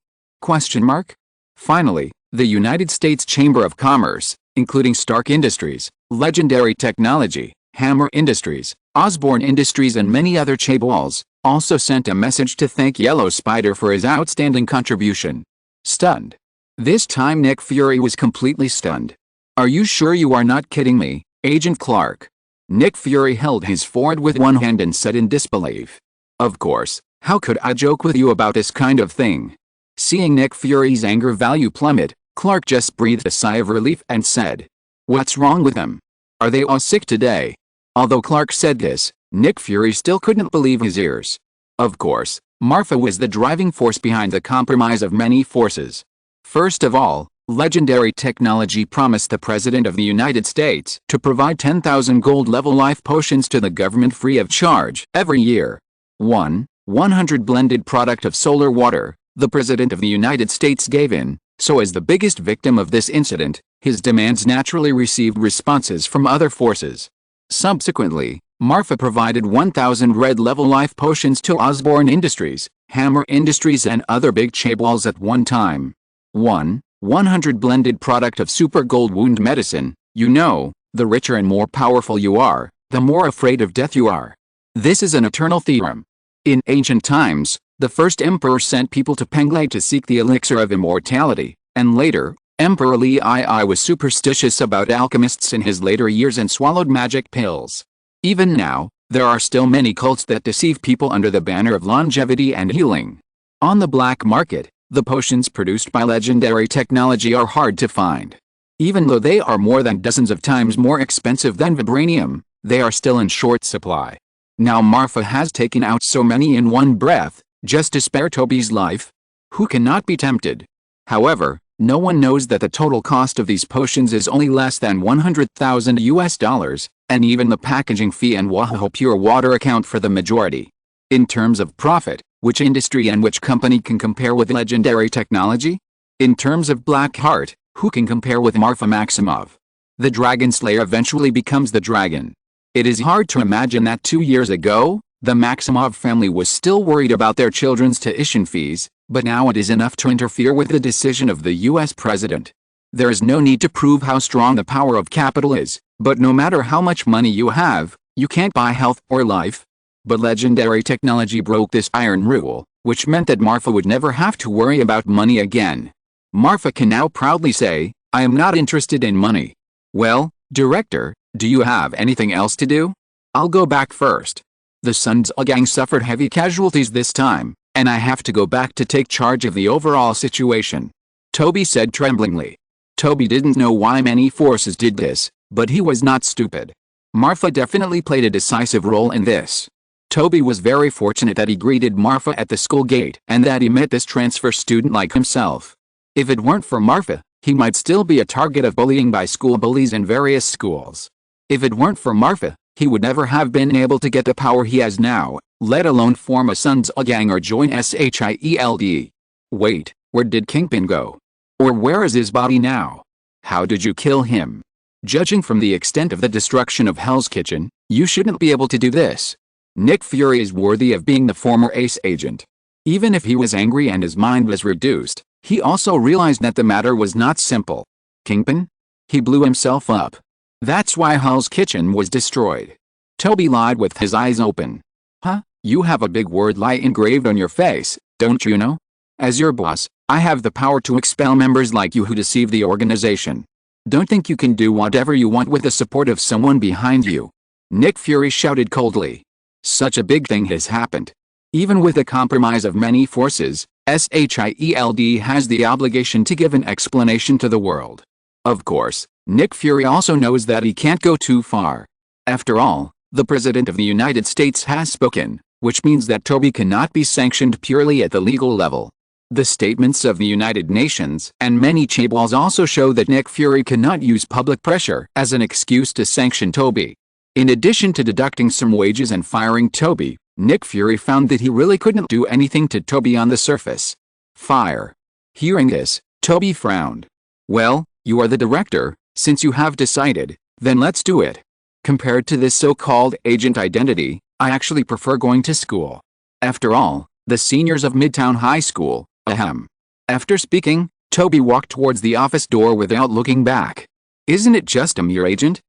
Finally, the United States Chamber of Commerce, including Stark Industries, Legendary Technology, Hammer Industries, Osborne Industries and many other chaebols, also sent a message to thank Yellow Spider for his outstanding contribution. Stunned. This time Nick Fury was completely stunned. Are you sure you are not kidding me, Agent Clark? Nick Fury held his forehead with one hand and said in disbelief. Of course, how could I joke with you about this kind of thing? Seeing Nick Fury's anger value plummet, Clark just breathed a sigh of relief and said, "What's wrong with them? Are they all sick today?" Although Clark said this, Nick Fury still couldn't believe his ears. Of course, Marfa was the driving force behind the compromise of many forces. First of all, Legendary Technology promised the President of the United States to provide 10,000 gold-level life potions to the government free of charge every year. 100 blended product of solar water. The President of the United States gave in, so as the biggest victim of this incident, his demands naturally received responses from other forces. Subsequently, Marfa provided 1,000 red-level life potions to Osborne Industries, Hammer Industries and other big chaebols at one time. 100 blended product of super gold wound medicine. You know, the richer and more powerful you are, the more afraid of death you are. This is an eternal theorem. In ancient times, the first emperor sent people to Penglai to seek the elixir of immortality, and later, Emperor Li II was superstitious about alchemists in his later years and swallowed magic pills. Even now, there are still many cults that deceive people under the banner of longevity and healing. On the black market, the potions produced by legendary technology are hard to find. Even though they are more than dozens of times more expensive than vibranium, they are still in short supply. Now Marfa has taken out so many in one breath, just to spare Toby's life. Who cannot be tempted? However, no one knows that the total cost of these potions is only less than $100,000, and even the packaging fee and Wahoo pure water account for the majority. In terms of profit, which industry and which company can compare with legendary technology? In terms of black heart, who can compare with Marfa Maximov? The Dragon Slayer eventually becomes the dragon. It is hard to imagine that 2 years ago, the Maximov family was still worried about their children's tuition fees, but now it is enough to interfere with the decision of the US president. There is no need to prove how strong the power of capital is, but no matter how much money you have, you can't buy health or life. But legendary technology broke this iron rule, which meant that Marfa would never have to worry about money again. Marfa can now proudly say, "I am not interested in money." Well, director, do you have anything else to do? I'll go back first. The Sun's gang suffered heavy casualties this time, and I have to go back to take charge of the overall situation, Toby said tremblingly. Toby didn't know why many forces did this, but he was not stupid. Marfa definitely played a decisive role in this. Toby was very fortunate that he greeted Marfa at the school gate and that he met this transfer student like himself. If it weren't for Marfa, he might still be a target of bullying by school bullies in various schools. If it weren't for Marfa, he would never have been able to get the power he has now, let alone form a Sun's gang or join SHIELD. Wait, where did Kingpin go? Or where is his body now? How did you kill him? Judging from the extent of the destruction of Hell's Kitchen, you shouldn't be able to do this. Nick Fury is worthy of being the former Ace agent. Even if he was angry and his mind was reduced, he also realized that the matter was not simple. Kingpin? He blew himself up. That's why Hell's Kitchen was destroyed. Toby lied with his eyes open. Huh? You have a big word lie engraved on your face, don't you know? As your boss, I have the power to expel members like you who deceive the organization. Don't think you can do whatever you want with the support of someone behind you. Nick Fury shouted coldly. Such a big thing has happened. Even with the compromise of many forces, SHIELD has the obligation to give an explanation to the world. Of course, Nick Fury also knows that he can't go too far. After all, the President of the United States has spoken, which means that Toby cannot be sanctioned purely at the legal level. The statements of the United Nations and many chaebols also show that Nick Fury cannot use public pressure as an excuse to sanction Toby. In addition to deducting some wages and firing Toby, Nick Fury found that he really couldn't do anything to Toby on the surface. Fire. Hearing this, Toby frowned. Well, you are the director, since you have decided, then let's do it. Compared to this so-called agent identity, I actually prefer going to school. After all, the seniors of Midtown High School, ahem. After speaking, Toby walked towards the office door without looking back. Isn't it just a mere agent?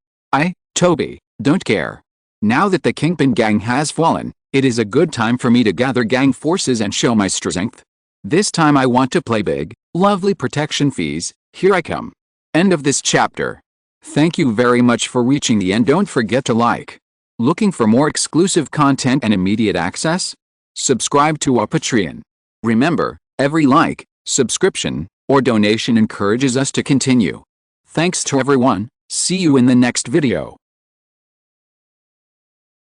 Toby, don't care. Now that the Kingpin gang has fallen, it is a good time for me to gather gang forces and show my strength. This time I want to play big. Lovely protection fees, here I come. End of this chapter. Thank you very much for reaching the end. Don't forget to like. Looking for more exclusive content and immediate access? Subscribe to our Patreon. Remember, every like, subscription, or donation encourages us to continue. Thanks to everyone. See you in the next video.